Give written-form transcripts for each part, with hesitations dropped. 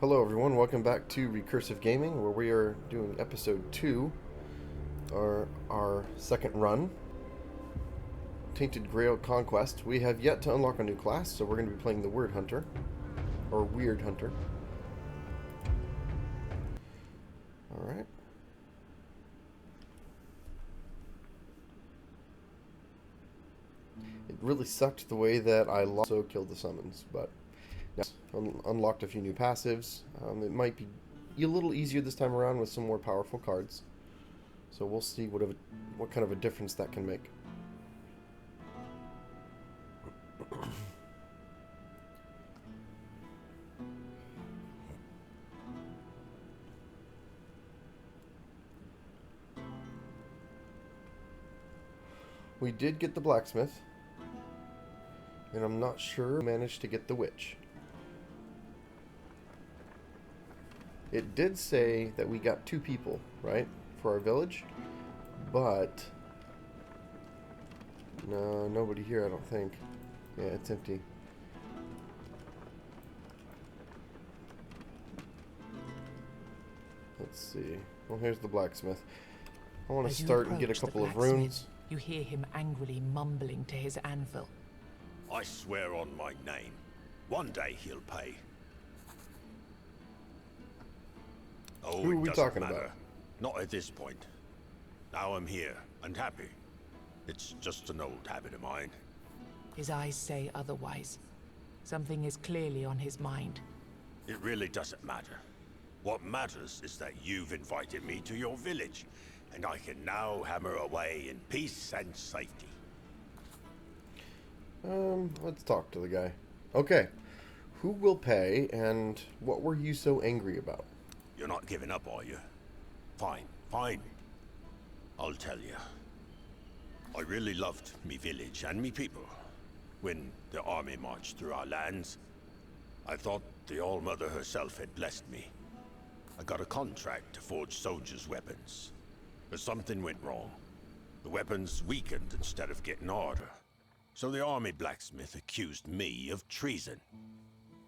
Hello everyone, welcome back to Recursive Gaming, where we are doing episode 2, our second run, Tainted Grail Conquest. We have yet to unlock a new class, so we're going to be playing the Weird Hunter. Alright. It really sucked the way that I also killed the summons, but unlocked a few new passives. It might be a little easier this time around with some more powerful cards. So we'll see what kind of a difference that can make. We did get the blacksmith, and I'm not sure we managed to get the witch. It did say that we got 2 people, right, for our village, but no, nobody here, I don't think. Yeah, it's empty. Let's see. Well, here's the blacksmith. I want to start and get a couple of runes. You hear him angrily mumbling to his anvil. I swear on my name, one day he'll pay. Oh, who are we talking matter. about? Not at this point. Now I'm here and happy. It's just an old habit of mine. His eyes say otherwise. Something is clearly on his mind. It really doesn't matter. What matters is that you've invited me to your village, and I can now hammer away in peace and safety. Let's talk to the guy. Okay. Who will pay, and what were you so angry about? You're not giving up, are you? Fine, fine. I'll tell you. I really loved me village and me people. When the army marched through our lands, I thought the All-Mother herself had blessed me. I got a contract to forge soldiers' weapons. But something went wrong. The weapons weakened instead of getting harder. So the army blacksmith accused me of treason.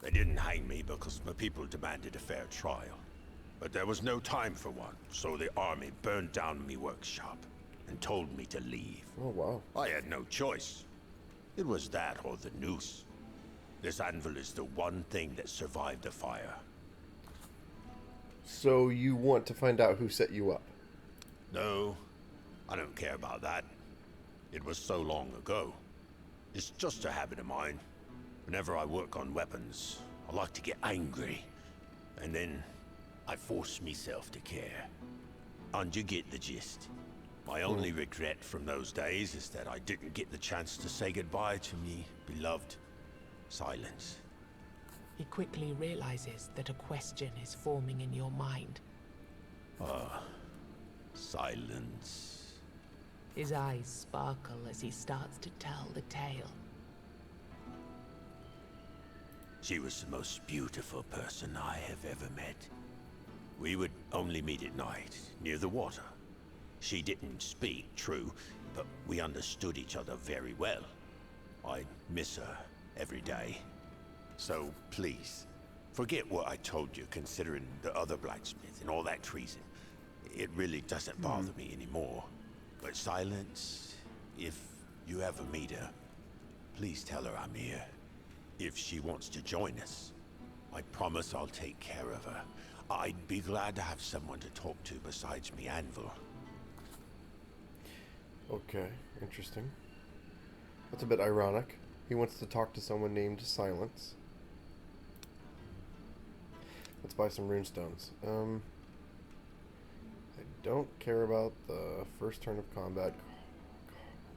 They didn't hang me because my people demanded a fair trial. But there was no time for one, so the army burned down me workshop and told me to leave. Oh, wow. I had no choice. It was that or the noose. This anvil is the one thing that survived the fire. So you want to find out who set you up? No, I don't care about that. It was so long ago. It's just a habit of mine. Whenever I work on weapons, I like to get angry. And then I force myself to care. And you get the gist. My only regret from those days is that I didn't get the chance to say goodbye to me beloved Silence. He quickly realizes that a question is forming in your mind. Silence. His eyes sparkle as he starts to tell the tale. She was the most beautiful person I have ever met. We would only meet at night, near the water. She didn't speak, true, but we understood each other very well. I miss her every day. So, please, forget what I told you considering the other blacksmith and all that treason. It really doesn't bother me anymore. But Silence, if you ever meet her, please tell her I'm here. If she wants to join us, I promise I'll take care of her. I'd be glad to have someone to talk to besides me anvil. Okay, interesting. That's a bit ironic. He wants to talk to someone named Silence. Let's buy some runestones. I don't care about the first turn of combat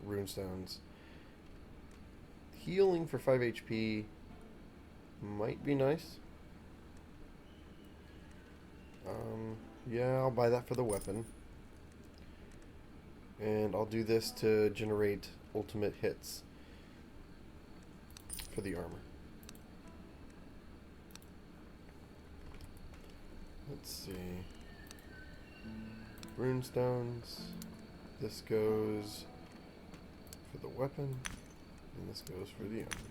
runestones. Healing for 5 HP might be nice. Yeah, I'll buy that for the weapon. And I'll do this to generate ultimate hits for the armor. Let's see. Runestones. This goes for the weapon, and this goes for the armor.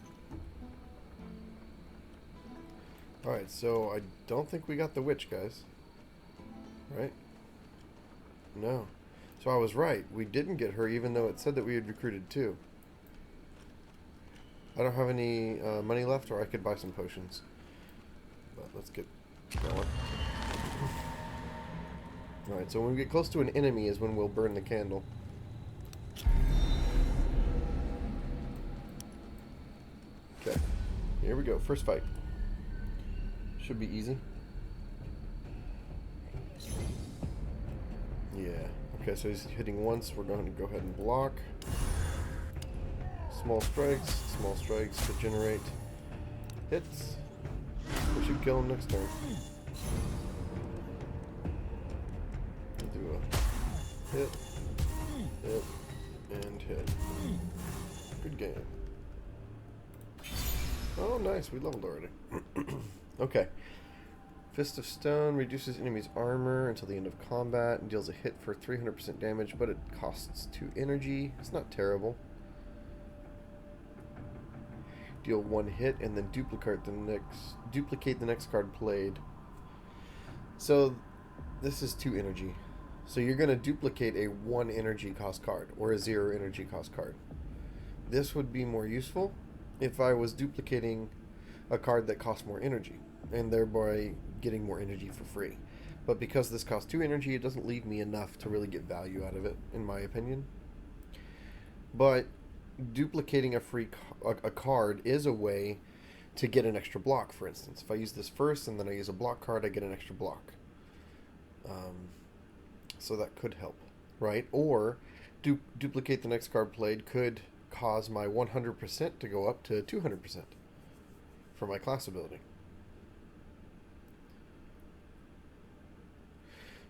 Alright, so I don't think we got the witch, guys. Right? No. So I was right. We didn't get her, even though it said that we had recruited 2. I don't have any money left, or I could buy some potions. But let's get going. Alright, so when we get close to an enemy is when we'll burn the candle. Okay. Here we go. First fight. Should be easy. Yeah. Okay, so he's hitting once. We're going to go ahead and block. Small strikes to generate hits. We should kill him next turn. Do a hit, and hit. Good game. Oh, nice. We leveled already. Okay. Fist of Stone reduces enemy's armor until the end of combat and deals a hit for 300% damage, but it costs 2 energy. It's not terrible. Deal 1 hit and then duplicate the next card played. So this is 2 energy. So you're going to duplicate a 1 energy cost card or a 0 energy cost card. This would be more useful if I was duplicating a card that costs more energy and thereby getting more energy for free. But because this costs 2 energy, it doesn't leave me enough to really get value out of it, in my opinion. But duplicating a card is a way to get an extra block, for instance. If I use this first and then I use a block card, I get an extra block. So that could help, right? Or duplicate the next card played could cause my 100% to go up to 200% for my class ability.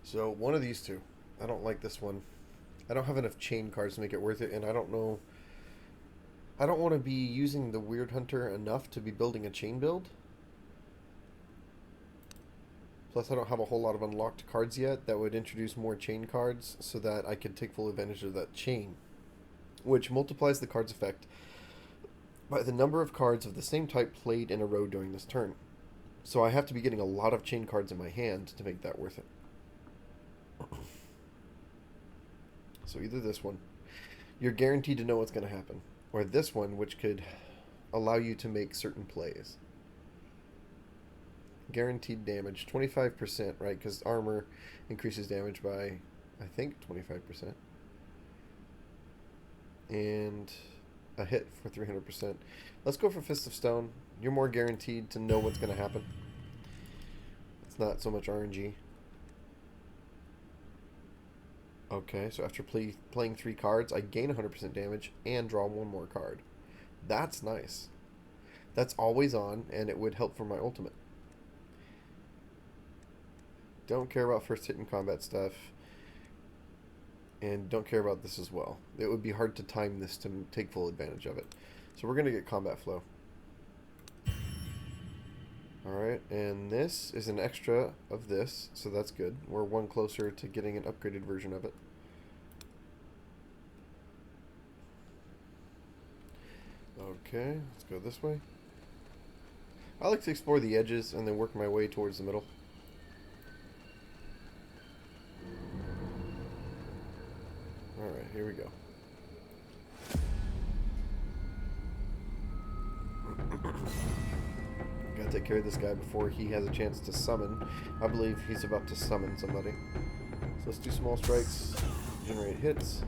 So one of these two. I don't like this one. I don't have enough chain cards to make it worth it, and I don't know. I don't want to be using the Weird Hunter enough to be building a chain build. Plus, I don't have a whole lot of unlocked cards yet that would introduce more chain cards so that I could take full advantage of that chain, which multiplies the card's effect by the number of cards of the same type played in a row during this turn. So I have to be getting a lot of chain cards in my hand to make that worth it. So either this one, you're guaranteed to know what's going to happen, or this one, which could allow you to make certain plays. Guaranteed damage, 25%, right? Because armor increases damage by, I think, 25%. And a hit for 300%. Let's go for Fist of Stone. You're more guaranteed to know what's going to happen. It's not so much RNG. Okay, so after playing 3 cards, I gain 100% damage and draw 1 more card. That's nice. That's always on, and it would help for my ultimate. Don't care about first hit in combat stuff. And don't care about this as well. It would be hard to time this to take full advantage of it. So we're going to get combat flow. Alright, and this is an extra of this, so that's good. We're 1 closer to getting an upgraded version of it. Okay, let's go this way. I like to explore the edges and then work my way towards the middle. Alright, here we go. Gotta take care of this guy before he has a chance to summon. I believe he's about to summon somebody. So let's do small strikes, generate hits.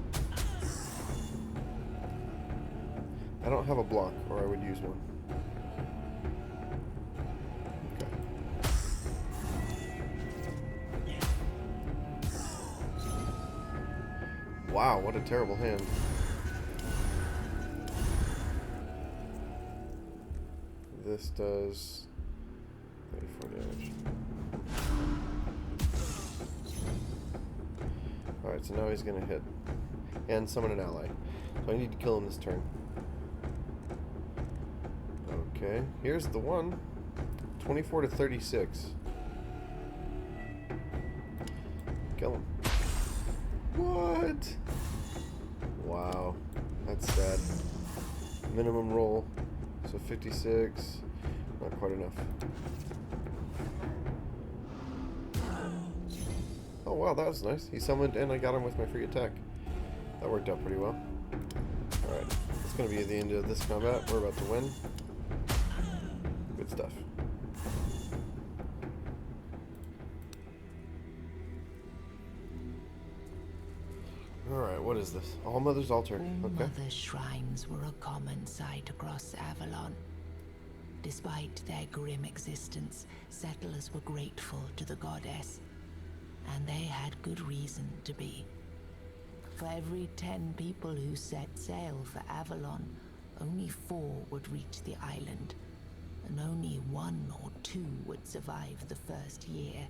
I don't have a block, or I would use one. Okay. Wow, what a terrible hand. This does 34 damage. Alright, so now he's going to hit. And summon an ally. So I need to kill him this turn. Okay, here's the one. 24 to 36. Kill him. What? Wow. That's sad. Minimum roll. So 56. Not quite enough. Oh wow, that was nice. He summoned and I got him with my free attack. That worked out pretty well. Alright, it's going to be the end of this combat. We're about to win. Good stuff. Alright, what is this? All Mother's Altar. All Okay. Mother's shrines were a common sight across Avalon. Despite their grim existence, settlers were grateful to the goddess, and they had good reason to be. For every 10 people who set sail for Avalon, only 4 would reach the island, and only 1 or 2 would survive the first year.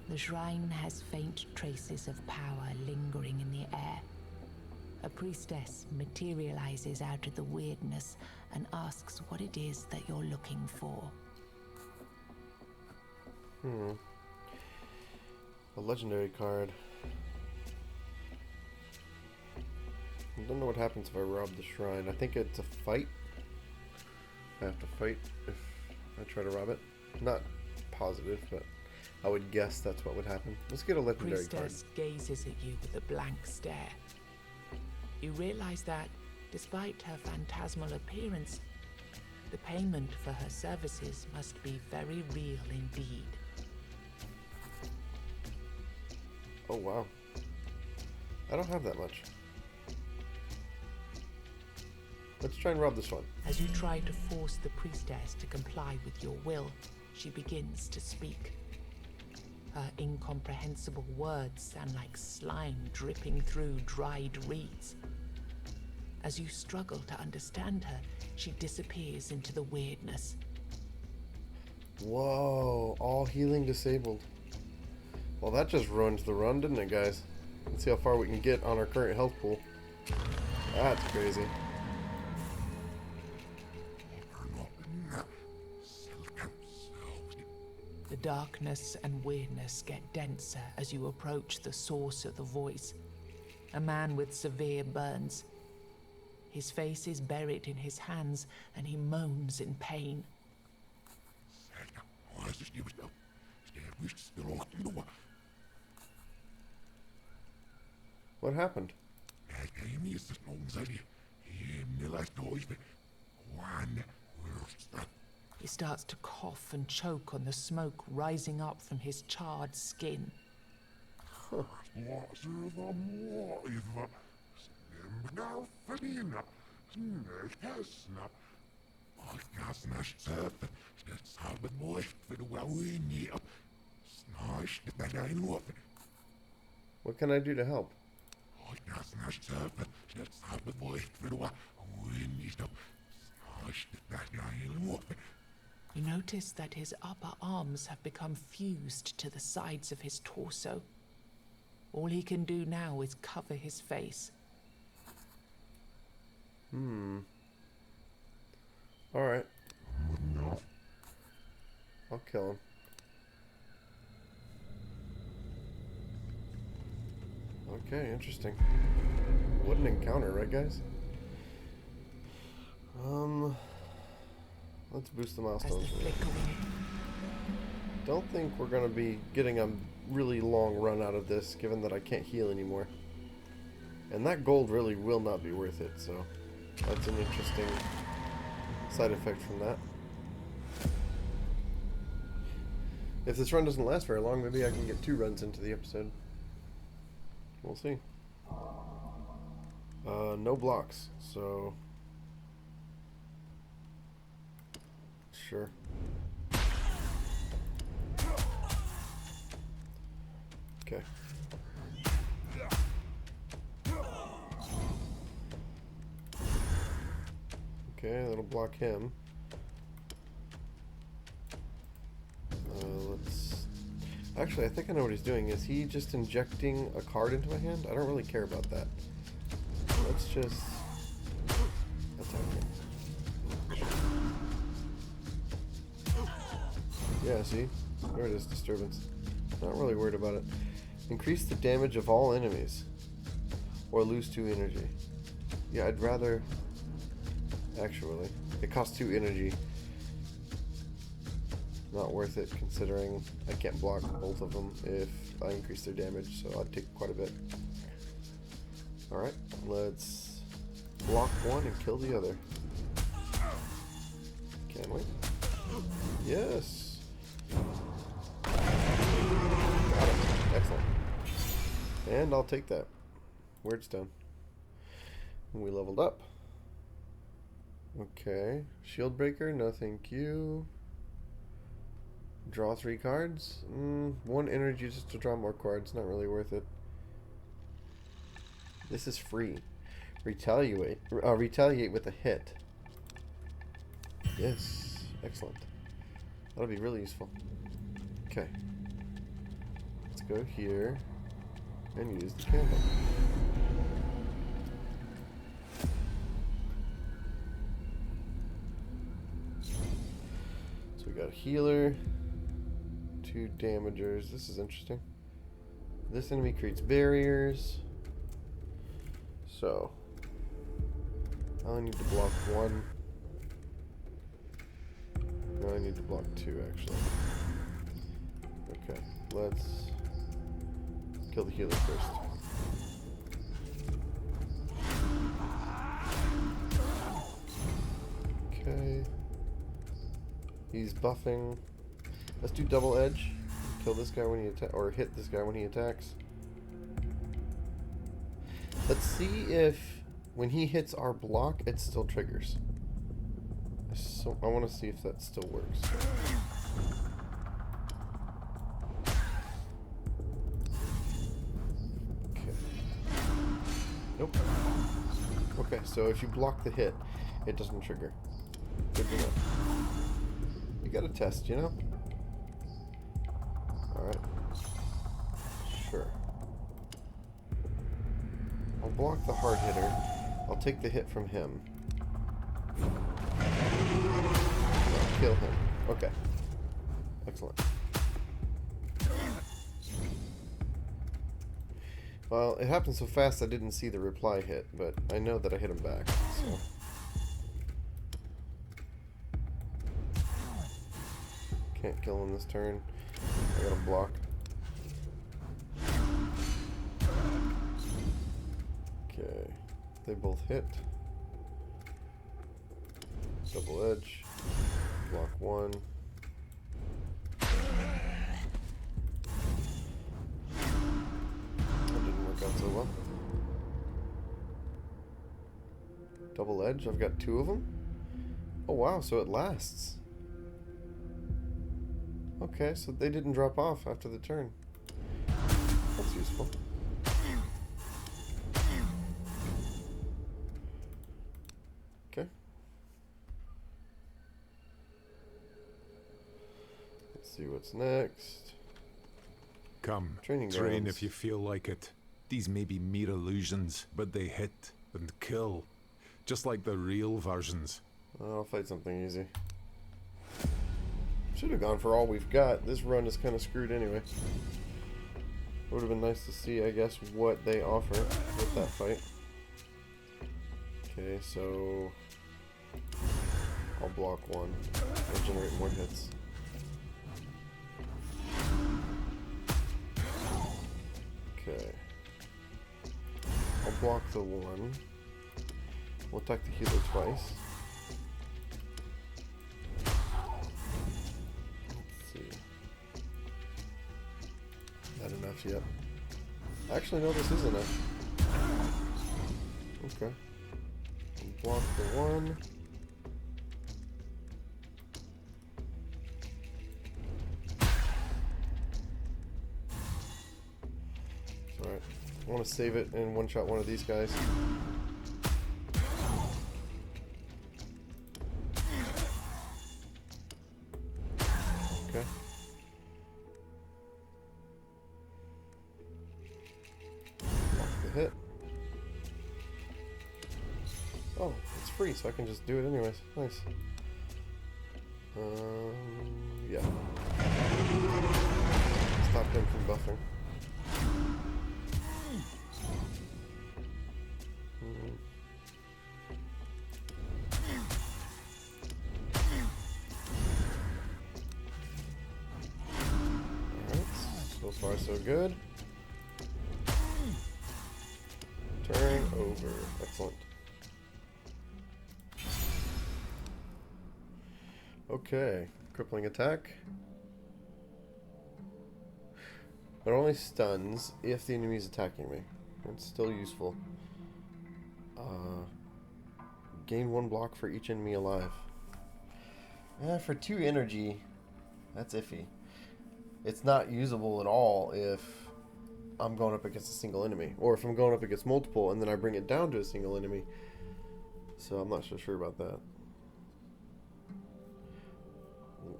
The shrine has faint traces of power lingering in the air. A priestess materializes out of the weirdness and asks what it is that you're looking for. A legendary card. I don't know what happens if I rob the shrine. I think it's a fight. I have to fight if I try to rob it. Not positive, but I would guess that's what would happen. Let's get a legendary card. Priestess gazes at you with a blank stare. You realize that, despite her phantasmal appearance, the payment for her services must be very real indeed. Oh wow. I don't have that much. Let's try and rob this one. As you try to force the priestess to comply with your will, she begins to speak. Her incomprehensible words sound like slime dripping through dried reeds. As you struggle to understand her, she disappears into the weirdness. Whoa, all healing disabled. Well, that just ruined the run, didn't it, guys? Let's see how far we can get on our current health pool. That's crazy. The darkness and weirdness get denser as you approach the source of the voice. A man with severe burns. His face is buried in his hands, and he moans in pain. What happened? He starts to cough and choke on the smoke rising up from his charred skin. What can I do to help? You notice that his upper arms have become fused to the sides of his torso. All he can do now is cover his face. Alright. I'll kill him. Okay, interesting. What an encounter, right guys? Let's boost the As milestones. the flickering Don't think we're gonna be getting a really long run out of this, given that I can't heal anymore. And that gold really will not be worth it, so that's an interesting side effect from that. If this run doesn't last very long, maybe I can get 2 runs into the episode. We'll see. No blocks, so sure. Okay. Okay, that'll block him. Let's... Actually, I think I know what he's doing. Is he just injecting a card into my hand? I don't really care about that. Let's just attack him. Yeah, see? There it is, disturbance. Not really worried about it. Increase the damage of all enemies. Or lose 2 energy. Yeah, I'd rather... Actually, it costs 2 energy. Not worth it considering I can't block both of them if I increase their damage, so I'd take quite a bit. Alright, let's block one and kill the other. Can we? Yes! Got it. Excellent. And I'll take that. Word's done. We leveled up. Okay. Shield breaker, no thank you. Draw 3 cards. 1 energy just to draw more cards. Not really worth it. This is free. Retaliate with a hit. Yes. Excellent. That'll be really useful. Okay. Let's go here and use the candle. So we got a healer. 2 damagers. This is interesting. This enemy creates barriers. So I only need to block 1. No, I need to block 2 actually. Okay, let's kill the healer first. Okay. He's buffing. Let's do double edge. Kill this guy when he attacks, or hit this guy when he attacks. Let's see if when he hits our block, it still triggers. So I want to see if that still works. Okay. Nope. Okay, so if you block the hit, it doesn't trigger. Good to know. You gotta test, you know? Alright. Sure. I'll block the hard hitter. I'll take the hit from him. I'll kill him. Okay. Excellent. Well, it happened so fast I didn't see the reply hit, but I know that I hit him back, so... Can't kill him this turn. I gotta block. Okay. They both hit. Double edge. Block 1. That didn't work out so well. Double edge? I've got 2 of them? Oh wow, so it lasts. Okay, so they didn't drop off after the turn. That's useful. Okay. Let's see what's next. Come, Training train grounds. if you feel like it. These may be mere illusions, but they hit and kill. Just like the real versions. I'll fight something easy. Should have gone for all we've got. This run is kind of screwed anyway. Would have been nice to see, I guess, what they offer with that fight. Okay, so I'll block 1 and generate more hits. Okay. I'll block the 1. We'll attack the healer twice. Not enough yet. Actually, no, this is enough. Okay. Block the 1. Alright. I want to save it and one-shot one of these guys. Okay. Hit. Oh, it's free, so I can just do it anyways. Nice. Yeah. Stop him from buffing. far, so good. Turn over. Excellent. Okay. Crippling attack. It only stuns if the enemy is attacking me. It's still useful. Gain 1 block for each enemy alive. For 2 energy, that's iffy. It's not usable at all if I'm going up against a single enemy. Or if I'm going up against multiple and then I bring it down to a single enemy. So I'm not so sure about that.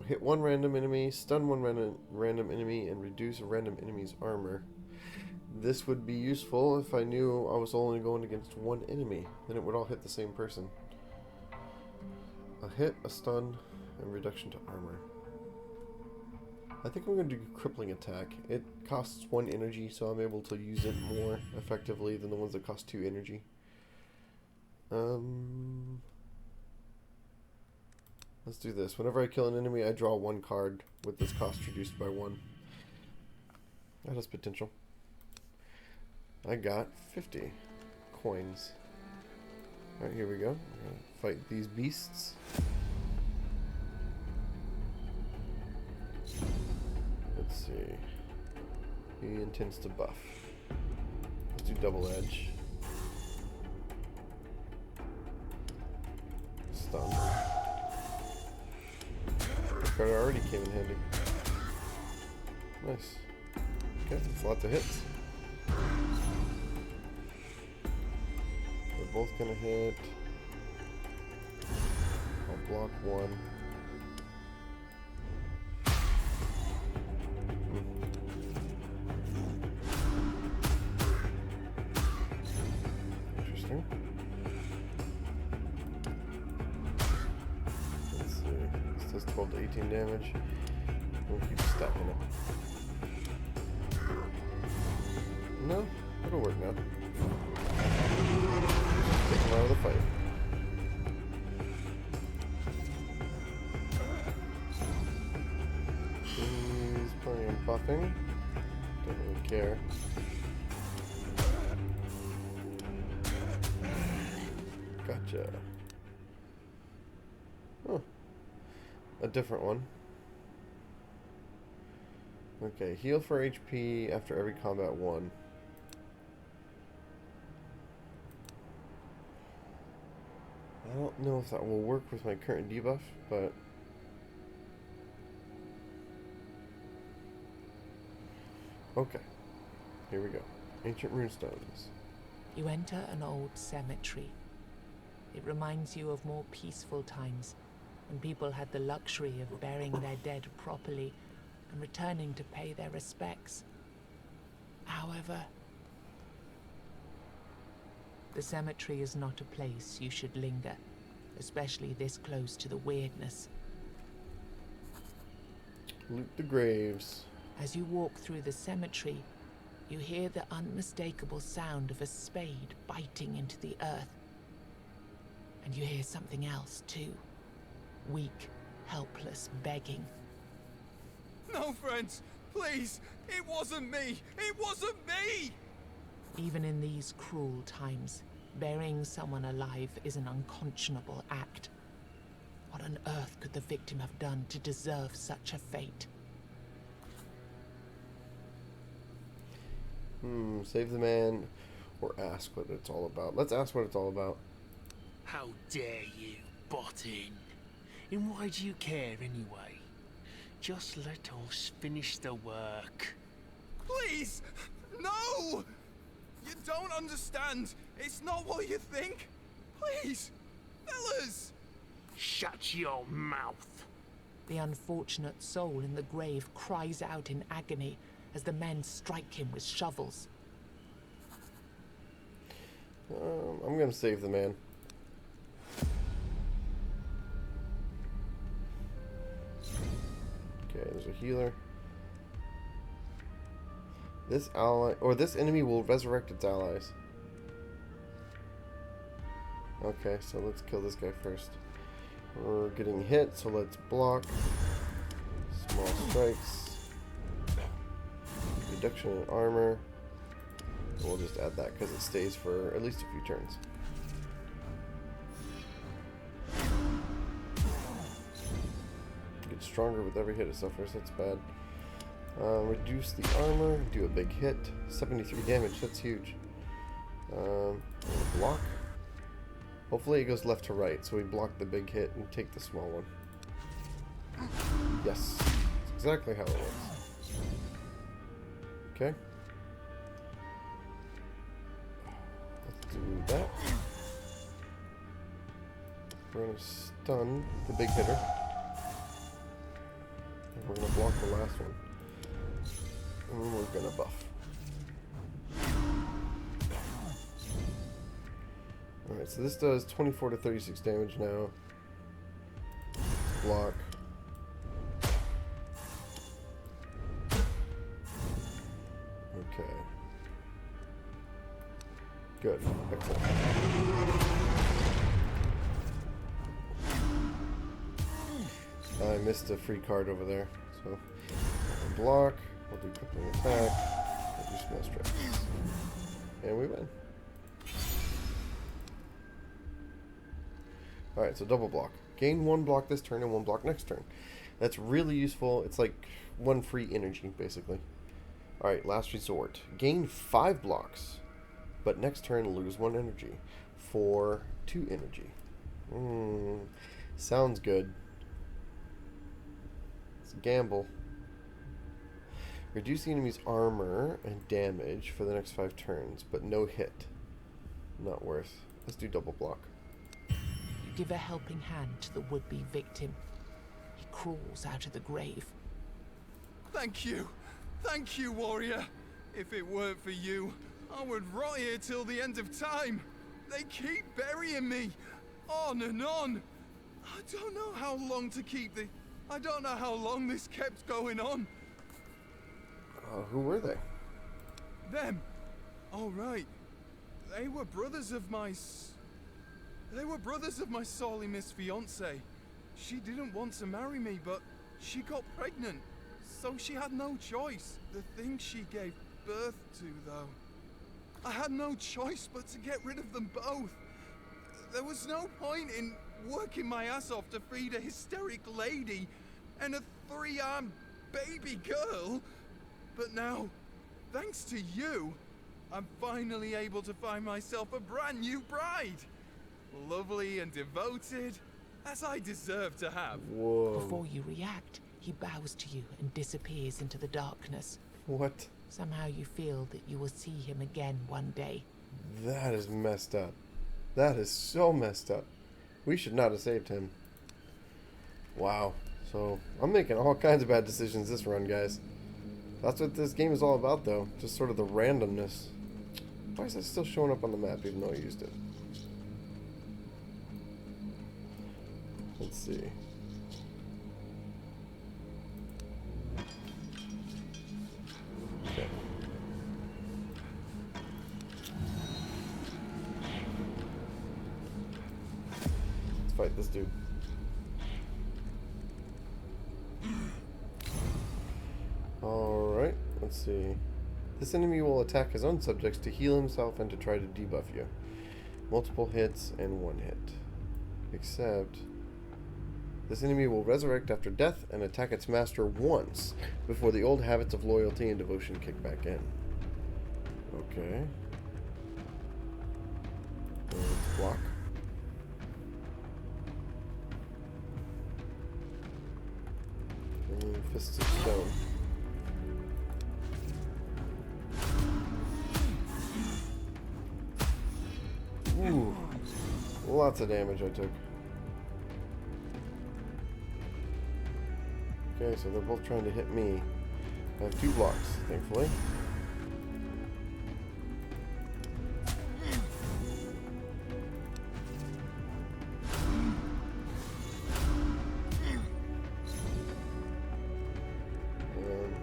Hit 1 random enemy, stun 1 random enemy, and reduce a random enemy's armor. This would be useful if I knew I was only going against 1 enemy. Then it would all hit the same person. A hit, a stun, and reduction to armor. I think I'm going to do crippling attack. It costs 1 energy, so I'm able to use it more effectively than the ones that cost 2 energy. Let's do this. Whenever I kill an enemy, I draw 1 card with this cost reduced by 1. That has potential. I got 50 coins. Alright, here we go. We're gonna fight these beasts. Let's see. He intends to buff. Let's do double edge. Stun. This card already came in handy. Nice. Okay, that's lots of hits. They're both gonna hit. I'll block 1. Interesting. Let's see. This does 12 to 18 damage. We'll keep stacking it. No, it'll work now. Take him out of the fight. He's planning on buffing. Don't really care. Gotcha. Oh. A different one. Okay, heal for HP after every combat 1. I don't know if that will work with my current debuff, but okay. Here we go. Ancient runestones. You enter an old cemetery. It reminds you of more peaceful times when people had the luxury of burying their dead properly and returning to pay their respects. However, the cemetery is not a place you should linger, especially this close to the weirdness. Loot the graves. As you walk through the cemetery, you hear the unmistakable sound of a spade biting into the earth. And you hear something else too. Weak, helpless begging. No, friends! Please! It wasn't me! It wasn't me! Even in these cruel times, burying someone alive is an unconscionable act. What on earth could the victim have done to deserve such a fate? Save the man or ask what it's all about. Let's ask what it's all about. How dare you butt in? And why do you care anyway? Just let us finish the work. Please! No! You don't understand! It's not what you think! Please! Fellas! Shut your mouth! The unfortunate soul in the grave cries out in agony as the men strike him with shovels. I'm gonna save the man. Okay, there's a healer. This ally, or this enemy will resurrect its allies. Okay, so let's kill this guy first. We're getting hit, so let's block. Small strikes. reduction in armor. We'll just add that because it stays for at least a few turns. Gets stronger with every hit it suffers. That's bad. Reduce the armor. Do a big hit. 73 damage. That's huge. Block. Hopefully it goes left to right, so we block the big hit and take the small one. Yes. That's exactly how it works. Okay. Let's do that. We're going to stun the big hitter. And we're going to block the last one. And we're going to buff. Alright, so this does 24 to 36 damage now. Block. Okay. Good. Excellent. I missed a free card over there. So, block. We'll do crippling attack. We'll do small strikes. And we win. Alright, so double block. Gain 1 block this turn and 1 block next turn. That's really useful. It's like 1 free energy, basically. Alright, last resort. Gain 5 blocks, but next turn lose 1 energy for 2 energy. Sounds good. It's a gamble. Reduce the enemy's armor and damage for the next 5 turns, but no hit. Not worth. Let's do double block. Give a helping hand to the would-be victim. He crawls out of the grave. Thank you. Thank you, warrior. If it weren't for you, I would rot here till the end of time. They keep burying me. On and on. I don't know how long to keep the... I don't know how long this kept going on. Who were they? Them. Oh, right. They were brothers of my sorely missed fiancée. She didn't want to marry me, but she got pregnant, so she had no choice. The thing she gave birth to, though. I had no choice but to get rid of them both. There was no point in working my ass off to feed a hysteric lady and a 3-armed baby girl. But now, thanks to you, I'm finally able to find myself a brand new bride. Lovely and devoted, as I deserve to have. Whoa. Before you react, he bows to you and disappears into the darkness. What? Somehow you feel that you will see him again one day. That is messed up. That is so messed up. We should not have saved him. Wow. So, I'm making all kinds of bad decisions this run, guys. That's what this game is all about, though. Just sort of the randomness. Why is that still showing up on the map, even though I used it? Let's see. Okay. Let's fight this dude. Alright, let's see. This enemy will attack his own subjects to heal himself and to try to debuff you. Multiple hits and 1 hit. Except... this enemy will resurrect after death and attack its master once before the old habits of loyalty and devotion kick back in. Okay. Let's block. And Fists of Stone. Ooh. Lots of damage I took. Okay, so they're both trying to hit me. I have 2 blocks, thankfully.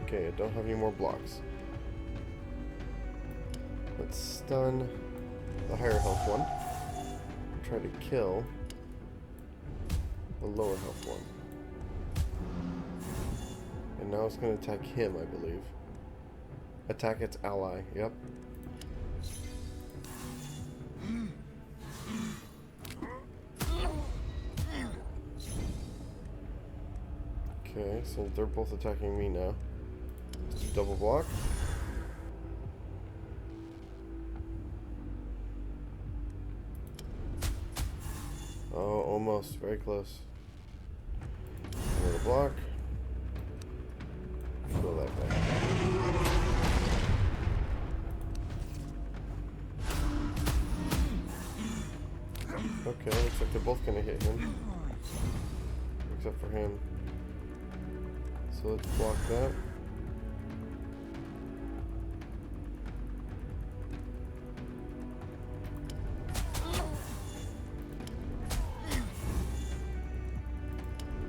Okay, I don't have any more blocks. Let's stun the higher health one. Try to kill the lower health one. And now it's going to attack him, I believe. Attack its ally. Yep. Okay, so they're both attacking me now. Double block. Oh, almost. Very close. Another block. Kill that guy. Okay, looks like they're both gonna hit him. Except for him. So let's block that.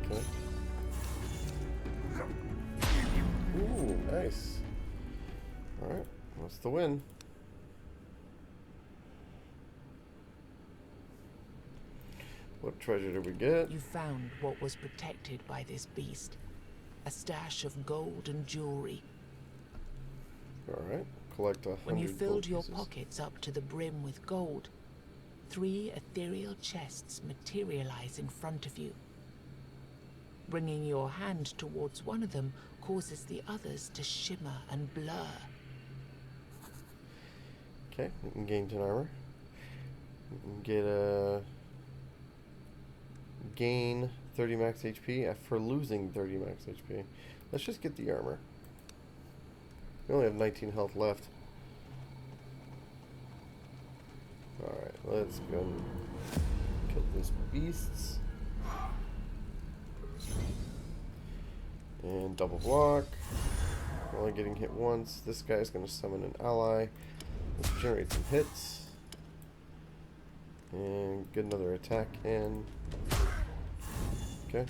Okay. Ooh, nice. Alright, what's the win? What treasure did we get? You found what was protected by this beast. A stash of gold and jewelry. Alright, collect 100 When you filled gold your pieces. pockets up to the brim with gold, 3 ethereal chests materialize in front of you. Bringing your hand towards one of them causes the others to shimmer and blur. Okay, we can gain 10 armor. We can get a gain 30 max HP for losing 30 max HP. Let's just get the armor. We only have 19 health left. Alright, let's go and kill these beasts. And double block. Only getting hit once. This guy's going to summon an ally. Let's generate some hits. And get another attack in. Okay.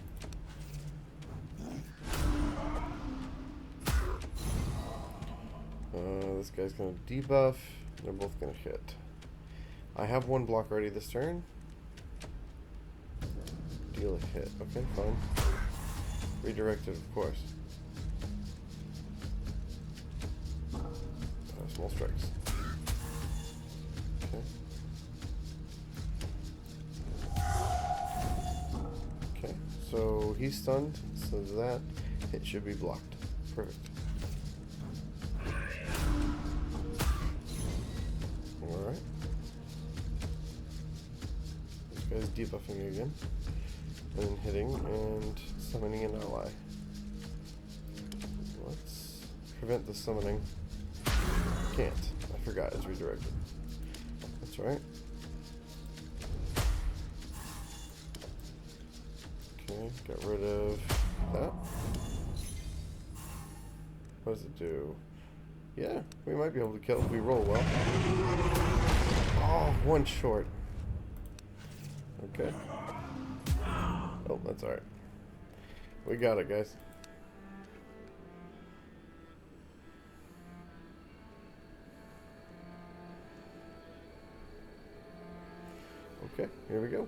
This guy's going to debuff. They're both going to hit. I have one block ready this turn. Deal a hit. Okay, fine. Redirected, of course. Small strikes. Okay. Okay, so he's stunned, so that hit should be blocked. Perfect. Alright. This guy's debuffing again. And hitting and summoning an ally. Let's prevent the summoning. Can't. I forgot it's redirected. That's right. Okay, got rid of that. What does it do? Yeah, we might be able to kill if we roll well. Oh, one short. Okay. Oh, that's alright. We got it, guys. Okay, here we go.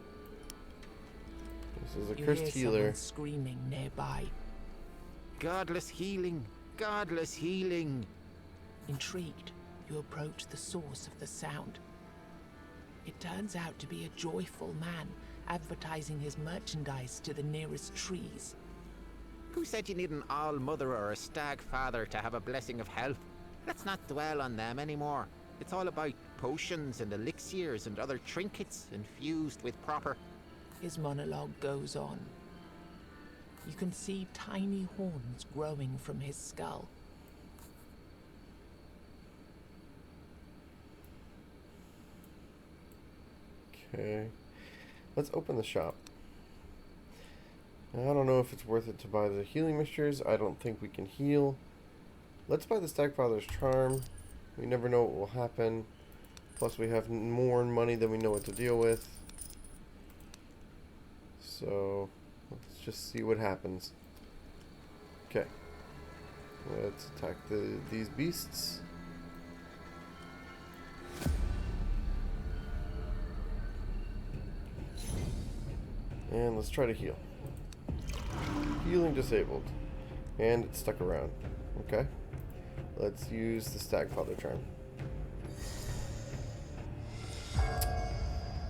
This is a You cursed hear healer. someone screaming nearby. Godless healing! Godless healing! Intrigued, you approach the source of the sound. It turns out to be a joyful man advertising his merchandise to the nearest trees. Who said you need an all-mother or a stag-father to have a blessing of health? Let's not dwell on them anymore. It's all about potions and elixirs and other trinkets infused with proper... His monologue goes on. You can see tiny horns growing from his skull. Okay. Let's open the shop. Now, I don't know if it's worth it to buy the healing mixtures. I don't think we can heal. Let's buy the Stagfather's Charm. We never know what will happen. Plus we have more money than we know what to deal with. So, let's just see what happens. Okay. Let's attack these beasts. And let's try to heal. Healing disabled. And it's stuck around. Okay. Let's use the Stagfather charm.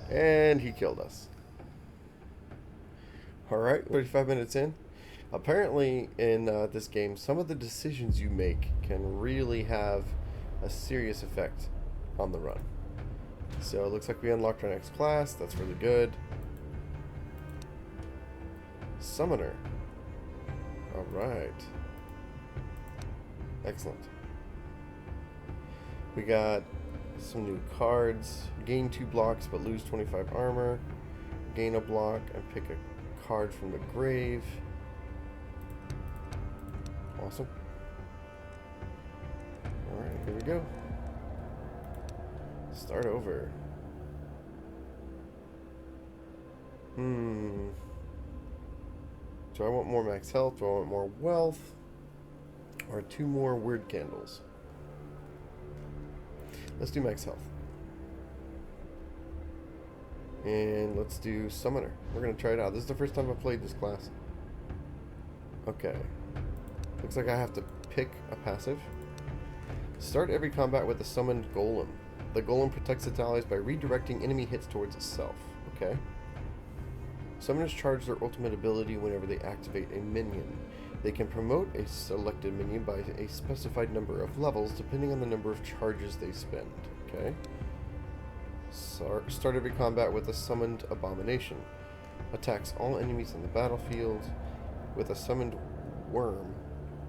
And he killed us. Alright, 35 minutes in. Apparently, in this game, some of the decisions you make can really have a serious effect on the run. So it looks like we unlocked our next class. That's really good. Summoner. Alright. Excellent. We got some new cards. Gain 2 blocks but lose 25 armor. Gain a block and pick a card from the grave. Awesome. Alright, here we go. Start over. Do I want more max health? Do I want more wealth? Or 2 more word candles? Let's do max health. And let's do Summoner. We're going to try it out. This is the first time I've played this class. Okay. Looks like I have to pick a passive. Start every combat with a summoned golem. The golem protects its allies by redirecting enemy hits towards itself. Okay. Summoners charge their ultimate ability whenever they activate a minion. They can promote a selected minion by a specified number of levels depending on the number of charges they spend. Okay. Start every combat with a summoned abomination. Attacks all enemies on the battlefield with a summoned worm.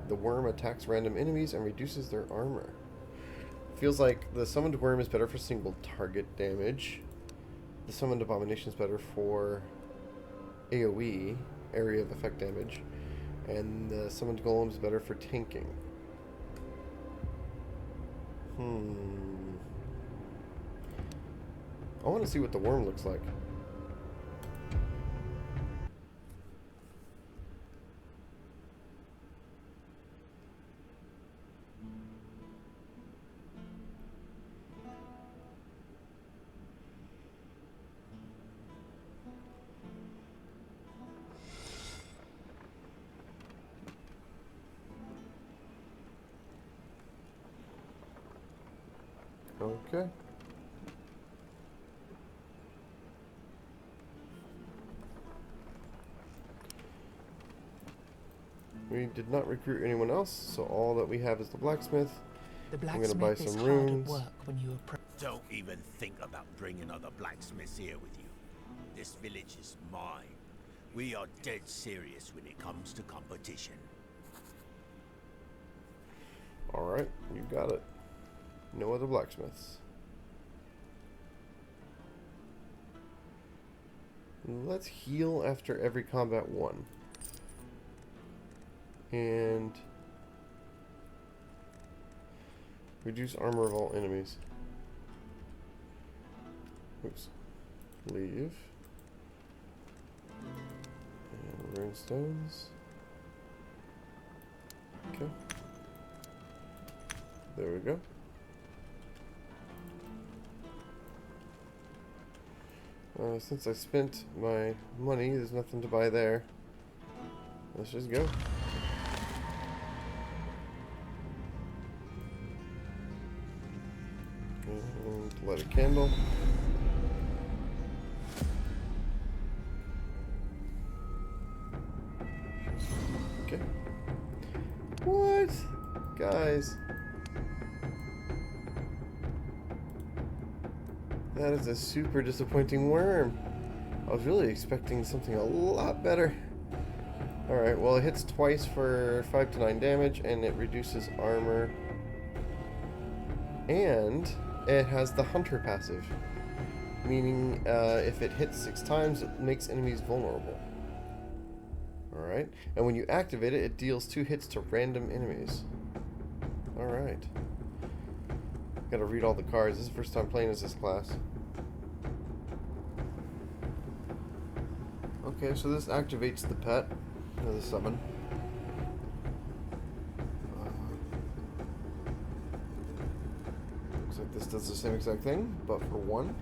The worm attacks random enemies and reduces their armor. Feels like the summoned worm is better for single target damage. The summoned abomination is better for AoE, area of effect damage. And the summoned golem is better for tanking. I want to see what the worm looks like. Okay. We did not recruit anyone else, so all that we have is the blacksmith. The I'm gonna buy blacksmith is some hard at runes. work when you approach. Don't even think about bringing other blacksmiths here with you. This village is mine. We are dead serious when it comes to competition. Alright, you got it. No other blacksmiths. Let's heal after every combat 1. And reduce armor of all enemies. Oops. Leave. And rune stones. Okay. There we go. Since I spent my money, there's nothing to buy there. Let's just go. And light a candle. Okay. What? Guys. That is a super disappointing worm. I was really expecting something a lot better. Alright, well it hits twice for 5 to 9 damage and it reduces armor. And it has the hunter passive. Meaning if it hits 6 times it makes enemies vulnerable. Alright, and when you activate it, it deals 2 hits to random enemies. Alright. Gotta read all the cards. This is the first time playing as this class. Okay, so this activates the pet, or the summon. Looks like this does the same exact thing, but for 1.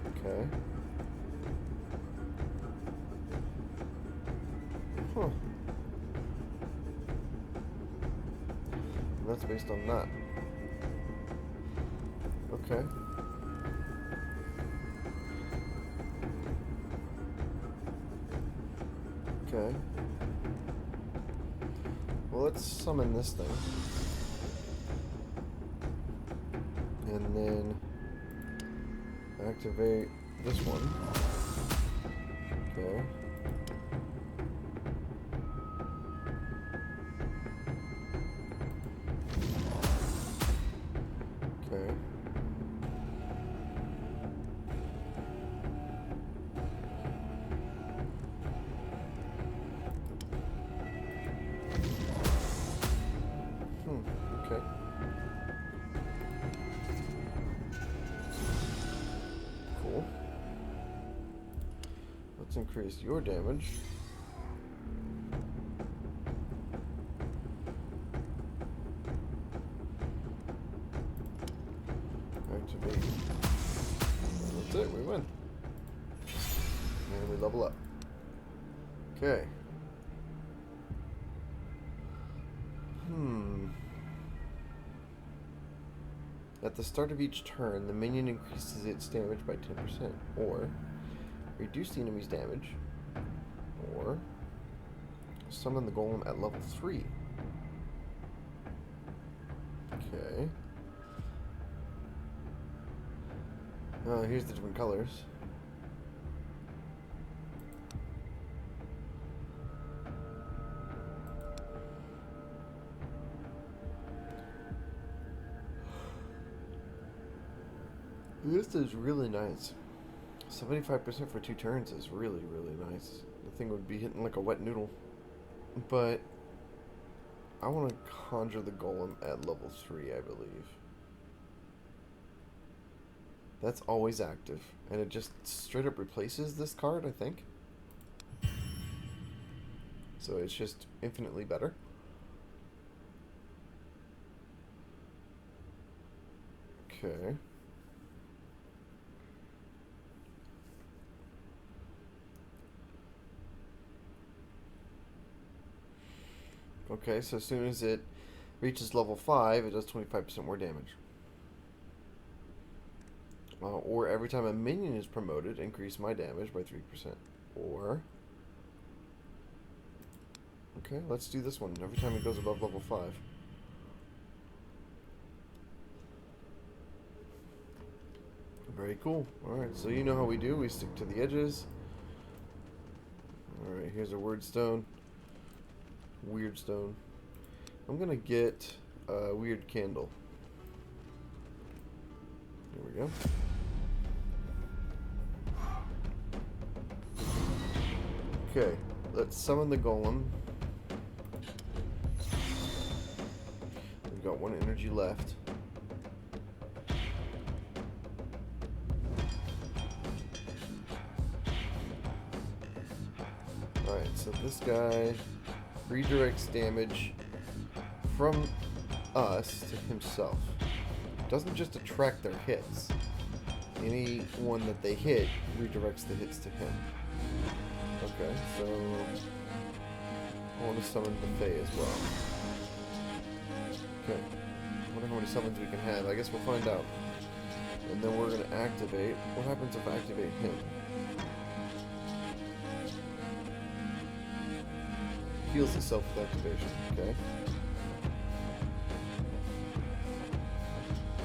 Okay. Huh. And that's based on that. Okay. Okay. Well, let's summon this thing. And then activate this one. Okay. Okay. Okay. Cool. Let's increase your damage. Activate. That's it, we win. And we level up. Okay. At the start of each turn, the minion increases its damage by 10%, or reduce the enemy's damage, or summon the golem at level 3. Okay. Here's the different colors. This is really nice. 75% for 2 turns is really, really nice. The thing would be hitting like a wet noodle. But I want to conjure the golem at level 3, I believe. That's always active. And it just straight up replaces this card, I think. So it's just infinitely better. Okay. Okay, so as soon as it reaches level 5, it does 25% more damage. Or every time a minion is promoted, increase my damage by 3%. Or... okay, let's do this one. Every time it goes above level 5. Very cool. Alright, so you know how we do. We stick to the edges. Alright, here's a word stone. Weird stone. I'm gonna get a weird candle. There we go. Okay, let's summon the golem. We've got 1 energy left. Alright, so this guy redirects damage from us to himself. Doesn't just attract their hits. Any one that they hit redirects the hits to him. Okay, so I want to summon the Fae as well. Okay, I wonder how many summons we can have. I guess we'll find out. And then we're going to activate. What happens if I activate him? Heals itself with activation, okay?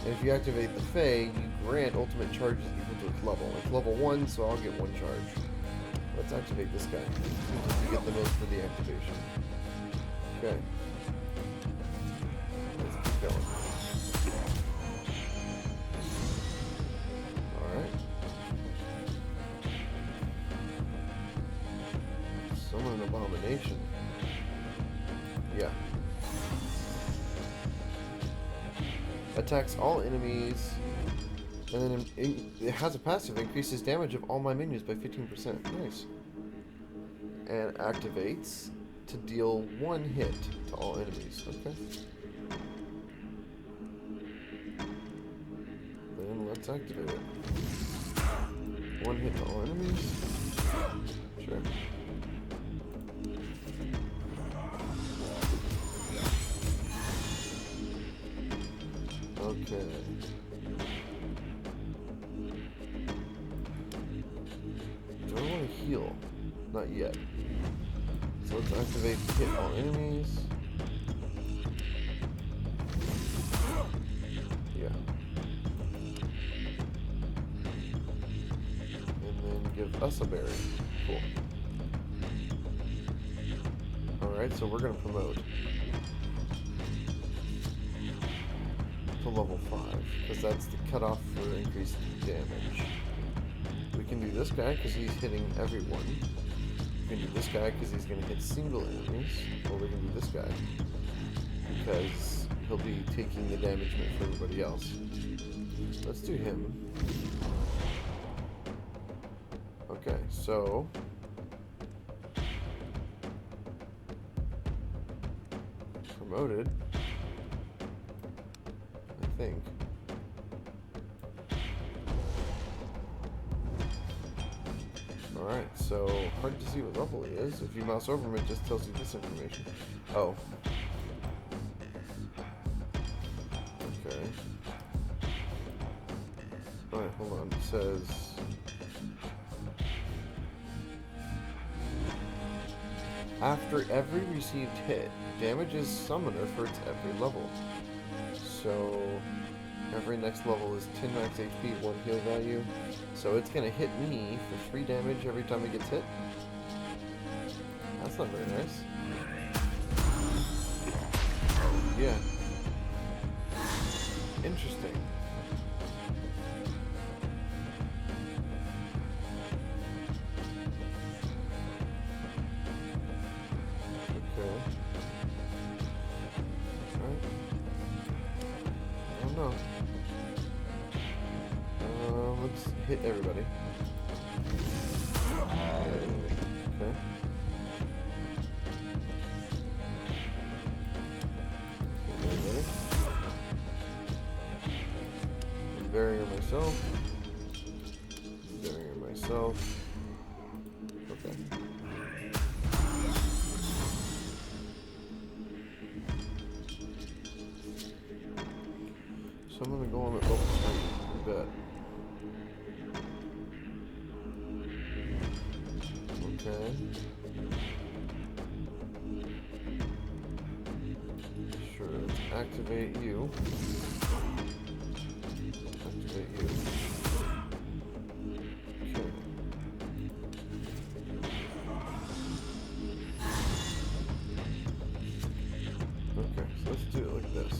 And if you activate the Fae, you grant ultimate charges equal to its level. It's level 1, so I'll get 1 charge. Let's activate this guy. To get the most for the activation. Okay. Let's keep going. Alright. Summon an abomination. Yeah. Attacks all enemies, and then it has a passive, increases damage of all my minions by 15%. Nice. And activates to deal 1 hit to all enemies. Okay. Then let's activate it. 1 hit to all enemies. Sure. Okay. Do I want to heal? Not yet. So let's activate hit all enemies. Yeah. And then give us a berry. Cool. Alright, so we're going to promote to level 5, because that's the cutoff for increased damage. We can do this guy because he's hitting everyone. We can do this guy because he's going to hit single enemies. Or we can do this guy because he'll be taking the damage for everybody else. Let's do him. Okay, so promoted, I think. Alright, so hard to see what level he is. If you mouse over him, it just tells you this information. Oh. Okay. Alright, hold on. It says after every received hit, damages summoner for its every level. So every next level is 10 max HP, 1 heal value. So it's gonna hit me for 3 damage every time it gets hit. That's not very nice. Yeah. Interesting. Okay. Alright. I don't know. Let's hit everybody. Okay. Everybody. I'm burying myself. Burying myself. Okay. So I'm gonna go on the level 3, I bet. Okay. Sure, let's activate you. Activate you. Okay. Okay, so let's do it like this.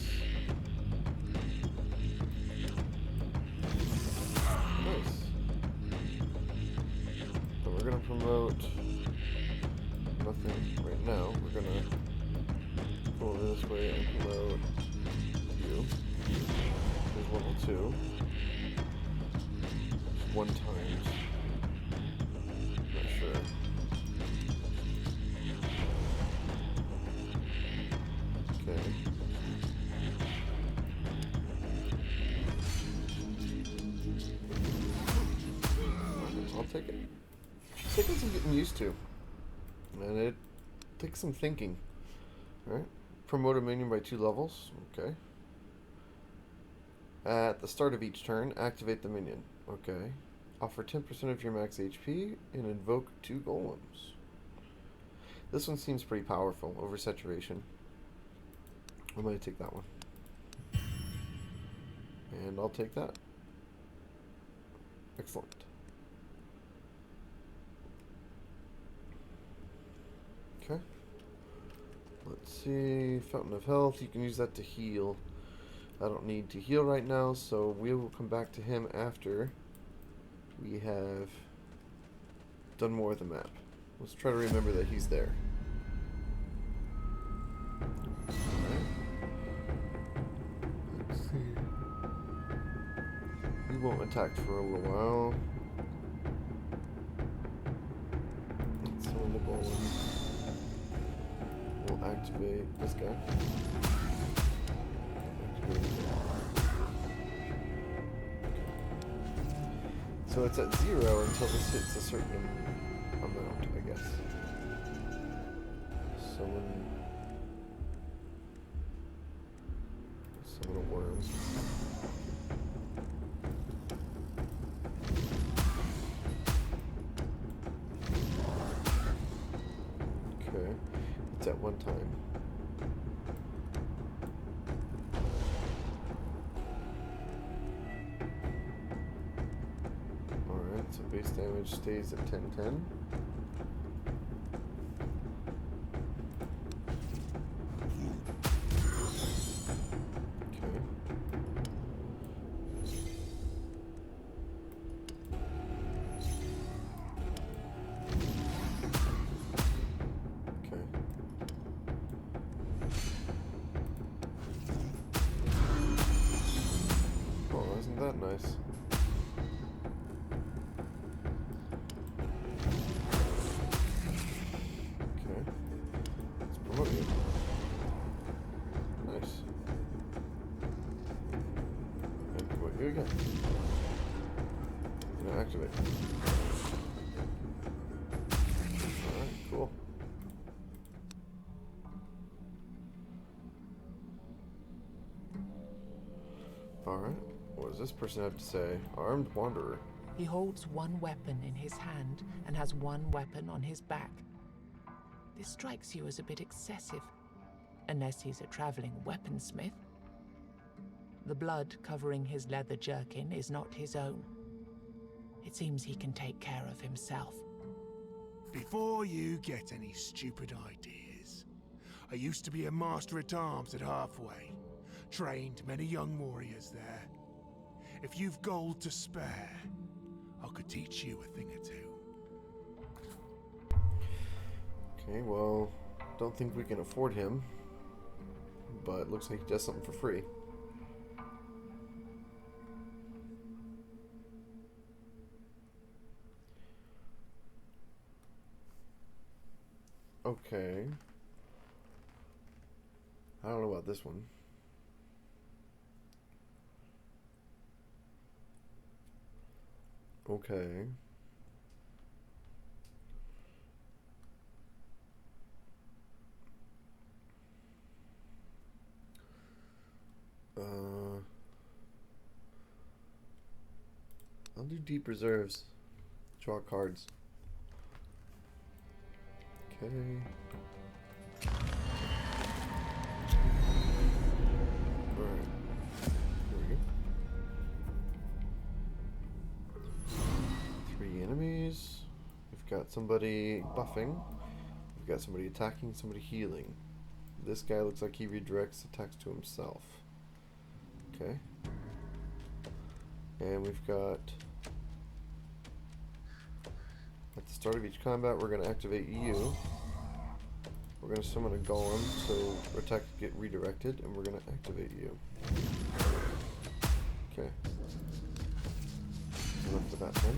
Nice. So we're gonna promote nothing right now. We're gonna go over this way and promote you. There's level 2. 1 times. Not sure. Okay. I'll take it. Taking some getting used to. And it takes some thinking. Alright. Promote a minion by 2 levels. Okay. At the start of each turn, activate the minion. Okay. Offer 10% of your max HP and invoke 2 golems. This one seems pretty powerful. Oversaturation. I'm going to take that one. And I'll take that. Excellent. Okay. Let's see. Fountain of Health. You can use that to heal. I don't need to heal right now, so we will come back to him after we have done more of the map. Let's try to remember that he's there. Alright. Let's see. He won't attack for a little while. Let's summon the golem. We'll activate this guy. So it's at 0 until this hits a certain amount, I guess. Summon a worm. one time. Alright, so base damage stays at 10-10. Isn't that nice? Okay. Let's promote you. Nice. And promote you again. Now activate. Alright, cool. Alright. What does this person have to say? Armed wanderer. He holds one weapon in his hand and has one weapon on his back. This strikes you as a bit excessive, unless he's a traveling weaponsmith. The blood covering his leather jerkin is not his own. It seems he can take care of himself. Before you get any stupid ideas, I used to be a master-at-arms at Halfway. Trained many young warriors there. If you've gold to spare, I could teach you a thing or two. Okay, well, don't think we can afford him, but it looks like he does something for free. Okay. I don't know about this one. Okay. I'll do deep reserves. Draw cards. Okay. Alright. Here we go. 3 enemies. We've got somebody buffing. We've got somebody attacking, somebody healing. This guy looks like he redirects attacks to himself. Okay. And we've got... At the start of each combat, we're going to activate you. We're going to summon a golem, so our attack get redirected, and we're going to activate you. Okay. Enough for that then.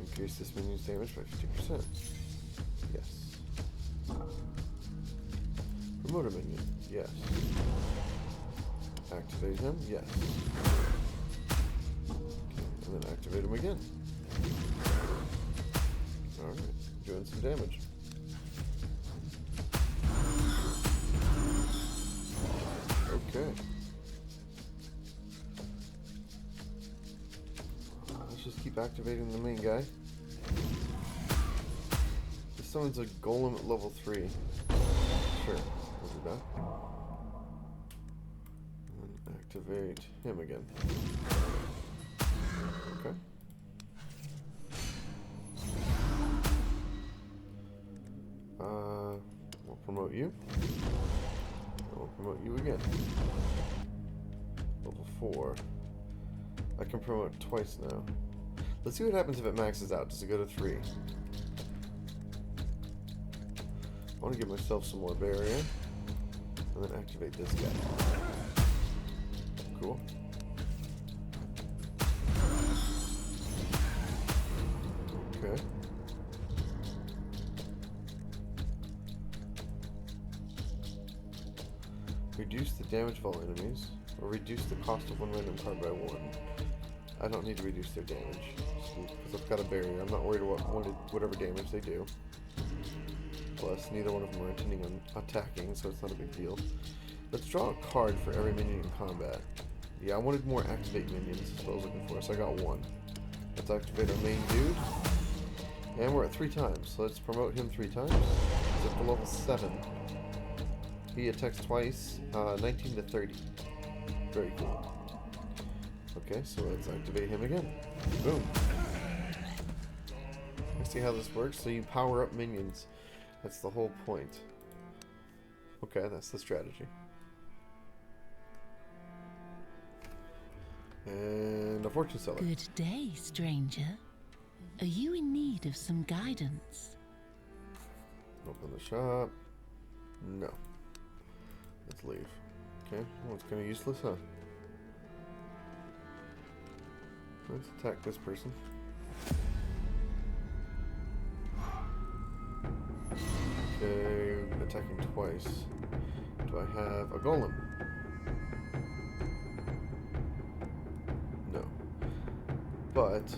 Increase this minion's damage by 50%. Yes. Promote a minion. Yes. Activate him? Yes. Okay, and then activate him again. Alright, doing some damage. Okay. Let's just keep activating the main guy. This summons a golem at level 3. Sure, we'll do that. Activate him again. Okay. We'll promote you. We'll promote you again. Level 4. I can promote twice now. Let's see what happens if it maxes out. Does it go to 3? I want to give myself some more barrier. And then activate this guy. Cool. Okay. Reduce the damage of all enemies, or reduce the cost of one random card by 1. I don't need to reduce their damage, because I've got a barrier. I'm not worried about whatever damage they do. Plus, neither one of them are intending on attacking, so it's not a big deal. Let's draw a card for every minion in combat. Yeah, I wanted more activate minions. That's what I was looking for. So I got one. Let's activate our main dude. And we're at 3 times. So let's promote him 3 times. He's up to level 7. He attacks twice. 19 to 30. Very cool. Okay, so let's activate him again. Boom. Let's see how this works. So you power up minions. That's the whole point. Okay, that's the strategy. And a fortune seller. Good day, stranger. Are you in need of some guidance? Open the shop. No. Let's leave. Okay, well, it's kind of useless, huh? Let's attack this person. Okay, attacking twice. Do I have a golem? No. But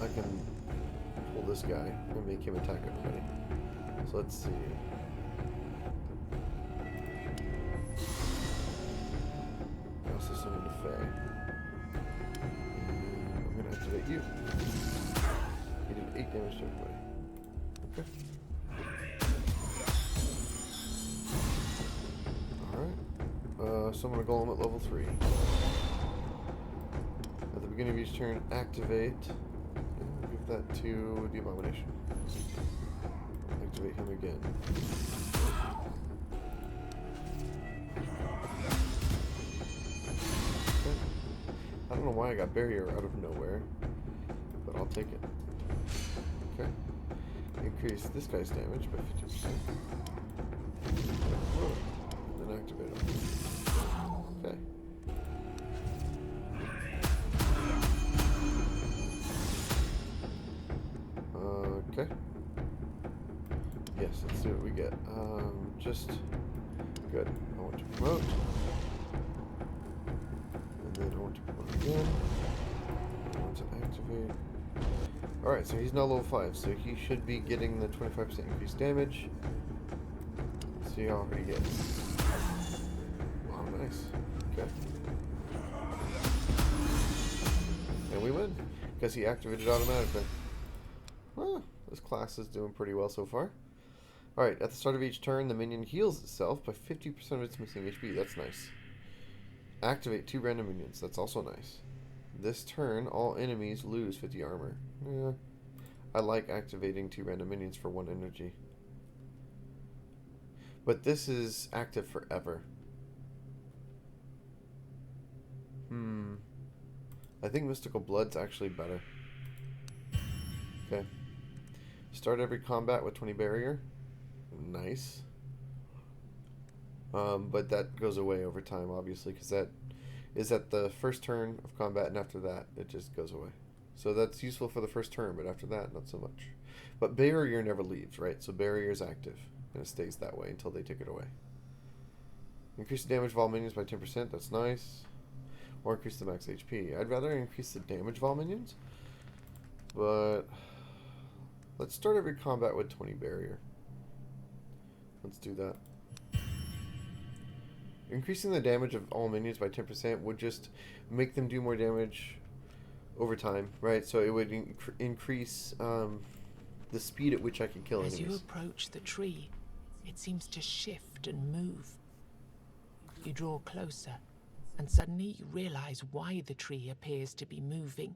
I can pull this guy and make him attack everybody. So let's see. I also summon the Fae. And I'm gonna activate you. He did 8 damage to everybody. Okay. Alright. Summon a golem at level 3. At the beginning of each turn, activate. And give that to the Abomination. Activate him again. Okay. I don't know why I got barrier out of nowhere, but I'll take it. Okay. Increase this guy's damage by 50%. Then activate him. Okay. Okay. Yes, let's see what we get. Just good. I want to promote. And then I want to promote again. I want to activate. Alright, so he's now level 5, so he should be getting the 25% increased damage. Let's see how hard he gets. Wow, nice. Okay. And we win, because he activated automatically. Well, this class is doing pretty well so far. Alright, at the start of each turn, the minion heals itself by 50% of its missing HP. That's nice. Activate 2 random minions. That's also nice. This turn, all enemies lose 50 armor. Yeah. I like activating 2 random minions for 1 energy. But this is active forever. I think Mystical Blood's actually better. Okay. Start every combat with 20 barrier. Nice. But that goes away over time, obviously, because that is at the first turn of combat, and after that, it just goes away. So that's useful for the first turn, but after that, not so much. But barrier never leaves, right? So barrier is active, and it stays that way until they take it away. Increase the damage of all minions by 10%. That's nice. Or increase the max HP. I'd rather increase the damage of all minions, but let's start every combat with 20 barrier. Let's do that. Increasing the damage of all minions by 10% would just make them do more damage over time, right? So it would increase the speed at which I can kill enemies. As you approach the tree, it seems to shift and move. You draw closer, and suddenly you realize why the tree appears to be moving.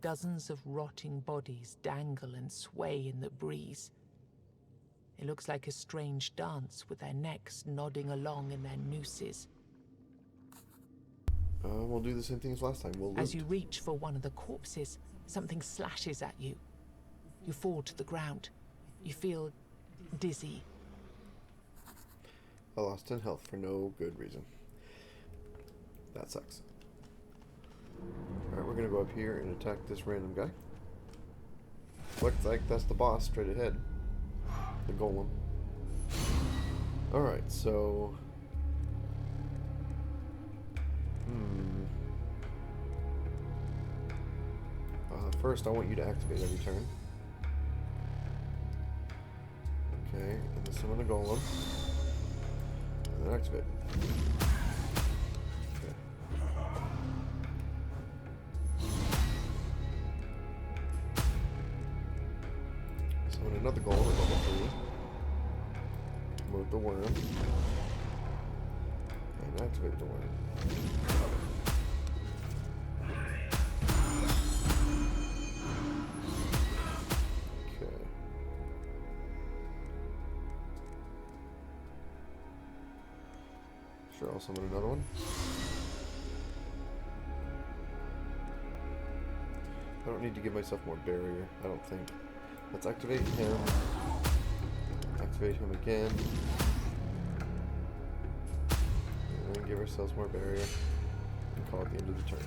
Dozens of rotting bodies dangle and sway in the breeze. It looks like a strange dance with their necks nodding along in their nooses. We'll do the same thing as last time. We'll As you reach for one of the corpses, something slashes at you. You fall to the ground. You feel dizzy. I lost 10 health for no good reason. That sucks. Alright, we're gonna go up here and attack this random guy. Looks like that's the boss straight ahead. The golem. Alright, so... first I want you to activate every turn. Okay, and then summon the golem. And then activate. another golem at level 3. Promote the worm. And activate the worm. Okay. Sure, I'll summon another one. I don't need to give myself more barrier, I don't think. Let's activate him. Activate him again. And then give ourselves more barrier. And call it the end of the turn.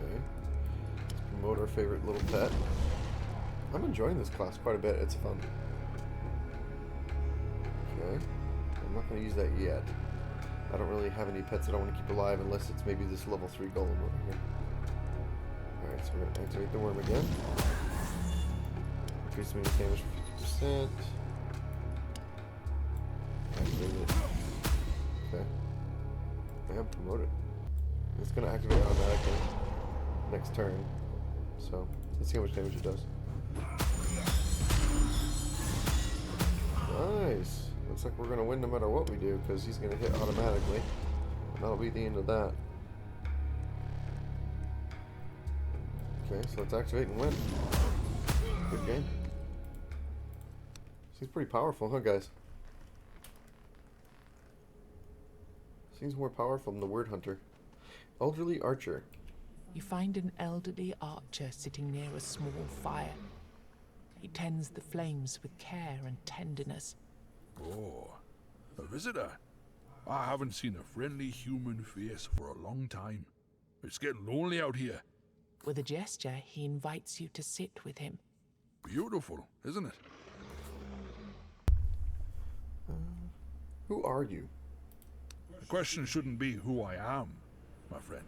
Okay. Let's promote our favorite little pet. I'm enjoying this class quite a bit. It's fun. Okay. I'm not going to use that yet. I don't really have any pets that I want to keep alive unless it's maybe this level 3 golem over here. Alright, so we're going to activate the worm again. Increase melee damage for 50%. Activate it. Okay. And promote it. It's going to activate automatically next turn. So, let's see how much damage it does. Nice! Looks like we're going to win no matter what we do, because he's going to hit automatically. And that'll be the end of that. Okay, so let's activate and win. Good game. Seems pretty powerful, huh, guys? Seems more powerful than the Word Hunter. Elderly Archer. You find an elderly archer sitting near a small fire. He tends the flames with care and tenderness. Oh, a visitor. I haven't seen a friendly human face for a long time. It's getting lonely out here. With a gesture, he invites you to sit with him. Beautiful, isn't it? Who are you? The question shouldn't be who I am, my friend.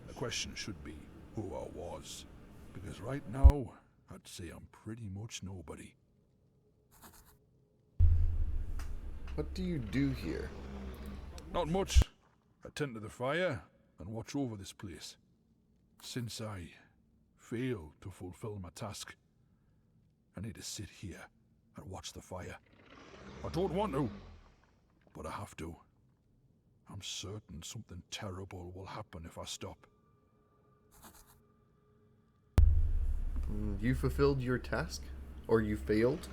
The question should be who I was. Because right now, I'd say I'm pretty much nobody. What do you do here? Not much. I tend to the fire and watch over this place. Since I failed to fulfill my task, I need to sit here and watch the fire. I don't want to, but I have to. I'm certain something terrible will happen if I stop. You fulfilled your task? Or you failed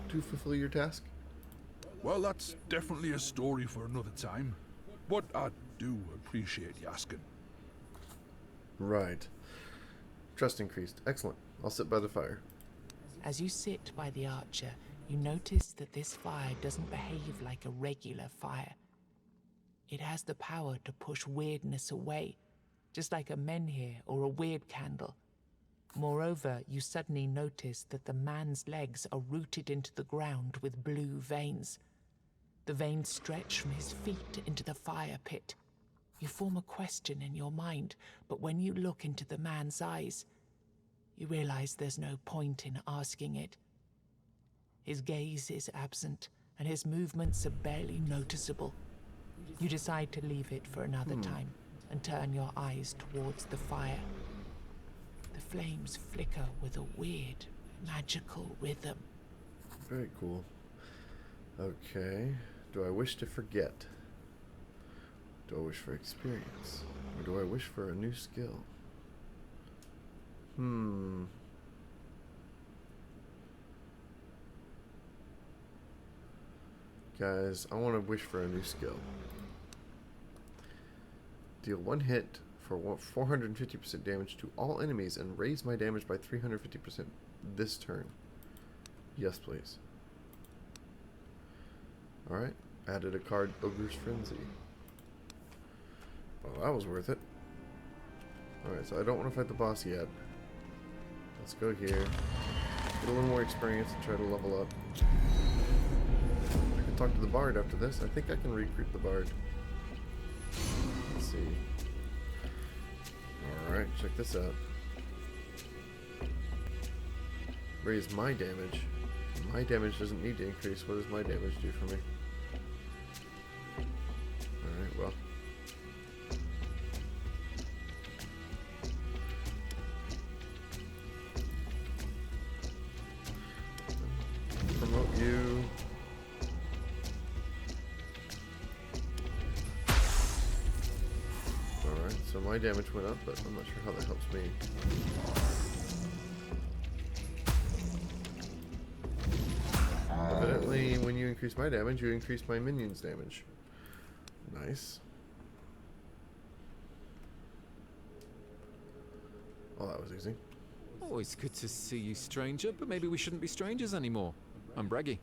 to fulfill your task? Well, that's definitely a story for another time. But I do appreciate you asking. Right. Trust increased. Excellent. I'll sit by the fire. As you sit by the archer, you notice that this fire doesn't behave like a regular fire. It has the power to push weirdness away, just like a menhir or a weird candle. Moreover, you suddenly notice that the man's legs are rooted into the ground with blue veins. The veins stretch from his feet into the fire pit. You form a question in your mind, but when you look into the man's eyes, you realize there's no point in asking it. His gaze is absent, and his movements are barely noticeable. You decide to leave it for another time and turn your eyes towards the fire. The flames flicker with a weird, magical rhythm. Very cool. Okay. Do I wish to forget? Do I wish for experience? Or do I wish for a new skill? Guys, I want to wish for a new skill. Deal one hit for 450% damage to all enemies and raise my damage by 350% this turn. Yes, please. Alright, added a card, Ogre's Frenzy. Well, that was worth it. Alright, so I don't want to fight the boss yet. Let's go here. Get a little more experience and try to level up. I can talk to the bard after this. I think I can recruit the bard. Let's see. Alright, check this out. Raise my damage. My damage doesn't need to increase. What does my damage do for me? Alright, well. Alright, so my damage went up, but I'm not sure how that helps me. Evidently, when you increase my damage, you increase my minions' damage. Nice. Oh, that was easy. Always good to see you, stranger, but maybe we shouldn't be strangers anymore. I'm braggy.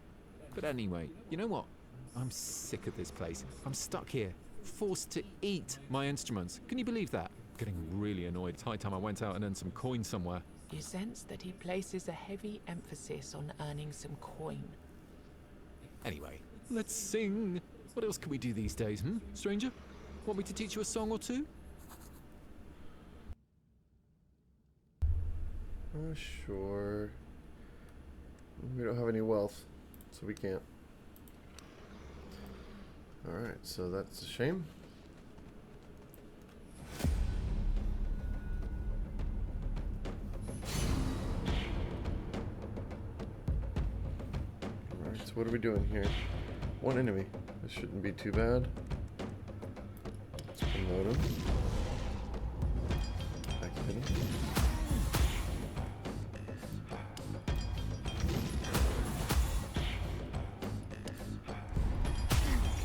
But anyway, you know what? I'm sick of this place. I'm stuck here, forced to eat my instruments. Can you believe that? Getting really annoyed. It's high time I went out and earned some coin somewhere. You sense that he places a heavy emphasis on earning some coin. Anyway, let's sing. What else can we do these days, stranger? Want me to teach you a song or two? Sure. We don't have any wealth, so we can't. Alright, so that's a shame. Alright, so what are we doing here? One enemy. This shouldn't be too bad. Let's promote him. Activate him.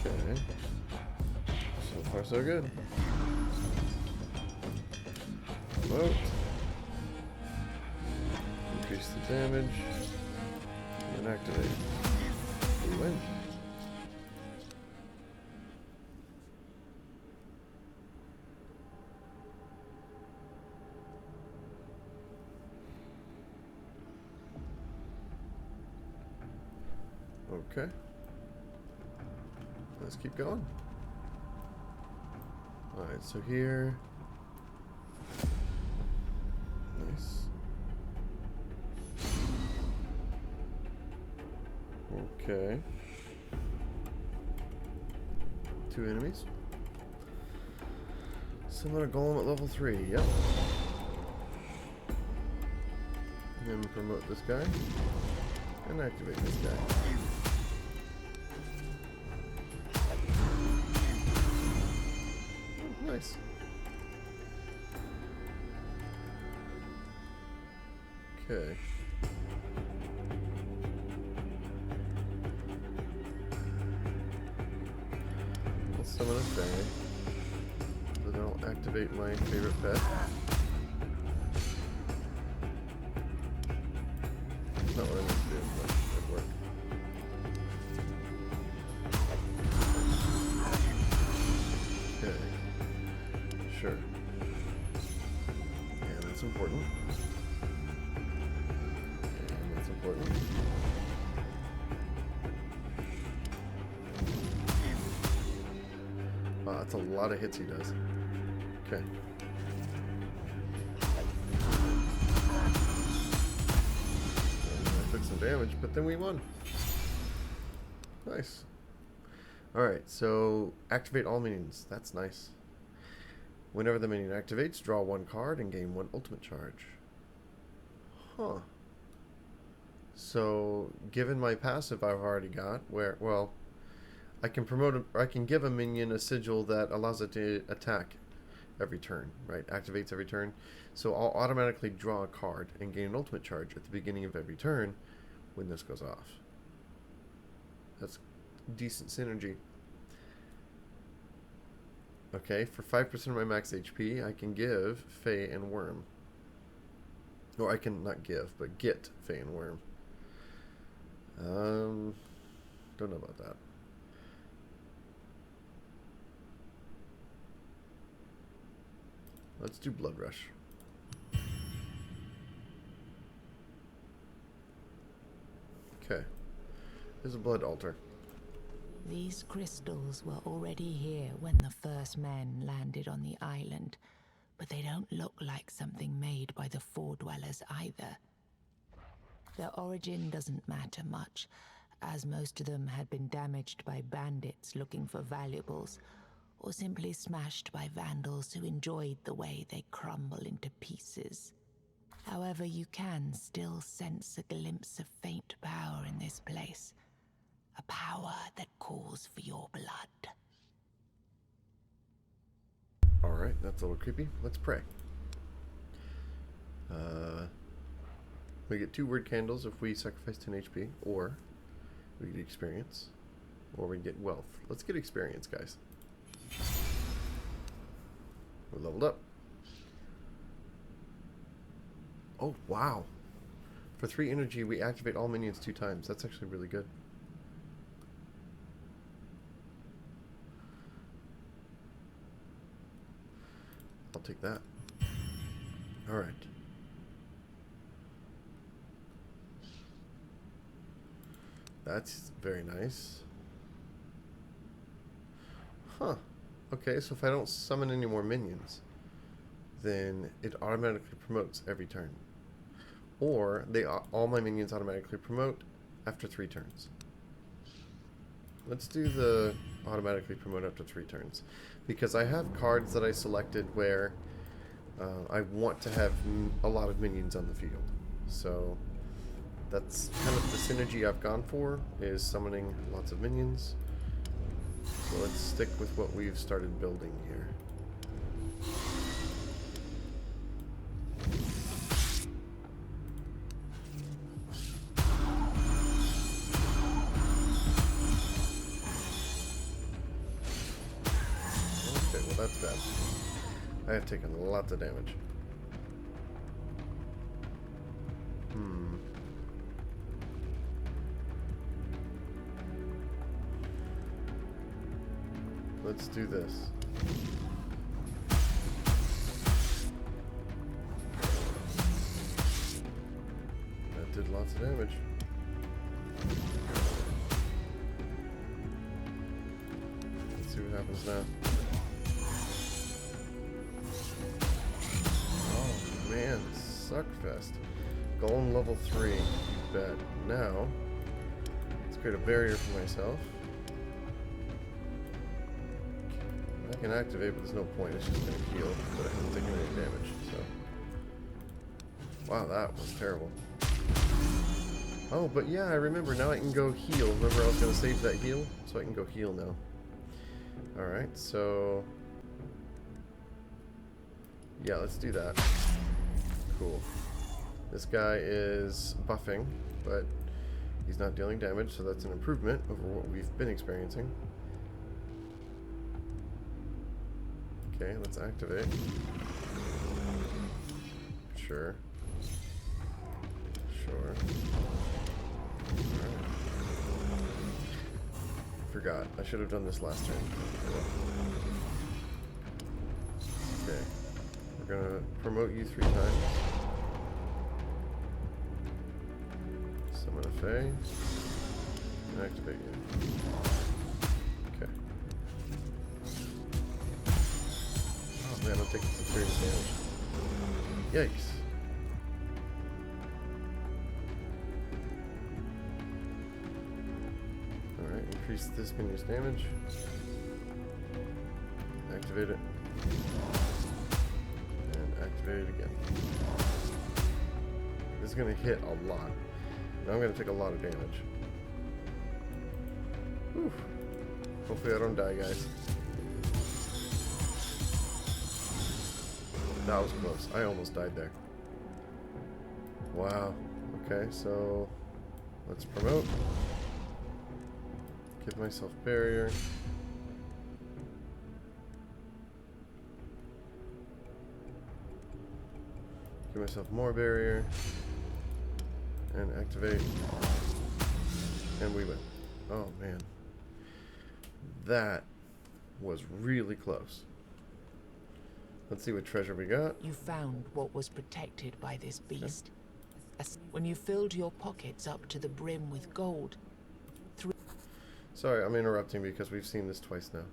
Okay. So far so good. Promote. Increase the damage. And activate. We win. Okay. Let's keep going. Alright, so here. Nice. Okay. 2 enemies. Similar golem at level 3, yep. And then promote this guy. And activate this guy. Nice. Okay. I'll summon a guy. But I'll activate my favorite pet. That's not what I need to do, but it'd work. Okay. Sure. And that's important. And that's important. Wow, that's a lot of hits he does. Okay. I took some damage, but then we won. Nice. Alright, so activate all minions. That's nice. Whenever the minion activates, draw 1 card and gain 1 ultimate charge. Huh. So, given my passive I've already got, where, well, I can promote, I can give a minion a sigil that allows it to attack every turn, right? Activates every turn. So I'll automatically draw a card and gain an ultimate charge at the beginning of every turn when this goes off. That's decent synergy. Okay, for 5% of my max HP, I can give Fae and Worm. Or I can not give, but get Fae and Worm. Don't know about that. Let's do Blood Rush. Okay. There's a blood altar. These crystals were already here when the first men landed on the island, but they don't look like something made by the Four Dwellers either. Their origin doesn't matter much, as most of them had been damaged by bandits looking for valuables, or simply smashed by vandals who enjoyed the way they crumble into pieces. However, you can still sense a glimpse of faint power in this place. A power that calls for your blood. Alright, that's a little creepy. Let's pray. We get 2 word candles if we sacrifice 10 HP, or we get experience, or we get wealth. Let's get experience, guys. We're leveled up. Oh, wow. For 3 energy, we activate all minions 2 times. That's actually really good. I'll take that. Alright. That's very nice. Huh. Okay, so if I don't summon any more minions, then it automatically promotes every turn. Or all my minions automatically promote after 3 turns. Let's do the automatically promote after 3 turns. Because I have cards that I selected where I want to have a lot of minions on the field. So that's kind of the synergy I've gone for, is summoning lots of minions. So let's stick with what we've started building here. Okay, well that's bad. I have taken lots of damage. Let's do this. That did lots of damage. Let's see what happens now. Oh man, suckfest. Golem level 3, you bet. Now, let's create a barrier for myself. I can activate, but there's no point. It's just going to heal, but I haven't taken any damage, so... Wow, that was terrible. Oh, but yeah, I remember. Now I can go heal. Remember I was going to save that heal? So I can go heal now. Alright, so... Yeah, let's do that. Cool. This guy is buffing, but he's not dealing damage, so that's an improvement over what we've been experiencing. Okay, let's activate. Sure. Sure. Alright. Forgot. I should have done this last turn. Okay. We're gonna promote you 3 times. Summon a Fae. And activate you. Okay. Oh man, I'm taking some serious damage. Yikes. Alright, increase this minute's damage. Activate it. And activate it again. This is going to hit a lot. Now I'm going to take a lot of damage. Whew. Hopefully I don't die, guys. That was close. I almost died there. Wow. Okay, so let's promote. Give myself barrier. Give myself more barrier. And activate. And we win. Oh man. That was really close. Let's see what treasure we got. You found what was protected by this beast. When you filled your pockets up to the brim with gold. Sorry, I'm interrupting because we've seen this twice now.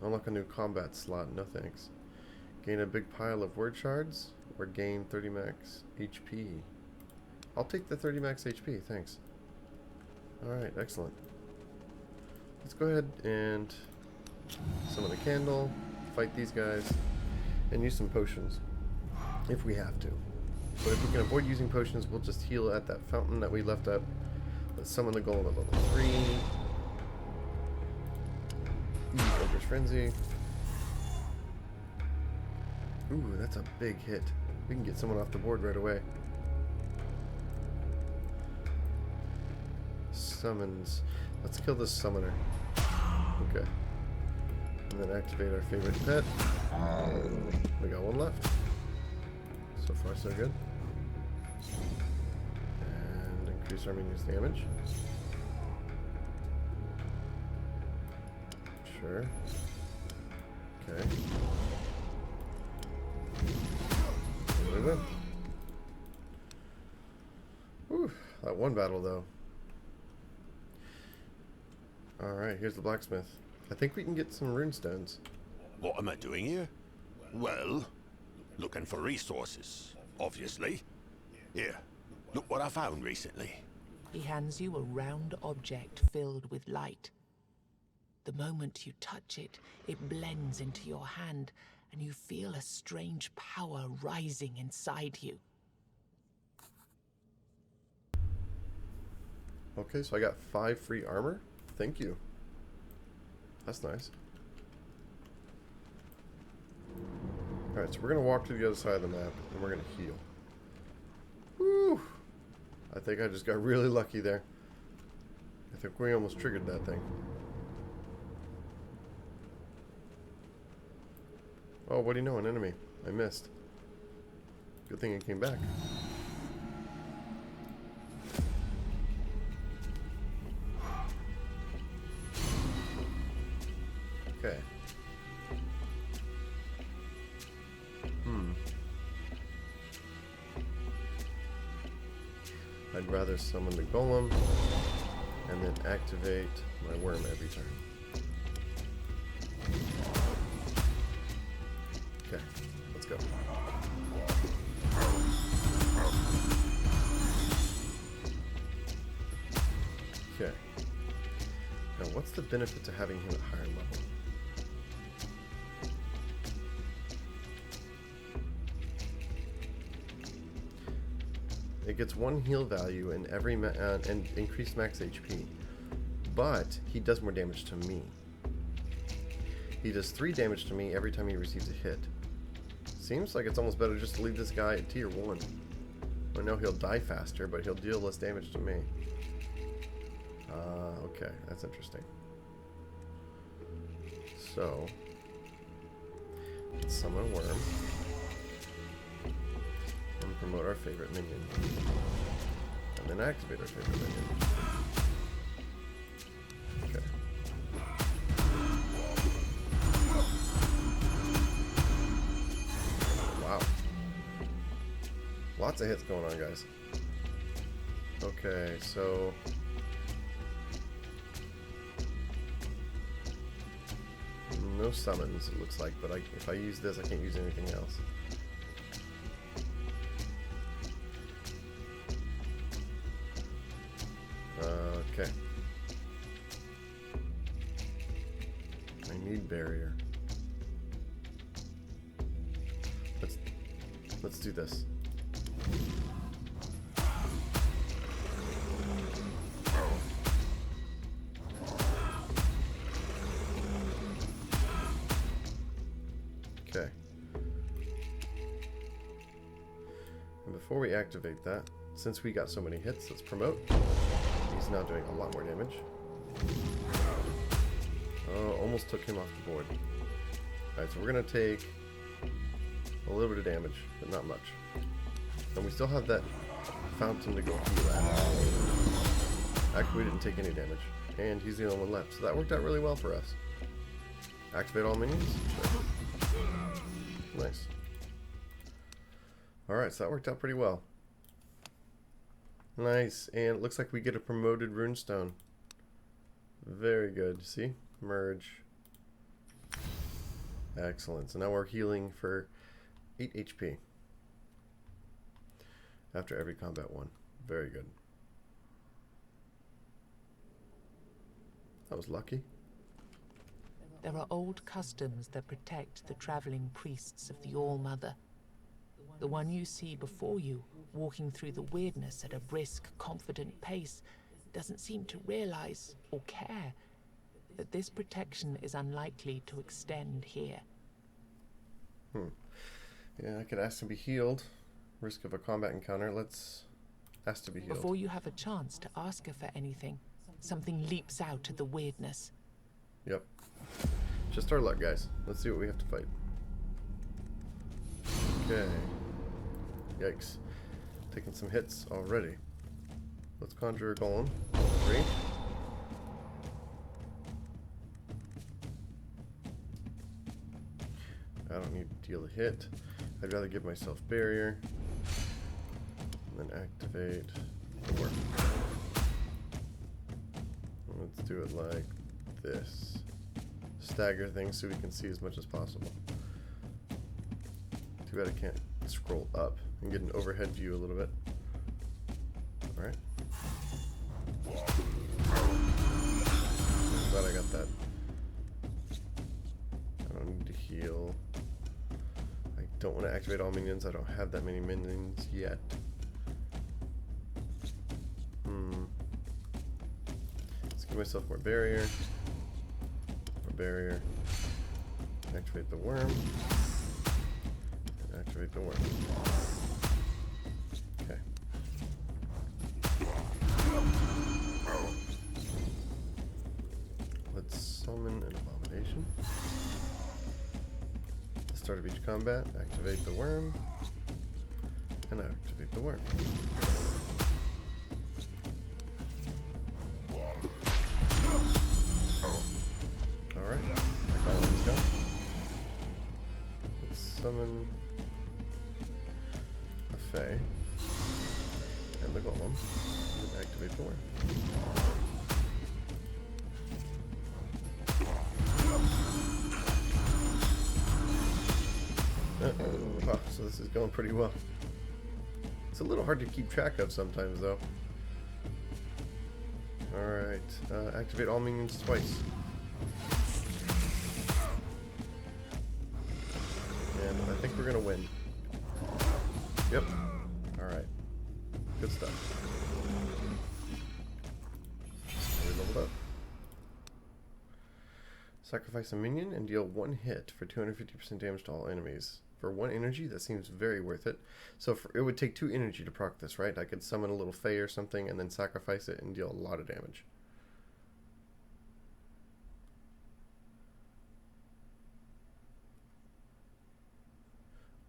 Unlock a new combat slot. No thanks. Gain a big pile of word shards or gain 30 max HP. I'll take the 30 max HP, thanks. Alright, excellent. Let's go ahead and summon a candle, fight these guys, and use some potions if we have to. But if we can avoid using potions, we'll just heal at that fountain that we left up. Let's summon the golem at level 3. Over Fierce Frenzy. Ooh, that's a big hit. We can get someone off the board right away. Summons. Let's kill this summoner. Okay. And then activate our favorite pet. We got one left. So far, so good. And increase our minion's damage. Sure. Okay. There we go. Whew, that one battle though. Alright, here's the blacksmith. I think we can get some runestones. What am I doing here? Well, looking for resources, obviously. Here, look what I found recently. He hands you a round object filled with light. The moment you touch it, it blends into your hand, and you feel a strange power rising inside you. Okay, so I got 5 free armor. Thank you. That's nice. Alright, so we're going to walk to the other side of the map, and we're going to heal. Woo! I think I just got really lucky there. I think we almost triggered that thing. Oh, what do you know? An enemy. I missed. Good thing it came back. Okay. I'd rather summon the golem and then activate my worm every turn. Okay, let's go. Okay. Now, what's the benefit to having him at higher level? It gets 1 heal value and and increased max HP, but he does more damage to me. He does 3 damage to me every time he receives a hit. Seems like it's almost better just to leave this guy at tier 1. I know he'll die faster, but he'll deal less damage to me. Okay, that's interesting. So, let's summon a worm. And promote our favorite minion. And then activate our favorite minion. Okay. Wow. Lots of hits going on, guys. Okay, so... no summons, it looks like, but if I use this, I can't use anything else. Okay. I need barrier. Let's do this. Okay. And before we activate that, since we got so many hits, let's promote. He's now doing a lot more damage. Oh, almost took him off the board. Alright, so we're going to take a little bit of damage, but not much. And we still have that fountain to go heal at. Actually, we didn't take any damage. And he's the only one left, so that worked out really well for us. Activate all minions? Sure. Nice. Alright, so that worked out pretty well. Nice, and it looks like we get a promoted runestone. Very good. See? Merge. Excellent. So now we're healing for 8 HP. After every combat 1. Very good. That was lucky. There are old customs that protect the traveling priests of the All-Mother. The one you see before you, walking through the weirdness at a brisk, confident pace, doesn't seem to realize or care that this protection is unlikely to extend here. Yeah, I could ask to be healed. Risk of a combat encounter. Let's ask to be healed. Before you have a chance to ask her for anything, something leaps out of the weirdness. Yep. Just our luck, guys. Let's see what we have to fight. Okay. Yikes. Taking some hits already. Let's conjure a golem. 3. I don't need to deal a hit. I'd rather give myself barrier. And then activate the work. Let's do it like this. Stagger things so we can see as much as possible. Too bad I can't scroll up and get an overhead view a little bit. Alright. I'm glad I got that. I don't need to heal. I don't want to activate all minions. I don't have that many minions yet. Let's give myself more barrier. More barrier. Activate the worm. And activate the worm. Okay. Let's summon an abomination. At the start of each combat, activate the worm. And activate the worm. Alright. My golem's gone. Let's summon a Fae. And the golem. And activate the worm. Wow, so this is going pretty well. It's a little hard to keep track of sometimes, though. Alright, activate all minions twice. And I think we're gonna win. Yep. Alright. Good stuff. We leveled up. Sacrifice a minion and deal 1 hit for 250% damage to all enemies. For 1 energy, that seems very worth it. So it would take 2 energy to proc this, right? I could summon a little Fae or something and then sacrifice it and deal a lot of damage.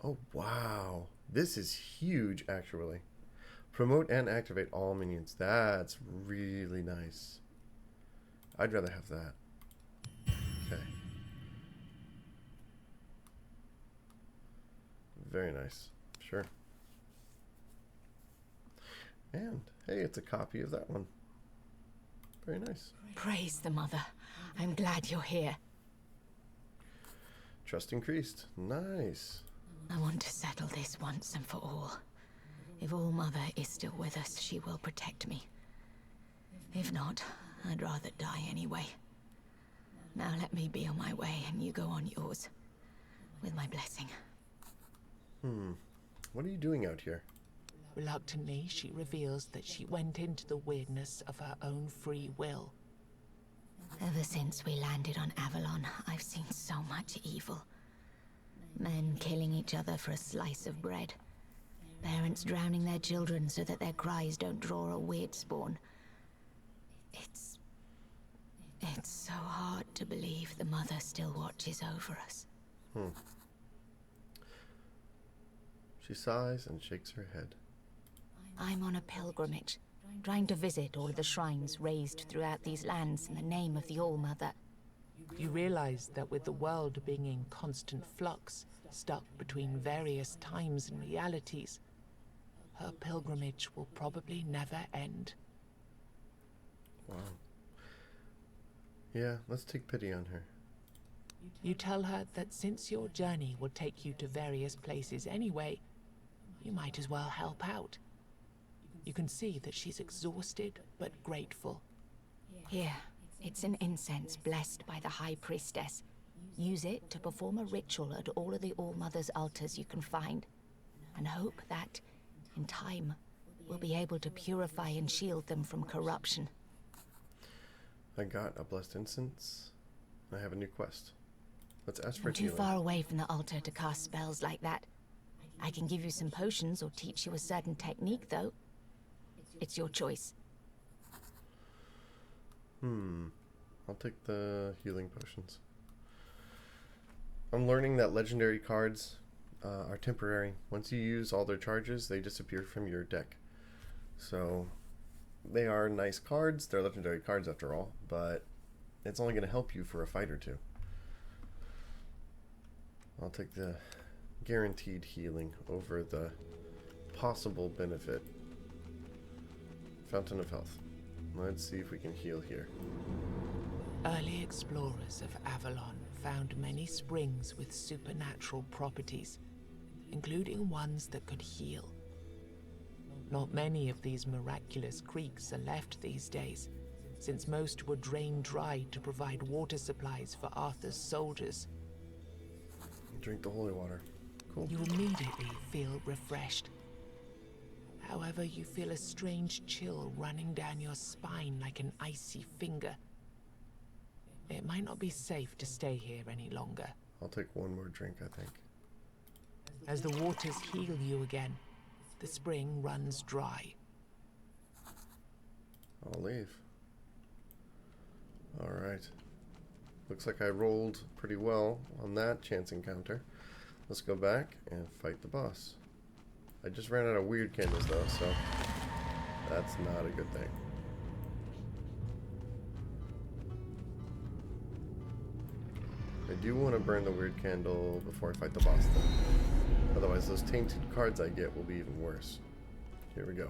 Oh, wow. This is huge, actually. Promote and activate all minions. That's really nice. I'd rather have that. Okay. Very nice. Sure. And, hey, it's a copy of that one. Very nice. Praise the Mother. I'm glad you're here. Trust increased. Nice. I want to settle this once and for all. If All Mother is still with us, she will protect me. If not, I'd rather die anyway. Now let me be on my way and you go on yours. With my blessing. What are you doing out here? Reluctantly, she reveals that she went into the weirdness of her own free will. Ever since we landed on Avalon, I've seen so much evil. Men killing each other for a slice of bread. Parents drowning their children so that their cries don't draw a weird spawn. It's so hard to believe the Mother still watches over us. She sighs and shakes her head. I'm on a pilgrimage, trying to visit all of the shrines raised throughout these lands in the name of the All-Mother. You realize that with the world being in constant flux, stuck between various times and realities, her pilgrimage will probably never end. Wow. Yeah, let's take pity on her. You tell her that since your journey will take you to various places anyway, you might as well help out. You can see that she's exhausted but grateful. Here, it's an incense blessed by the High Priestess. Use it to perform a ritual at all of the All-Mother's altars you can find, and hope that, in time, we'll be able to purify and shield them from corruption. I got a blessed instance. I have a new quest. Let's ask for I'm too healing. far away from the altar to cast spells like that. I can give you some potions or teach you a certain technique, though. It's your choice. I'll take the healing potions. I'm learning that legendary cards are temporary. Once you use all their charges, they disappear from your deck. So they are nice cards. They're legendary cards after all, but it's only going to help you for a fight or two. I'll take the guaranteed healing over the possible benefit. Fountain of Health. Let's see if we can heal here. Early explorers of Avalon found many springs with supernatural properties, including ones that could heal. Not many of these miraculous creeks are left these days, since most were drained dry to provide water supplies for Arthur's soldiers. Drink the holy water. Cool. You immediately feel refreshed. However, you feel a strange chill running down your spine like an icy finger. It might not be safe to stay here any longer. I'll take one more drink, I think. As the waters heal you again, the spring runs dry. I'll leave. Alright. Looks like I rolled pretty well on that chance encounter. Let's go back and fight the boss. I just ran out of weird candles though, so that's not a good thing. I do want to burn the weird candle before I fight the boss though. Otherwise those tainted cards I get will be even worse. Here we go.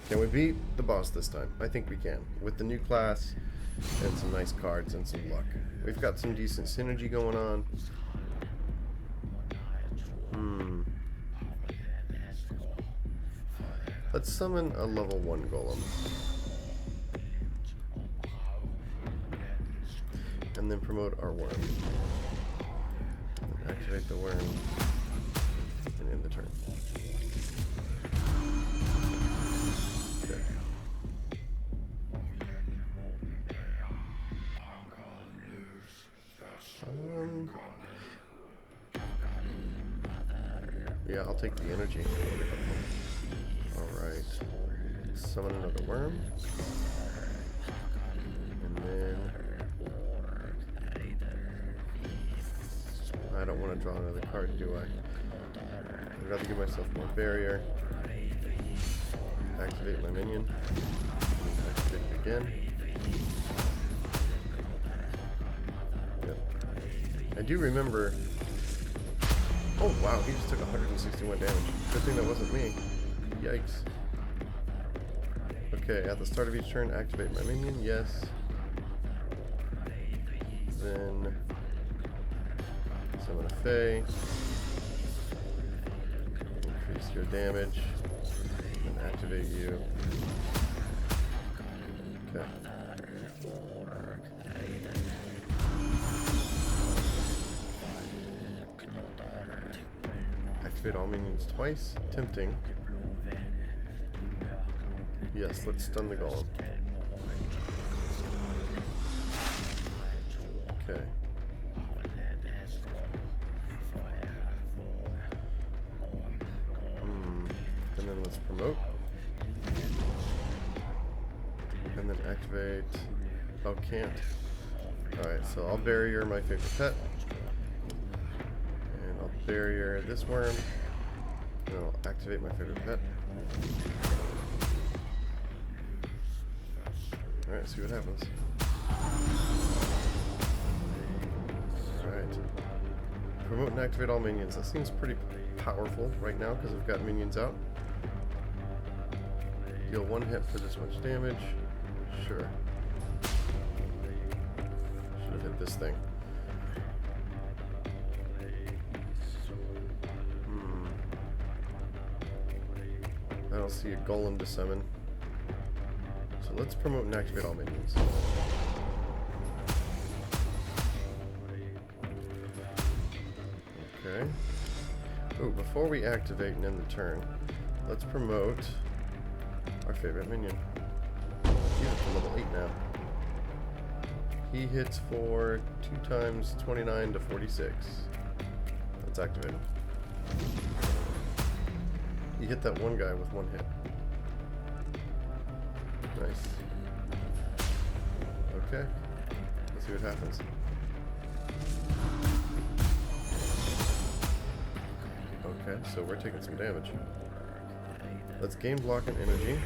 Can we beat the boss this time? I think we can. With the new class and some nice cards and some luck. We've got some decent synergy going on. Let's summon a level 1 golem. And then promote our worm. And activate the worm. And end the turn. Okay. Yeah, I'll take the energy. Alright. Summon another worm. And then I don't want to draw another card, do I? I'd rather give myself more barrier. Activate my minion. Activate it again. Yep. I do remember. Oh wow, he just took 161 damage. Good thing that wasn't me. Yikes. Okay, at the start of each turn, activate my minion. Yes. Then summon a Fae. Increase your damage. And activate you. Okay. Activate all minions twice. Tempting. Yes, let's stun the golem. Okay. And then let's promote. And then activate. Oh, can't. Alright, so I'll barrier my favorite pet. And I'll barrier this worm. And I'll activate my favorite pet. Alright, see what happens. Alright. Promote and activate all minions. That seems pretty powerful right now because I've got minions out. Deal 1 hit for this much damage. Sure. Should have hit this thing. I don't see a golem to summon. So let's promote and activate all minions. Okay. Oh, before we activate and end the turn, let's promote our favorite minion. He's up to level 8 now. He hits for 2 times 29 to 46. Let's activate him. He hit that one guy with 1 hit. Nice. Okay. Let's see what happens. Okay, so we're taking some damage. Let's gain block and energy.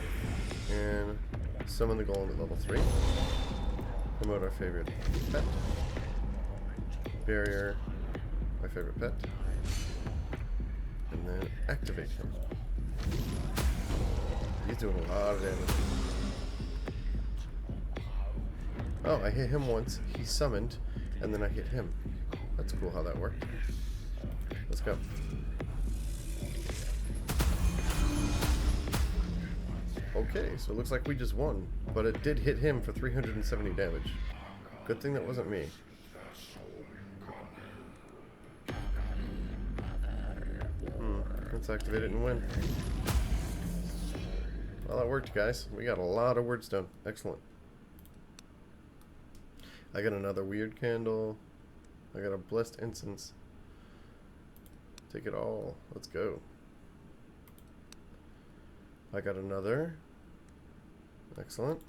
And summon the golem at level 3. Promote our favorite pet. Barrier, my favorite pet. And then activate him. He's doing a lot of damage. Oh, I hit him once. He summoned, and then I hit him. That's cool how that worked. Let's go. Okay, so it looks like we just won, but it did hit him for 370 damage. Good thing that wasn't me. Let's activate it and win. Well, that worked, guys. We got a lot of wordstone. Excellent. I got another weird candle. I got a blessed incense. Take it all. Let's go. I got another. Excellent.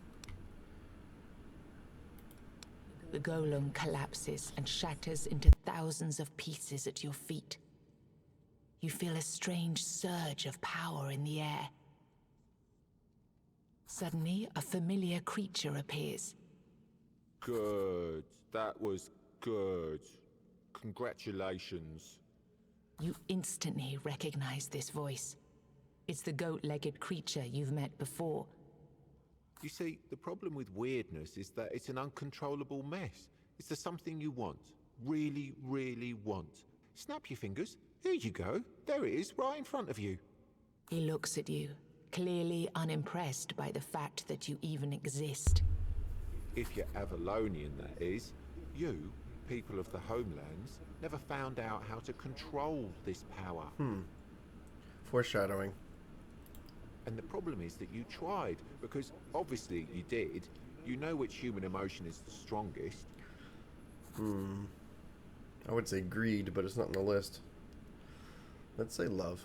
The golem collapses and shatters into thousands of pieces at your feet. You feel a strange surge of power in the air. Suddenly, a familiar creature appears. Good. That was good. Congratulations. You instantly recognize this voice. It's the goat-legged creature you've met before. You see, the problem with weirdness is that it's an uncontrollable mess. It's the something you want. Really, really want. Snap your fingers. Here you go. There it is, right in front of you. He looks at you, clearly unimpressed by the fact that you even exist. If you're Avalonian, that is. You, people of the homelands, never found out how to control this power. Foreshadowing. And the problem is that you tried, because obviously you did. You know which human emotion is the strongest. I would say greed, but it's not on the list. Let's say love.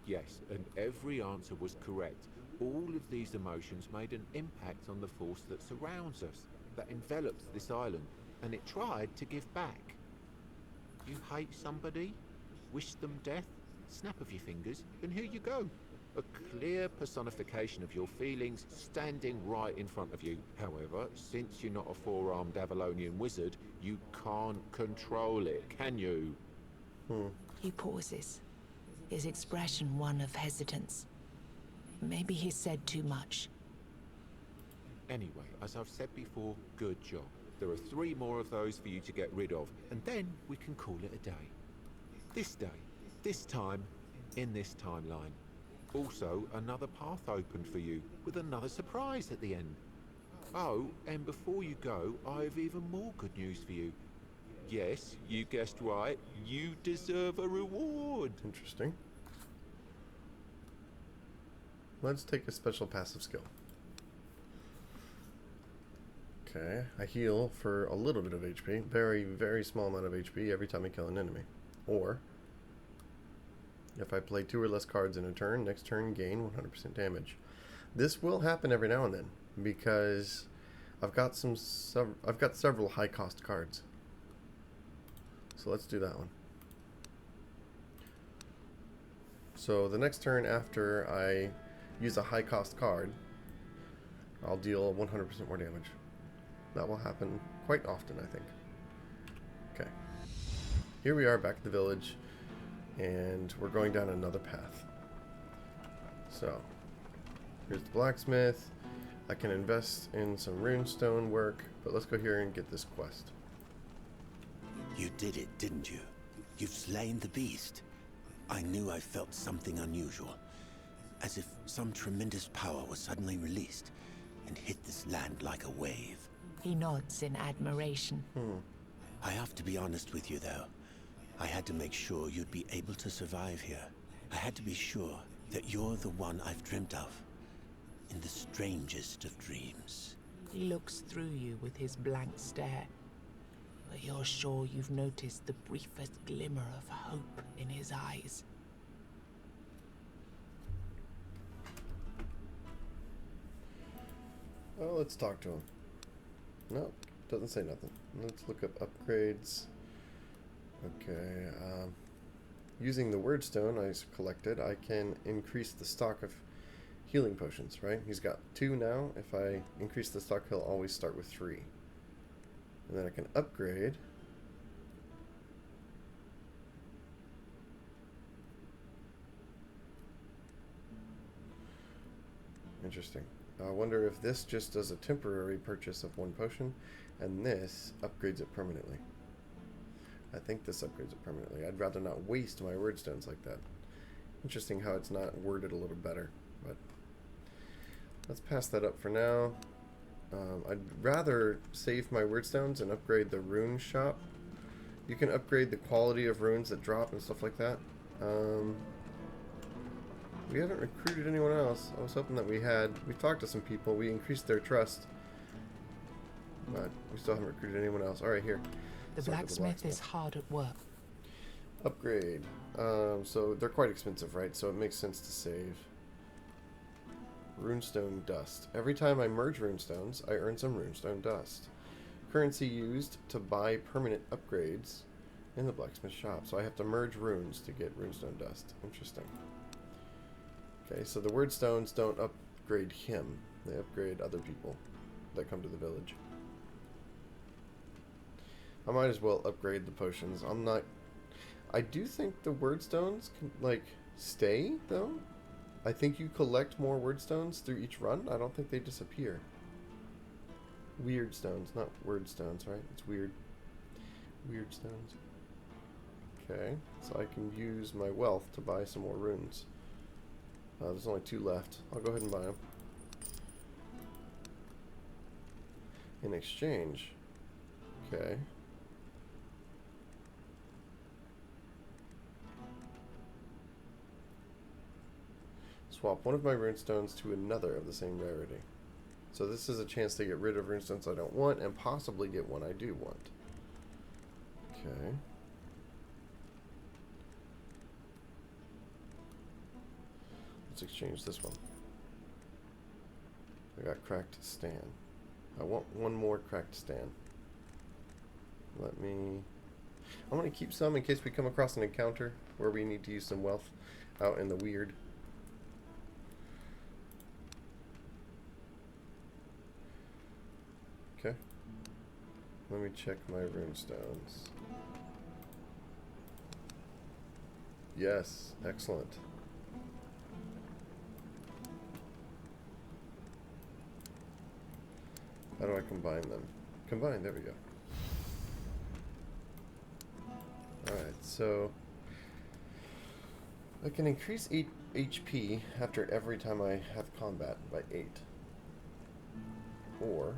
Yes, and every answer was correct. All of these emotions made an impact on the force that surrounds us, that envelops this island, and it tried to give back. You hate somebody? Wish them death? Snap of your fingers, and here you go. A clear personification of your feelings standing right in front of you. However, since you're not a four-armed Avalonian wizard, you can't control it, can you? He pauses, his expression one of hesitance. Maybe he said too much. Anyway, as I've said before, good job. There are 3 more of those for you to get rid of, and then we can call it a day. This time, in this timeline. Also, another path opened for you, with another surprise at the end. Oh, and before you go, I have even more good news for you. Yes, you guessed right. You deserve a reward. Interesting. Let's take a special passive skill. Okay, I heal for a little bit of HP. Very, very small amount of HP every time I kill an enemy. Or, if I play 2 or less cards in a turn, next turn gain 100% damage. This will happen every now and then because I've got several high cost cards. So let's do that one. So the next turn after I use a high cost card, I'll deal 100% more damage. That will happen quite often, I think. Okay. Here we are back at the village. And we're going down another path. So, here's the blacksmith. I can invest in some runestone work, but let's go here and get this quest. You did it, didn't you? You've slain the beast. I knew I felt something unusual. As if some tremendous power was suddenly released and hit this land like a wave. He nods in admiration. I have to be honest with you, though. I had to make sure you'd be able to survive here. I had to be sure that you're the one I've dreamt of. In the strangest of dreams. He looks through you with his blank stare, but you're sure you've noticed the briefest glimmer of hope in his eyes. Oh, let's talk to him. No, doesn't say nothing. Let's look up upgrades. Okay, using the wordstone I collected, I can increase the stock of healing potions, right? He's got 2 now. If I increase the stock, he'll always start with 3. And then I can upgrade. Interesting. I wonder if this just does a temporary purchase of 1 potion, and this upgrades it permanently. I think this upgrades it permanently. I'd rather not waste my wordstones like that. Interesting how it's not worded a little better, but let's pass that up for now. I'd rather save my wordstones and upgrade the rune shop. You can upgrade the quality of runes that drop and stuff like that. We haven't recruited anyone else. I was hoping that we had. We talked to some people. We increased their trust. But we still haven't recruited anyone else. Alright, here. The blacksmith is hard at work. Upgrade. So they're quite expensive, right? So it makes sense to save. Runestone dust. Every time I merge runestones, I earn some runestone dust. Currency used to buy permanent upgrades in the blacksmith shop. So I have to merge runes to get runestone dust. Interesting. Okay, so the wordstones don't upgrade him. They upgrade other people that come to the village. I might as well upgrade the potions. I do think the wordstones can, like, stay, though. I think you collect more wordstones through each run. I don't think they disappear. Weird stones, not wordstones, right? It's weird. Weird stones. Okay, so I can use my wealth to buy some more runes. There's only 2 left. I'll go ahead and buy them. In exchange. Okay. Swap one of my runestones to another of the same rarity. So this is a chance to get rid of runestones I don't want and possibly get one I do want. Okay. Let's exchange this one. I got cracked stand. I want one more cracked stand. Let me... I'm going to keep some in case we come across an encounter where we need to use some wealth out in the weird. Okay. Let me check my runestones. Yes, excellent. How do I combine them? Combine, there we go. Alright, so I can increase HP after every time I have combat by 8. Or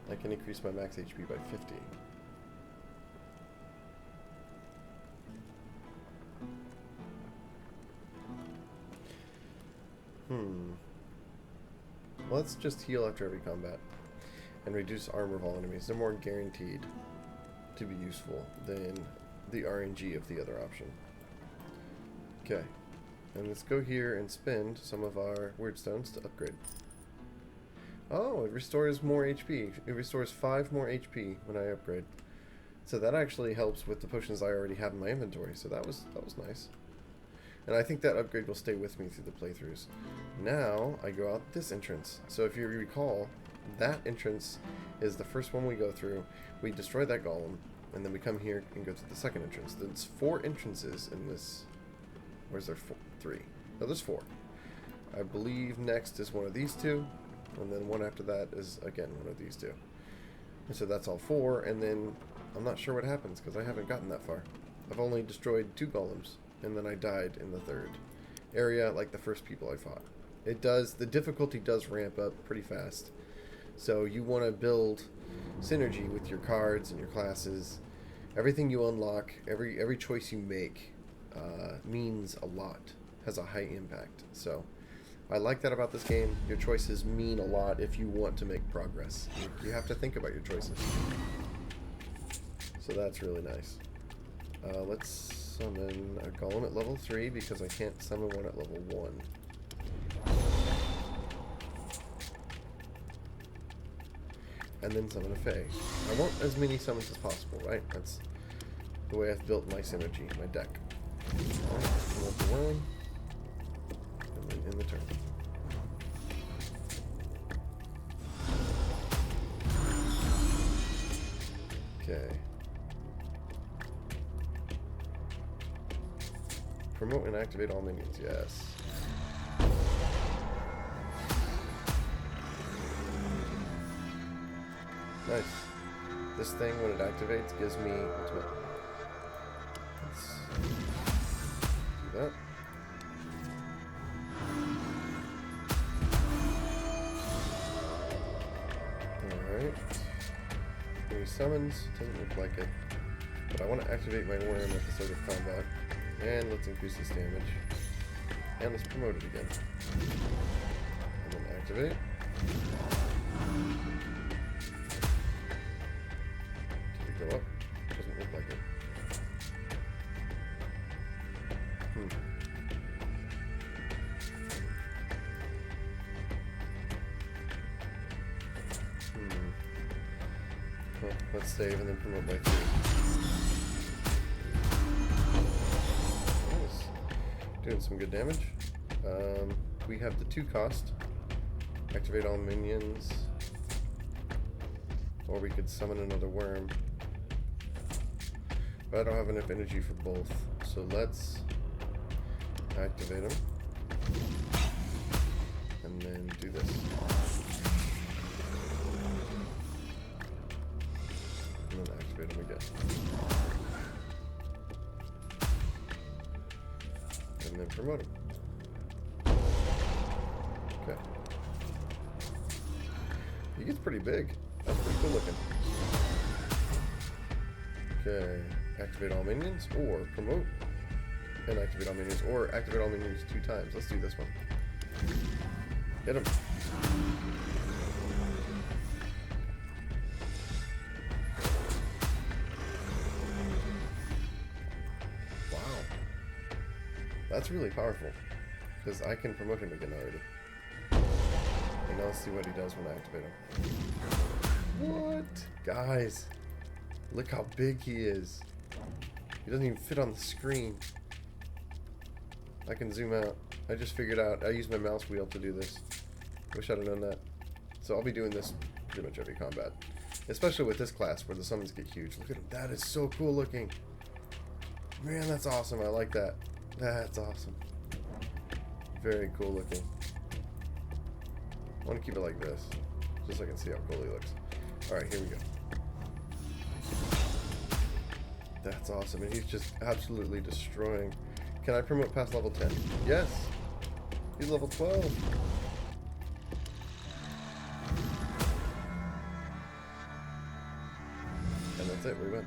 I can increase my max HP by 50. Let's just heal after every combat and reduce armor of all enemies. They're more guaranteed to be useful than the RNG of the other option. Okay, and let's go here and spend some of our wordstones to upgrade. Oh, it restores more HP. It restores 5 more HP when I upgrade. So that actually helps with the potions I already have in my inventory. So that was nice. And I think that upgrade will stay with me through the playthroughs. Now I go out this entrance. So if you recall, that entrance is the first one we go through. We destroy that golem, and then we come here and go through the second entrance. There's 4 entrances in this. Where's there 3? No, there's 4. I believe next is one of these 2, and then one after that is again one of these 2. And so that's all 4, and then I'm not sure what happens because I haven't gotten that far. I've only destroyed 2 golems, and then I died in the 3rd area like the first people I fought. The difficulty does ramp up pretty fast. So you want to build synergy with your cards and your classes. Everything you unlock, every choice you make means a lot, has a high impact. So I like that about this game. Your choices mean a lot if you want to make progress. You have to think about your choices. So that's really nice. Let's summon a golem at level 3 because I can't summon one at level 1. And then summon a Fae. I want as many summons as possible, right? That's the way I've built my synergy, my deck. Alright, promote the worm. And then in the turn. Okay. Promote and activate all minions, yes. Nice. This thing, when it activates, gives me ultimate. Let's do that. Alright. Any summons? Doesn't look like it. But I want to activate my worm at the start of combat. And let's increase this damage. And let's promote it again. And then activate. Did it go up? Doesn't look like it. Well, let's save and then promote by 3. Nice. Doing some good damage. We have the 2 cost. Activate all minions. Or we could summon another worm. But I don't have enough energy for both. So let's activate them. And then do this. And then activate them again. And then promote them. Okay. He gets pretty big. That's pretty cool looking. Okay. Activate all minions, or promote and activate all minions, or activate all minions 2 times. Let's do this one. Hit him. Wow. That's really powerful. Because I can promote him again already. And now let's see what he does when I activate him. What? Guys. Look how big he is. He doesn't even fit on the screen. I can zoom out. I just figured out I use my mouse wheel to do this. Wish I'd have known that. So I'll be doing this pretty much every combat. Especially with this class where the summons get huge. Look at him. That is so cool looking. Man, that's awesome. I like that. That's awesome. Very cool looking. I want to keep it like this. Just so I can see how cool he looks. Alright, here we go. That's awesome. And he's just absolutely destroying. Can I promote past level 10? Yes. He's level 12. And that's it. We win.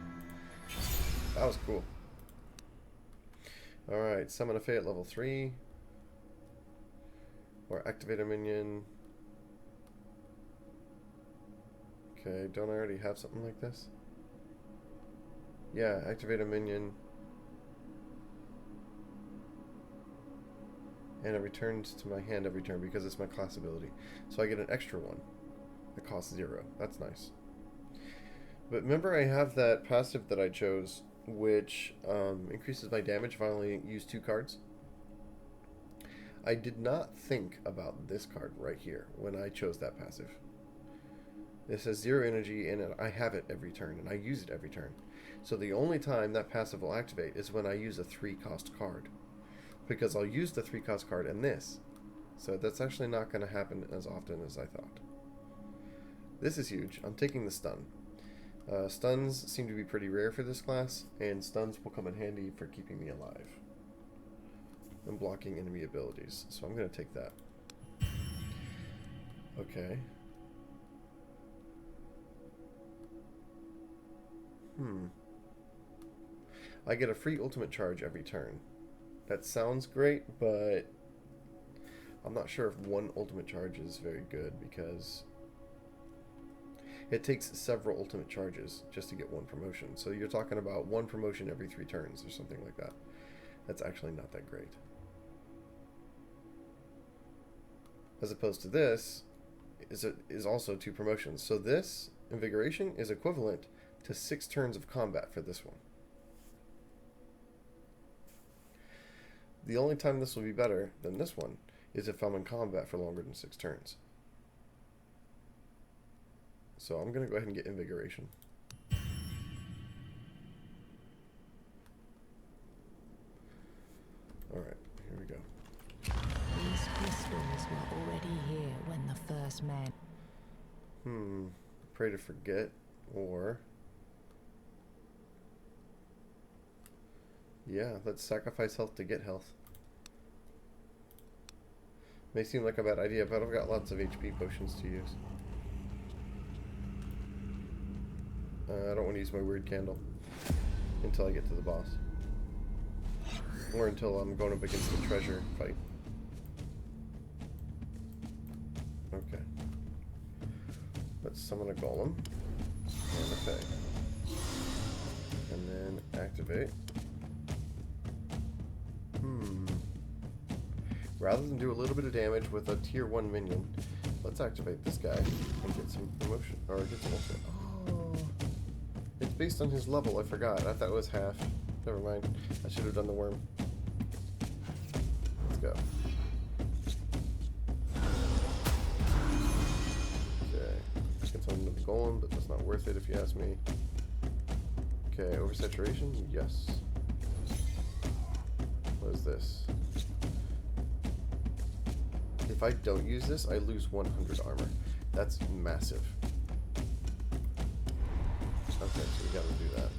That was cool. Alright. Summon a Fae at level 3. Or activate a minion. Okay. Don't I already have something like this? Yeah. Activate a minion. And it returns to my hand every turn because it's my class ability. So I get an extra one. It costs 0. That's nice. But remember I have that passive that I chose, which increases my damage if I only use 2 cards. I did not think about this card right here when I chose that passive. This has 0 energy and I have it every turn and I use it every turn. So the only time that passive will activate is when I use a 3-cost card. Because I'll use the 3-cost card and this. So that's actually not going to happen as often as I thought. This is huge. I'm taking the stun. Stuns seem to be pretty rare for this class, and stuns will come in handy for keeping me alive. And blocking enemy abilities. So I'm going to take that. Okay. I get a free ultimate charge every turn. That sounds great, but I'm not sure if one ultimate charge is very good because it takes several ultimate charges just to get one promotion. So you're talking about one promotion every 3 turns or something like that. That's actually not that great. As opposed to this is also 2 promotions. So this invigoration is equivalent to 6 turns of combat for this one. The only time this will be better than this one is if I'm in combat for longer than 6 turns. So I'm going to go ahead and get invigoration. Alright, here we go. These crystals were already here when the first men... Pray to forget, or... Yeah, let's sacrifice health to get health. May seem like a bad idea, but I've got lots of HP potions to use. I don't want to use my weird candle until I get to the boss. Or until I'm going up against the treasure fight. Okay. Let's summon a golem. And a fey. And then activate. Rather than do a little bit of damage with a tier 1 minion, let's activate this guy and get some promotion, or get some ultimate. Oh, it's based on his level, I forgot. I thought it was half. Never mind. I should have done the worm. Let's go. Okay. Get someone with the golem, but that's not worth it if you ask me. Okay, oversaturation? Yes. What is this? If I don't use this, I lose 100 armor. That's massive. Okay, so we gotta do that.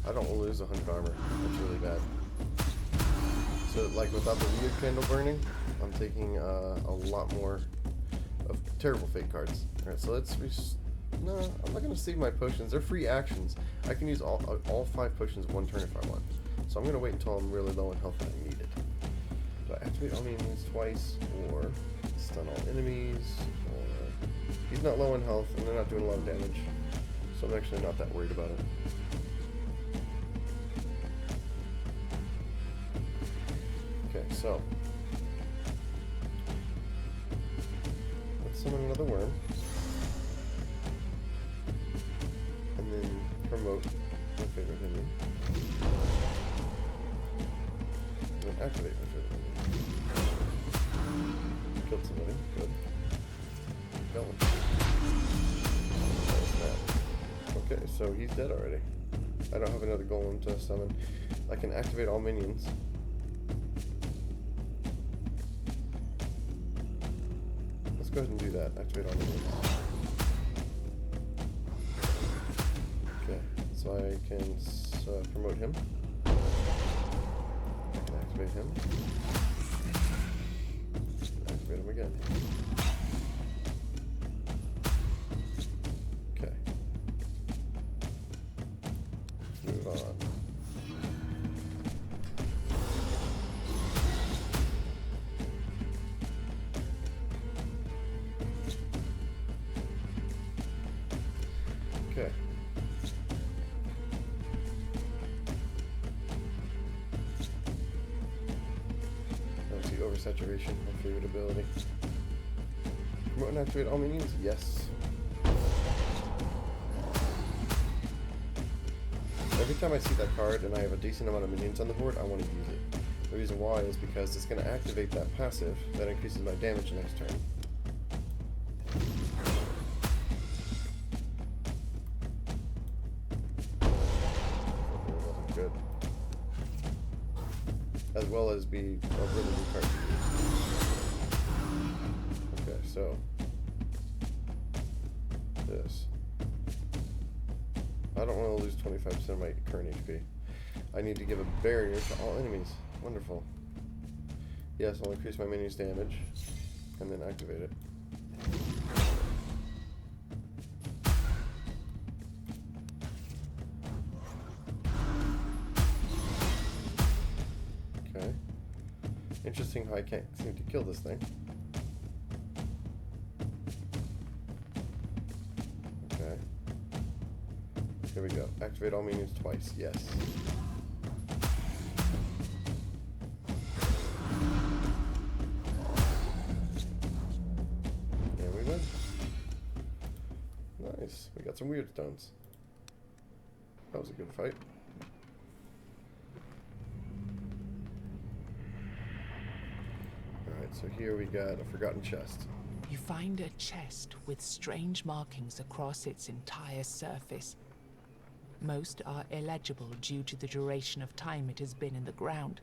I don't want to lose 100 armor. That's really bad. So, like, without the weird candle burning, I'm taking a lot more of terrible fate cards. Alright, so let's... No, I'm not gonna save my potions. They're free actions. I can use all 5 potions 1 turn if I want. So I'm going to wait until I'm really low in health and I need it. Do I activate all minions twice, or stun all enemies, or... He's not low in health, and they're not doing a lot of damage. So I'm actually not that worried about it. Okay, so... let's summon another worm. And then promote my favorite minion. And then activate my favorite minion. Killed somebody. Good. Got one. Oh, snap. Okay, so he's dead already. I don't have another golem to summon. I can activate all minions. Let's go ahead and do that. Activate all minions. Okay, so I can promote him. I can activate him. Activate him again. Okay. Let's move on. Okay. Let's see, oversaturation, my favorite ability. Promote and activate all minions? Yes. Every time I see that card and I have a decent amount of minions on the board, I want to use it. The reason why is because it's going to activate that passive that increases my damage next turn. Good. As well as be a really good card to use. Okay, so this. I don't want to lose 25% of my current HP. I need to give a barrier to all enemies. Wonderful. Yes, I'll increase my minions' damage and then activate it. Interesting how I can't seem to kill this thing. Okay. Here we go. Activate all minions twice. Yes. And we win. Nice. We got some weird stones. That was a good fight. Alright, so here we got a forgotten chest. You find a chest with strange markings across its entire surface. Most are illegible due to the duration of time it has been in the ground.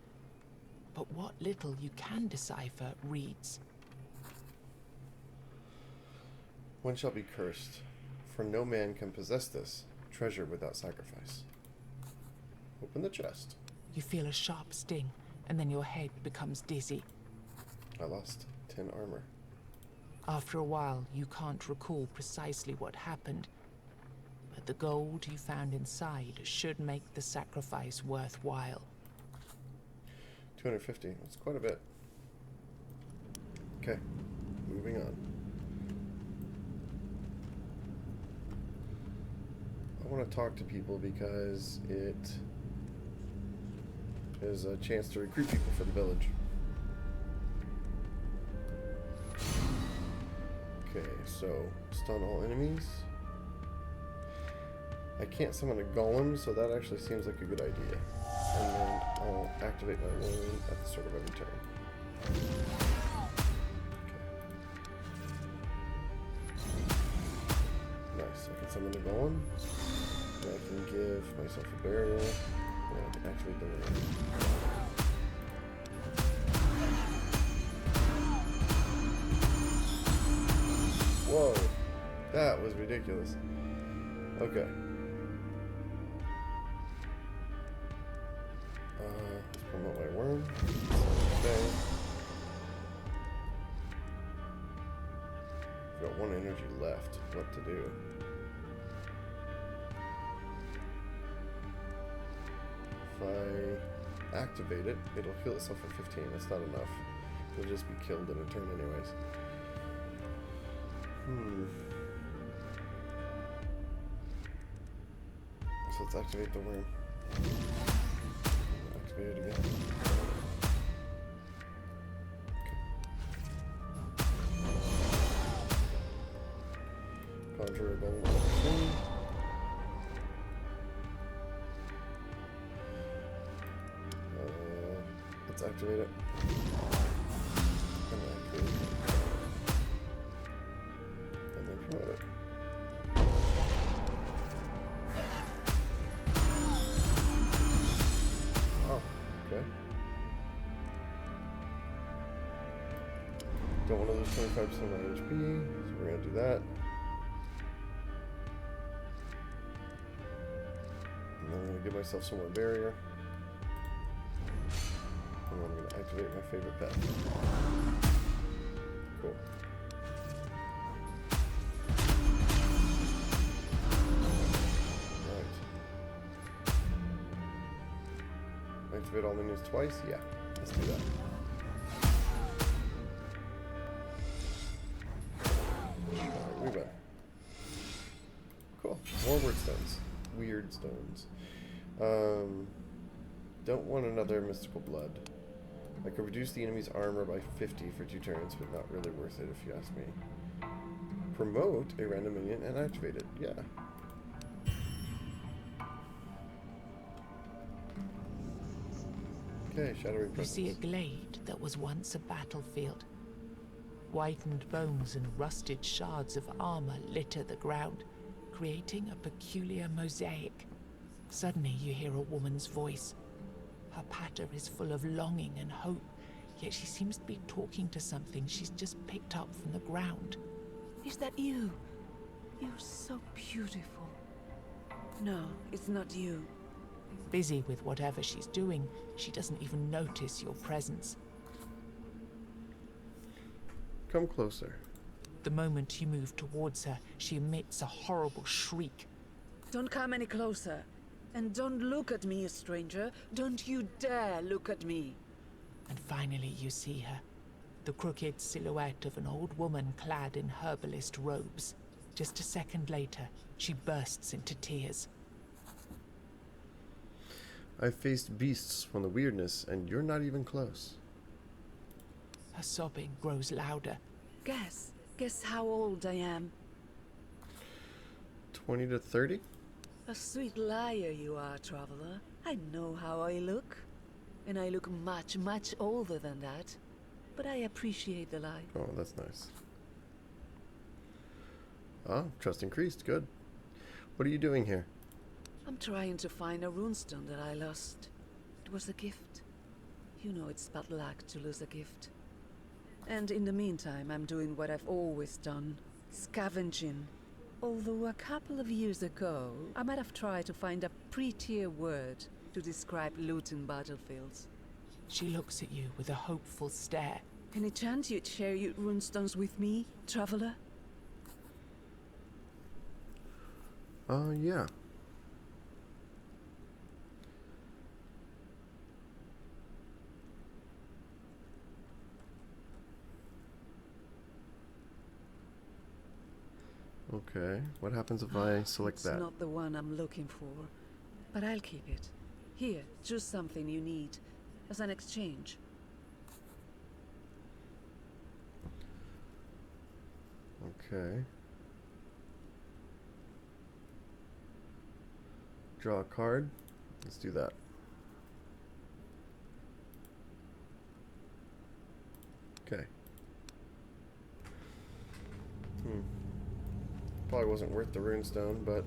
But what little you can decipher reads: One shall be cursed, for no man can possess this treasure without sacrifice. Open the chest. You feel a sharp sting, and then your head becomes dizzy. I lost 10 armor. After a while, you can't recall precisely what happened, but the gold you found inside should make the sacrifice worthwhile. 250. That's quite a bit. Okay, moving on. I want to talk to people because it is a chance to recruit people for the village. Okay, so stun all enemies. I can't summon a golem, so that actually seems like a good idea. And then I'll activate my wound at the start of every turn. Okay. Nice. I can summon the golem. And I can give myself a barrier. And I can activate the wound. Whoa, that was ridiculous. Okay. Let's promote my worm. Okay. I've got 1 energy left. What to do? If I activate it, it'll heal itself for 15. That's not enough. It'll just be killed in a turn anyways. So let's activate the worm. Activate it again. Okay. Conjure a golem thing. Let's activate it. And activate it. Promote it. Oh, okay. Don't want to lose 25% of my HP, so we're going to do that. And then I'm going to give myself some more barrier. And then I'm going to activate my favorite pet. Cool. Activate all minions twice? Yeah, let's do that. Alright, we win. Cool. More word stones. Weird stones. Don't want another mystical blood. I could reduce the enemy's armor by 50 for 2 turns, but not really worth it if you ask me. Promote a random minion and activate it. Yeah. Okay, shadowy presence. You see a glade that was once a battlefield. Whitened bones and rusted shards of armor litter the ground, creating a peculiar mosaic. Suddenly you hear a woman's voice. Her patter is full of longing and hope, yet she seems to be talking to something she's just picked up from the ground. Is that you? You're so beautiful. No, it's not you. Busy with whatever she's doing, she doesn't even notice your presence. Come closer. The moment you move towards her, she emits a horrible shriek. Don't come any closer. And don't look at me, stranger. Don't you dare look at me. And finally you see her. The crooked silhouette of an old woman clad in herbalist robes. Just a second later, she bursts into tears. I've faced beasts from the weirdness, and you're not even close. Her sobbing grows louder. Guess how old I am. 20 to 30? A sweet liar you are, traveler. I know how I look. And I look much, much older than that. But I appreciate the lie. Oh, that's nice. Ah, trust increased. Good. What are you doing here? I'm trying to find a runestone that I lost. It was a gift. You know it's bad luck to lose a gift. And in the meantime, I'm doing what I've always done. Scavenging. Although a couple of years ago, I might have tried to find a prettier word to describe looting battlefields. She looks at you with a hopeful stare. Any chance you'd share your runestones with me, traveler? Yeah. Okay, what happens if I select that? It's not the one I'm looking for, but I'll keep it. Here, choose something you need, as an exchange. Okay. Draw a card. Let's do that. Okay. Probably wasn't worth the runestone, but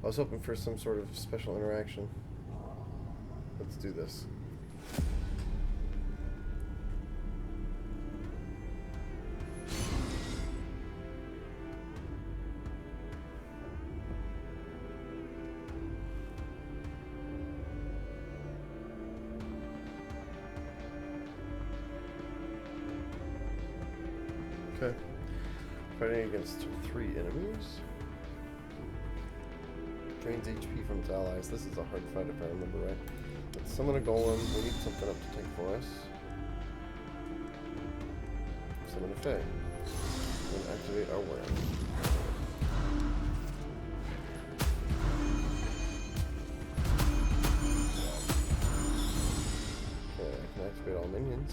I was hoping for some sort of special interaction. Let's do this. Okay. Fighting against 3 enemies. Drains HP from its allies. This is a hard fight if I remember right. Let's summon a golem. We need something up to take for us. Summon a fae. And activate our worm. Okay, I can activate all minions.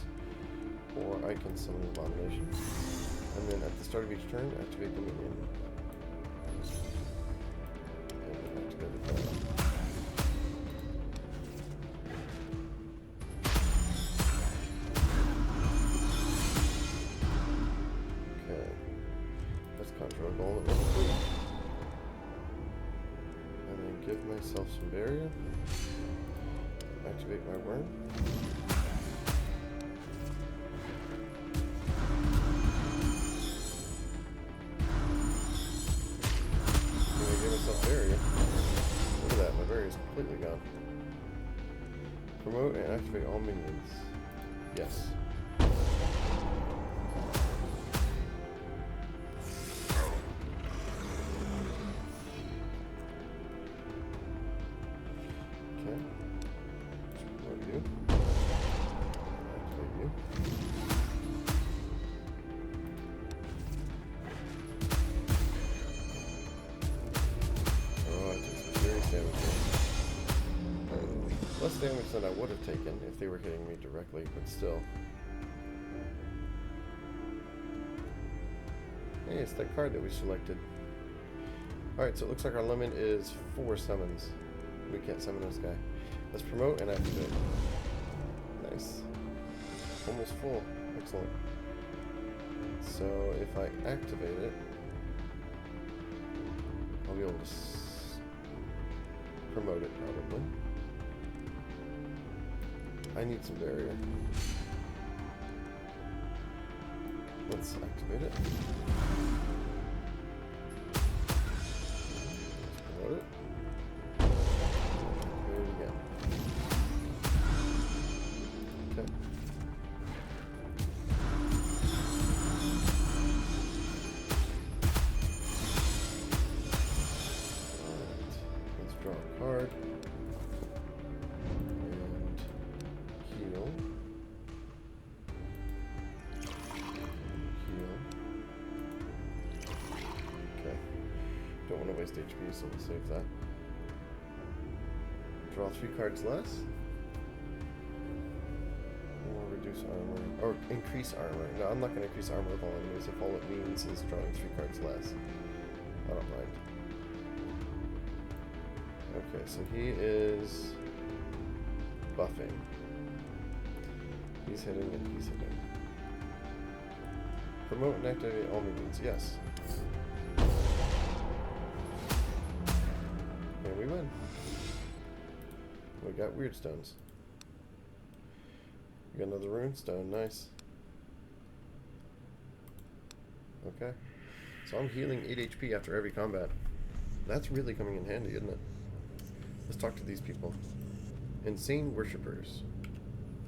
Or I can summon an abomination. And then at the start of each turn, activate the minion. And then activate the fire. Okay. Let's conjure a golem at level 3. And then give myself some barrier. Activate my worm. Barrier. Look at that, my barrier is completely gone. Promote and activate all minions. Yes. Okay. Promote you. Activate you. Less damage than I would have taken if they were hitting me directly, but still. Hey, it's that card that we selected. Alright, so it looks like our limit is 4 summons. We can't summon this guy. Let's promote and activate. Nice. Almost full. Excellent. So if I activate it, I'll be able to promote it probably. I need some barrier. Let's activate it. Let's promote it. Activate it again. Okay. Alright. Let's draw a card. highest HP, so we'll save that. Draw 3 cards less. Or reduce armor. Or increase armor. No, I'm not going to increase armor with all enemies if all it means is drawing 3 cards less. I don't mind. Okay, so he is buffing. He's hitting and he's hitting. Promote and activate all minions, yes. And we win. We got weird stones. We got another rune stone, nice. Okay. So I'm healing 8 HP after every combat. That's really coming in handy, isn't it? Let's talk to these people. Insane worshippers.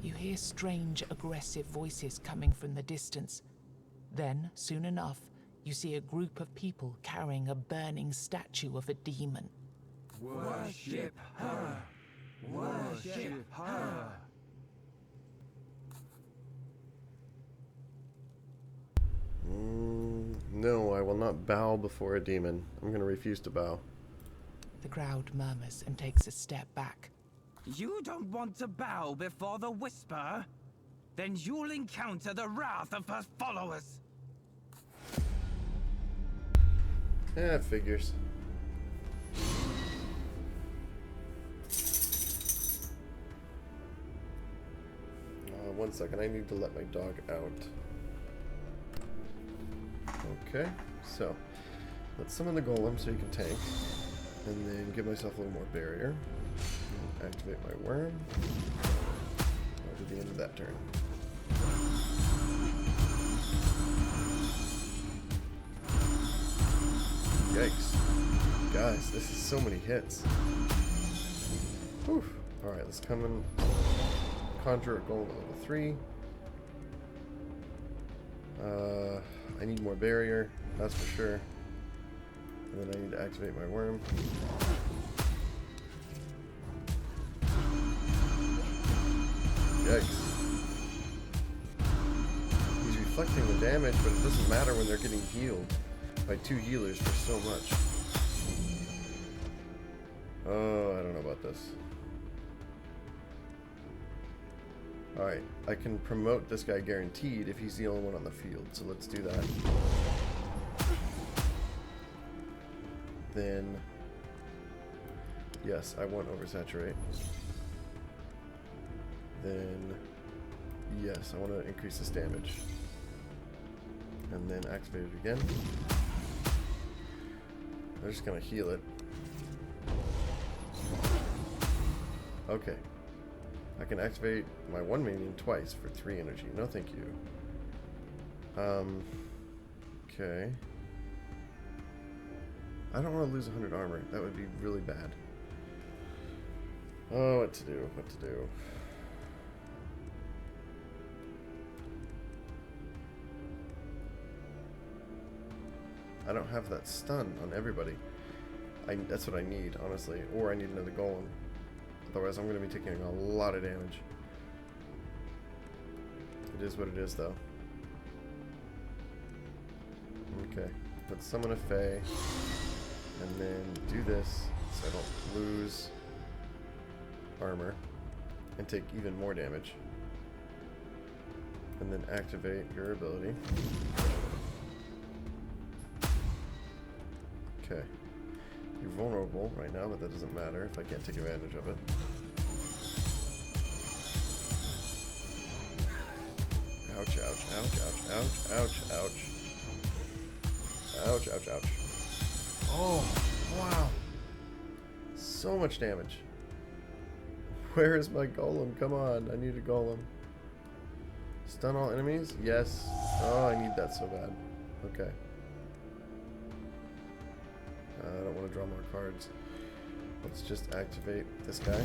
You hear strange, aggressive voices coming from the distance. Then, soon enough, you see a group of people carrying a burning statue of a demon. Worship her! Worship her! No, I will not bow before a demon. I'm going to refuse to bow. The crowd murmurs and takes a step back. You don't want to bow before the Whisper? Then you'll encounter the wrath of her followers. Yeah, it figures. One second, I need to let my dog out. Okay, so let's summon the golem so you can tank, and then give myself a little more barrier. Activate my worm. To the end of that turn. Yikes. Guys, this is so many hits. Whew. Alright, let's come and conjure a golem at level 3. I need more barrier, that's for sure. And then I need to activate my worm. Yikes. He's reflecting the damage, but it doesn't matter when they're getting healed by 2 healers for so much. Oh, I don't know about this. Alright, I can promote this guy guaranteed if he's the only one on the field, so let's do that. Then, yes, I want oversaturate. Then, yes, I want to increase this damage. And then activate it again. I'm just going to heal it. Okay. I can activate my 1 minion twice for 3 energy. No thank you. Okay. I don't want to lose 100 armor. That would be really bad. Oh, what to do? What to do? I don't have that stun on everybody. That's what I need, honestly. Or I need another golem. Otherwise, I'm going to be taking a lot of damage. It is what it is, though. Okay. Let's summon a Fae. And then do this so I don't lose armor. And take even more damage. And then activate your ability. Okay. You're vulnerable right now, but that doesn't matter if I can't take advantage of it. Ouch, ouch, ouch, ouch, ouch, ouch, ouch. Ouch, ouch, ouch. Oh, wow. So much damage. Where is my golem? Come on, I need a golem. Stun all enemies? Yes. Oh, I need that so bad. Okay. I don't want to draw more cards. Let's just activate this guy.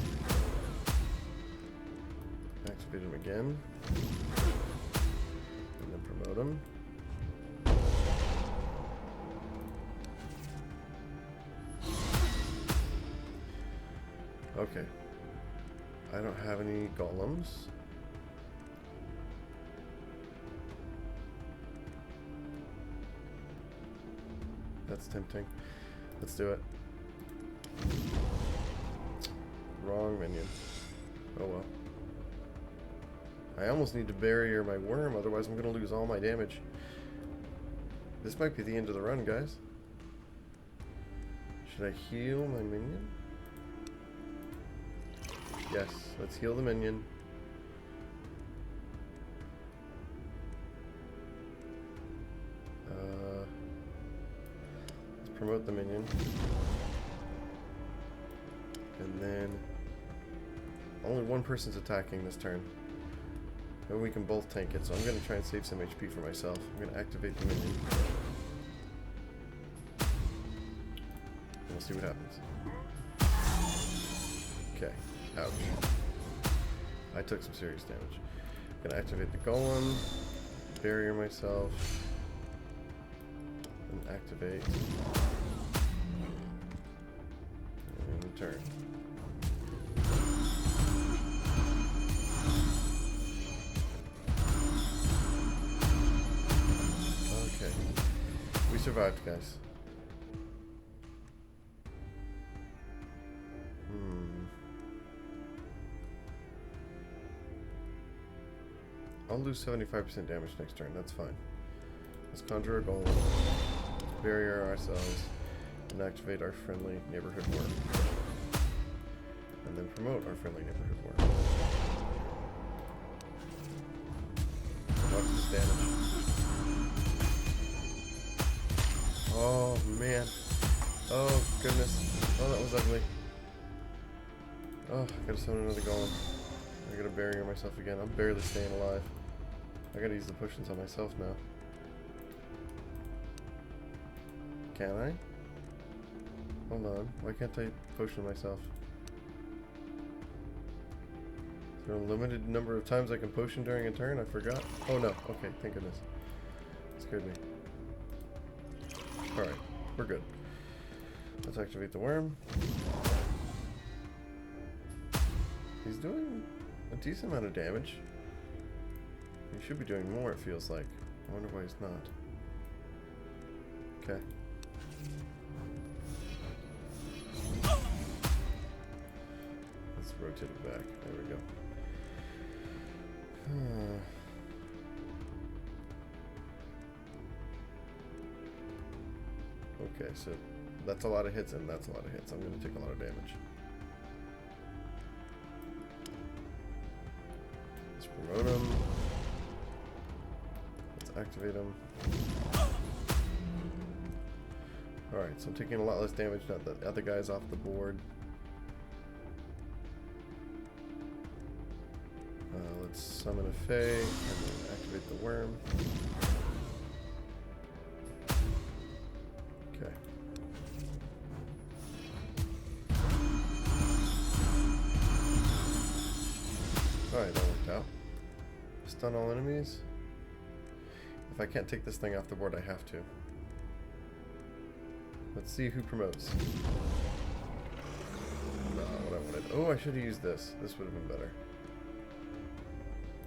Activate him again. And then promote him. Okay. I don't have any golems. That's tempting. Let's do it. Wrong minion. Oh well. I almost need to barrier my worm, otherwise I'm going to lose all my damage. This might be the end of the run, guys. Should I heal my minion? Yes, let's heal the minion. Let's promote the minion. And then only one person's attacking this turn. And we can both tank it, so I'm going to try and save some HP for myself. I'm going to activate the minion. And we'll see what happens. Okay. Ouch. I took some serious damage. I'm going to activate the golem. Barrier myself. And activate. And turn. We survived, guys. I'll lose 75% damage next turn. That's fine. Let's conjure a golem, barrier ourselves, and activate our friendly neighborhood worm. And then promote our friendly neighborhood worm. Watch this damage. Oh man. Oh goodness. Oh, that was ugly. Oh, I gotta summon another golem. I gotta barrier myself again. I'm barely staying alive. I gotta use the potions on myself now. Can I? Hold on. Why can't I potion myself? Is there a limited number of times I can potion during a turn? I forgot. Oh no. Okay, thank goodness. It scared me. Alright, we're good. Let's activate the worm. He's doing a decent amount of damage. He should be doing more, it feels like. I wonder why he's not. Okay. Let's rotate it back. There we go. Okay, so that's a lot of hits and that's a lot of hits. I'm going to take a lot of damage. Let's promote him. Let's activate him. Alright, so I'm taking a lot less damage now that the other guy's off the board. Let's summon a Fae and then activate the worm. Okay. Alright, that worked out. Stun all enemies. If I can't take this thing off the board, I have to. Let's see who promotes. No, what I wanted. Oh, I should have used this. This would have been better.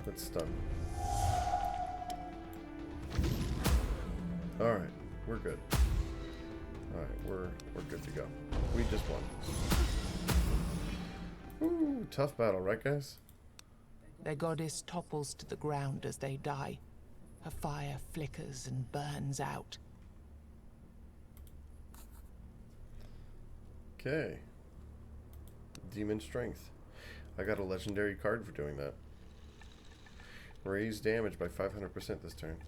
Let's stun. Alright, we're good. Alright, we're good to go. We just won. Ooh, tough battle, right guys? Their goddess topples to the ground as they die. Her fire flickers and burns out. Okay. Demon Strength. I got a legendary card for doing that. Raise damage by 500% this turn.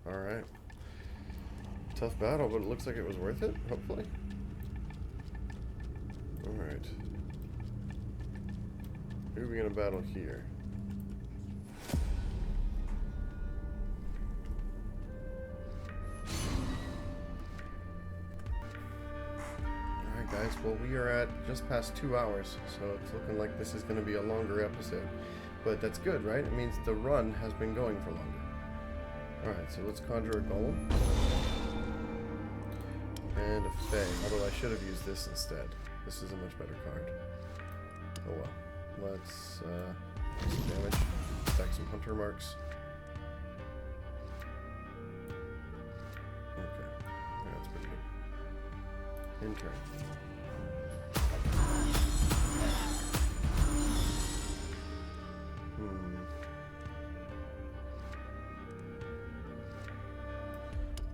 Alright. Tough battle, but it looks like it was worth it, hopefully. Alright. Who are we gonna battle here? Guys, well, we are at just past 2 hours, so it's looking like this is going to be a longer episode, but that's good, right? It means the run has been going for longer. Alright, so let's conjure a golem and a Fae, although I should have used this instead. This is a much better card. Oh well. Let's do some damage, stack some hunter marks. In turn.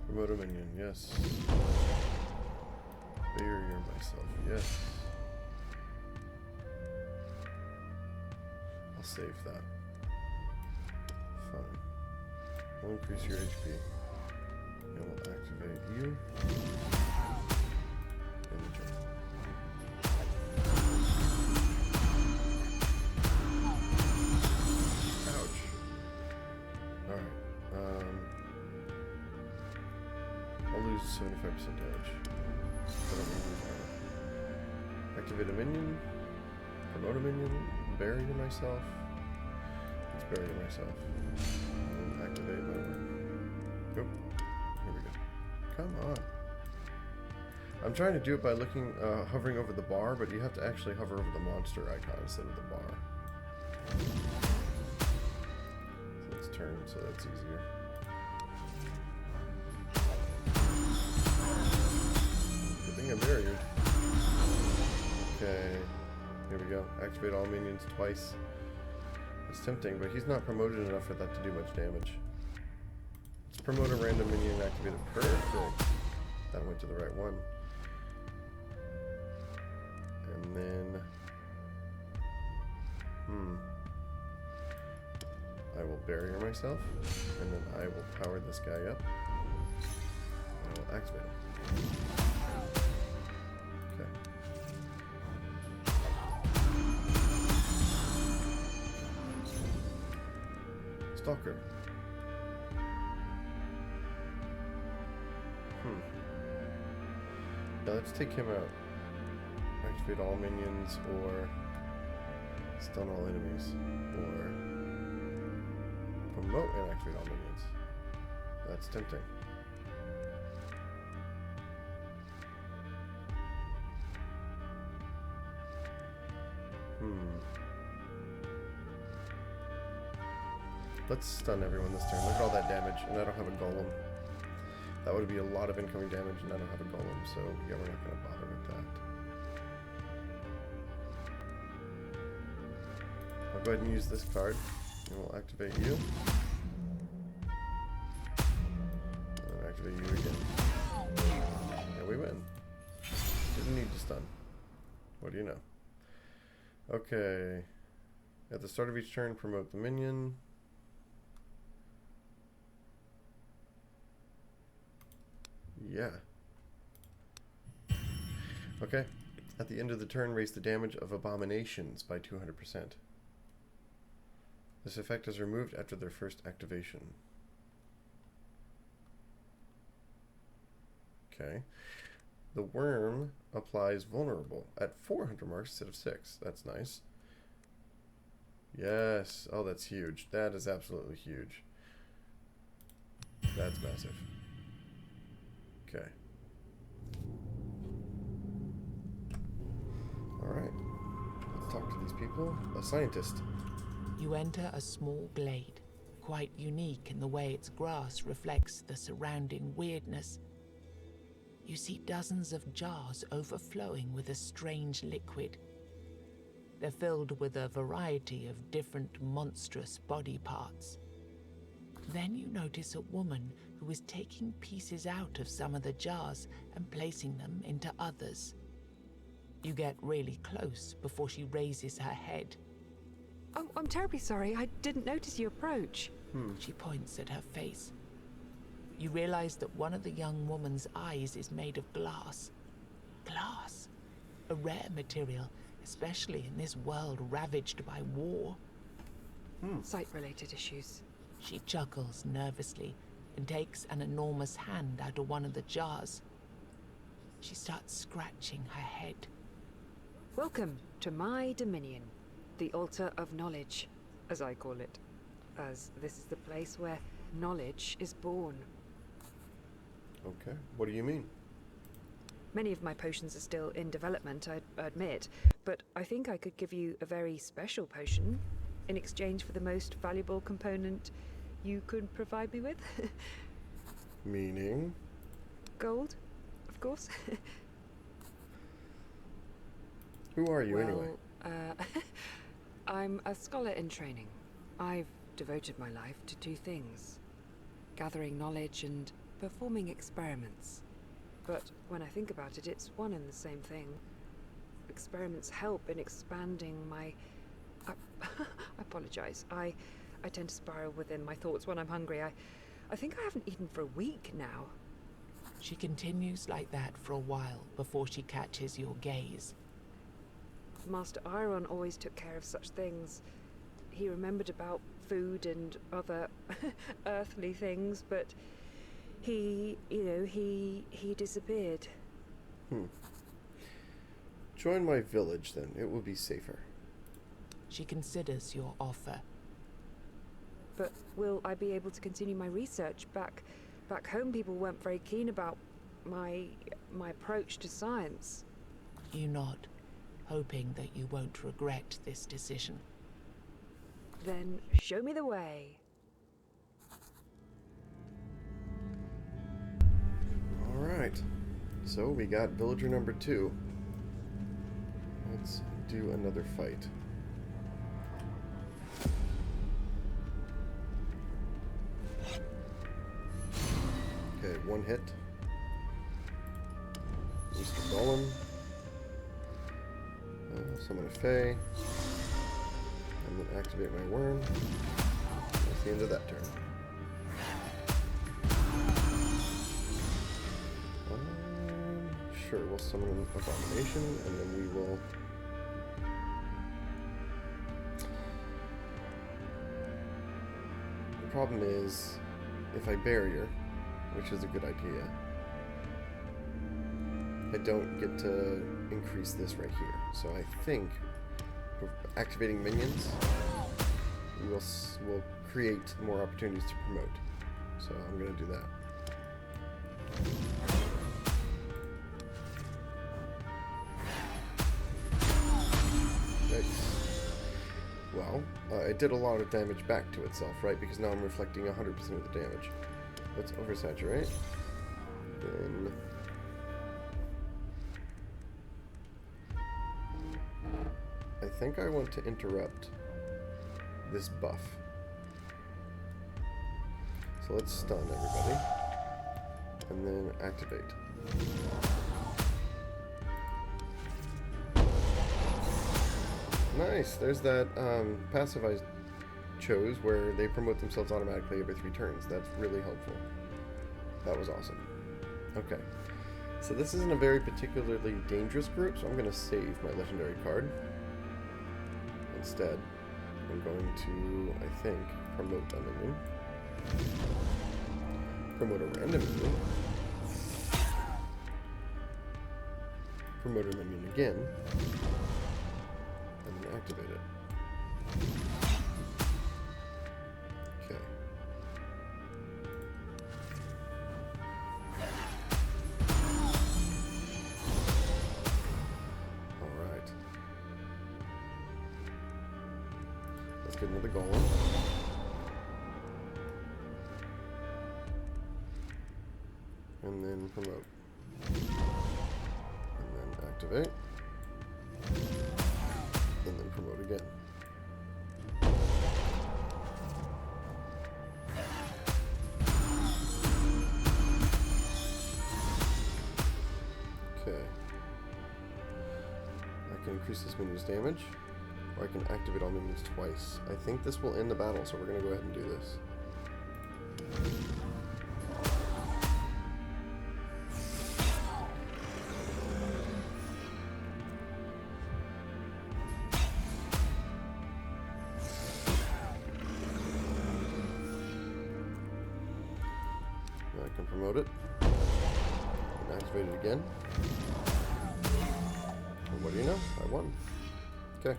Promote a minion, yes. Barrier myself, yes. I'll save that. Fine. We'll increase your HP. And we'll activate you. In the turn. Ouch. Alright. I'll lose 75% damage. But I'm gonna lose armor. Activate a minion. Promote a minion. Barrier myself. Let's barrier myself. And activate my one. Nope. Here we go. Come on. I'm trying to do it by looking, hovering over the bar, but you have to actually hover over the monster icon instead of the bar. So let's turn, so that's easier. Good thing I'm barriered. Okay. Here we go. Activate all minions twice. It's tempting, but he's not promoted enough for that to do much damage. Let's promote a random minion and activate it. Perfect. That went to the right one. And then... I will barrier myself, and then I will power this guy up. And I will activate him. Okay. Stalker. Now let's take him out. Activate all minions, or stun all enemies, or promote and activate all minions. That's tempting. Let's stun everyone this turn. Look at all that damage, and I don't have a golem. That would be a lot of incoming damage, and I don't have a golem, so yeah, we're not going to bother with that. I'll go ahead and use this card, and we'll activate you. And then activate you again. And we win. Didn't need to stun. What do you know? Okay. At the start of each turn, promote the minion. Yeah. Okay. At the end of the turn, raise the damage of abominations by 200%. This effect is removed after their first activation. Okay. The worm applies vulnerable at 400 marks instead of 6. That's nice. Yes. Oh, that's huge. That is absolutely huge. That's massive. Okay. Alright. Let's talk to these people. A scientist. You enter a small glade, quite unique in the way its grass reflects the surrounding weirdness. You see dozens of jars overflowing with a strange liquid. They're filled with a variety of different monstrous body parts. Then you notice a woman who is taking pieces out of some of the jars and placing them into others. You get really close before she raises her head. Oh, I'm terribly sorry. I didn't notice you approach. She points at her face. You realize that one of the young woman's eyes is made of glass. Glass. A rare material, especially in this world ravaged by war. Sight-related issues. She chuckles nervously and takes an enormous hand out of one of the jars. She starts scratching her head. Welcome to my dominion, the Altar of Knowledge, as I call it, as this is the place where knowledge is born. Okay, what do you mean? Many of my potions are still in development, I admit, but I think I could give you a very special potion in exchange for the most valuable component you could provide me with. Meaning? Gold, of course. Who are you anyway? I'm a scholar in training. I've devoted my life to two things: gathering knowledge and performing experiments. But when I think about it, it's one and the same thing. Experiments help in expanding my... I apologize. I tend to spiral within my thoughts when I'm hungry. I think I haven't eaten for a week now. She continues like that for a while before she catches your gaze. Master Iron always took care of such things. He remembered about food and other earthly things, but he disappeared. Join my village, then. It will be safer. She considers your offer. But will I be able to continue my research? Back home, people weren't very keen about my approach to science. You nod, hoping that you won't regret this decision. Then show me the way. Alright. So we got villager number 2. Let's do another fight. Okay, one hit. Mr. Golem. Summon a Fae. And then activate my worm. That's the end of that turn. Sure, we'll summon an abomination, and then we will... The problem is, if I barrier, which is a good idea, I don't get to increase this right here. So I think activating minions will create more opportunities to promote. So I'm going to do that. Well, it did a lot of damage back to itself, right? Because now I'm reflecting 100% of the damage. Let's oversaturate. Then... I think I want to interrupt this buff. So let's stun everybody. And then activate. Nice. There's that passive I chose where they promote themselves automatically every 3 turns. That's really helpful. That was awesome. Okay. So this isn't a very particularly dangerous group, so I'm going to save my legendary card. Instead, I'm going to, I think, promote a minion. Promote a random minion. Promote a minion again. And then activate it. Okay. Alright. Let's get another golem. And then promote. And then activate. And then promote again. Okay. I can increase this minion's damage, or I can activate all minions twice. I think this will end the battle, so we're going to go ahead and do this. I can promote it and activate it again. And what do you know? I won. Okay.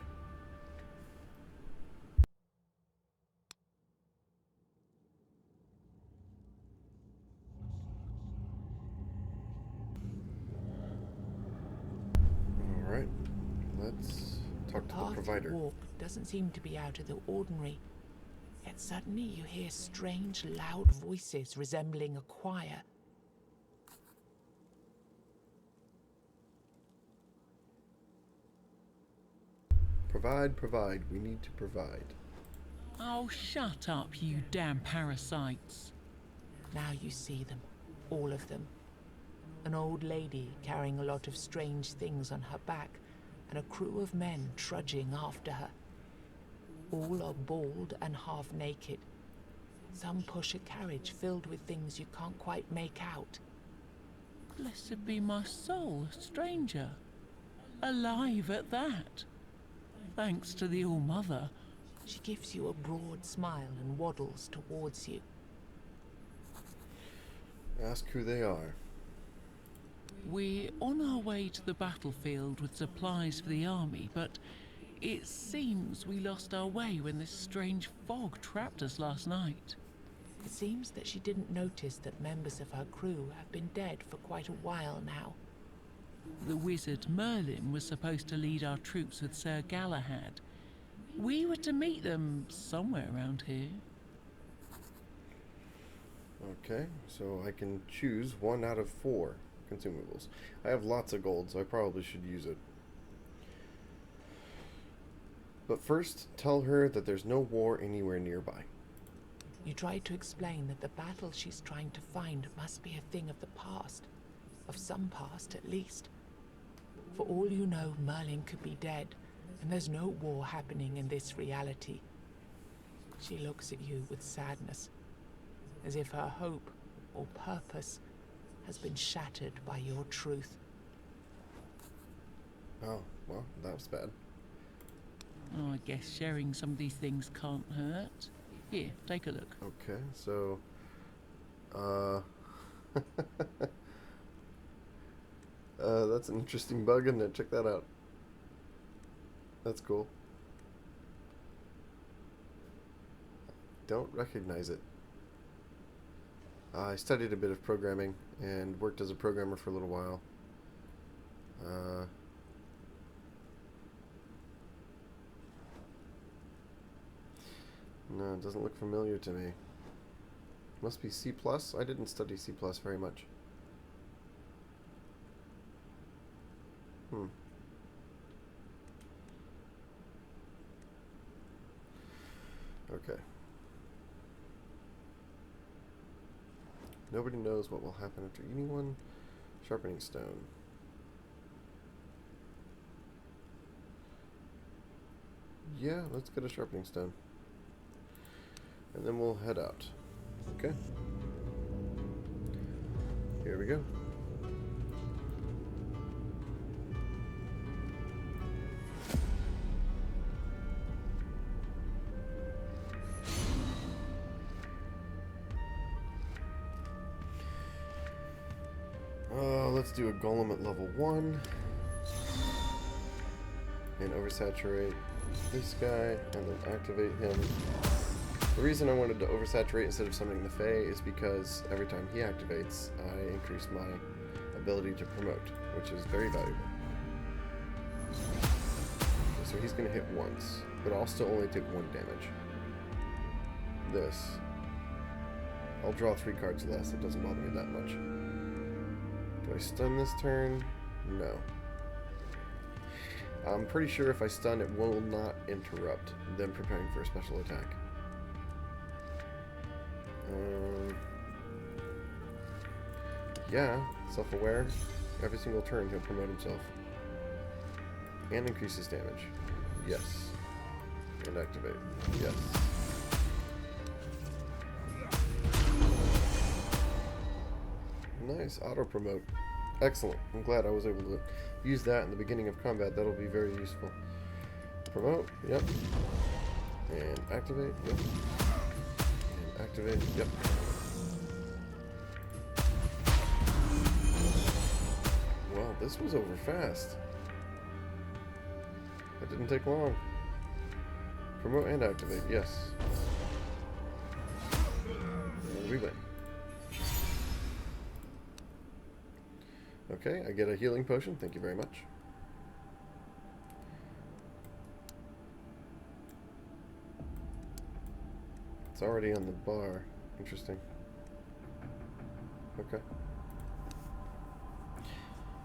Alright. Let's talk to the provider. Walk doesn't seem to be out of the ordinary. Yet suddenly you hear strange, loud voices resembling a choir. Provide, provide. We need to provide. Oh, shut up, you damn parasites. Now you see them, all of them. An old lady carrying a lot of strange things on her back, and a crew of men trudging after her. All are bald and half naked. Some push a carriage filled with things you can't quite make out. Blessed be my soul, stranger. Alive at that. Thanks to the All-Mother. She gives you a broad smile and waddles towards you. Ask who they are. We're on our way to the battlefield with supplies for the army, but it seems we lost our way when this strange fog trapped us last night. It seems that she didn't notice that members of her crew have been dead for quite a while now. The wizard Merlin was supposed to lead our troops with Sir Galahad. We were to meet them somewhere around here. Okay, so I can choose 1 out of 4 consumables. I have lots of gold, so I probably should use it. But first, tell her that there's no war anywhere nearby. You try to explain that the battle she's trying to find must be a thing of the past. Of some past, at least. For all you know, Merlin could be dead, and there's no war happening in this reality. She looks at you with sadness, as if her hope or purpose has been shattered by your truth. Oh, well, that was bad. Oh, I guess sharing some of these things can't hurt. Here, take a look. Okay, so... that's an interesting bug, isn't it? Check that out. That's cool. Don't recognize it. I studied a bit of programming and worked as a programmer for a little while. No, it doesn't look familiar to me. Must be C++. I didn't study C++ very much. Okay. Nobody knows what will happen after eating one. Sharpening stone. Yeah, let's get a sharpening stone. And then we'll head out. Okay. Here we go. Let's do a golem at level 1. And oversaturate this guy, and then activate him. The reason I wanted to oversaturate instead of summoning the Fae is because every time he activates, I increase my ability to promote, which is very valuable. Okay, so he's going to hit once, but I'll still only take 1 damage. This. I'll draw 3 cards less, it doesn't bother me that much. Do I stun this turn? No. I'm pretty sure if I stun, it will not interrupt them preparing for a special attack. Yeah, self-aware. Every single turn he'll promote himself. And increase his damage. Yes. And activate. Yes. Nice, auto-promote. Excellent. I'm glad I was able to use that in the beginning of combat. That'll be very useful. Promote, yep. And activate, yep. And activate, yep. Well, this was over fast. That didn't take long. Promote and activate, yes. And we win. Okay, I get a healing potion. Thank you very much. It's already on the bar. Interesting. Okay.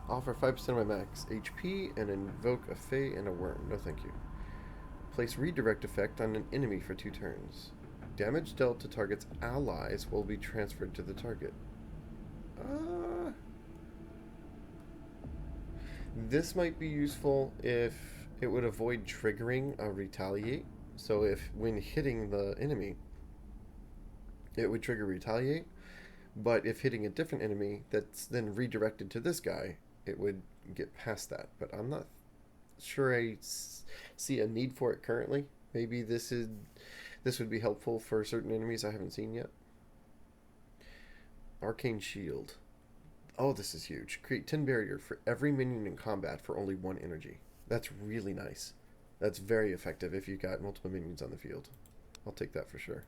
Offer 5% of my max HP and invoke a Fae and a worm. No, thank you. Place redirect effect on an enemy for 2 turns. Damage dealt to target's allies will be transferred to the target. This might be useful if it would avoid triggering a retaliate. So if when hitting the enemy, it would trigger retaliate, but if hitting a different enemy that's then redirected to this guy, it would get past that. But I'm not sure I see a need for it currently. Maybe this would be helpful for certain enemies I haven't seen yet. Arcane Shield. Oh, this is huge. Create 10 barrier for every minion in combat for only 1 energy. That's really nice. That's very effective if you got multiple minions on the field. I'll take that for sure.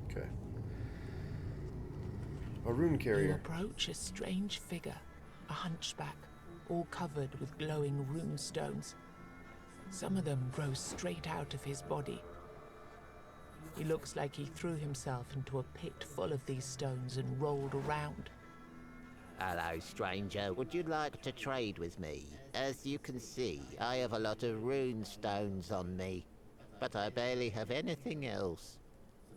Okay. A rune carrier. You approach a strange figure, a hunchback, all covered with glowing rune stones. Some of them grow straight out of his body. He looks like he threw himself into a pit full of these stones and rolled around. Hello, stranger. Would you like to trade with me? As you can see, I have a lot of rune stones on me, but I barely have anything else.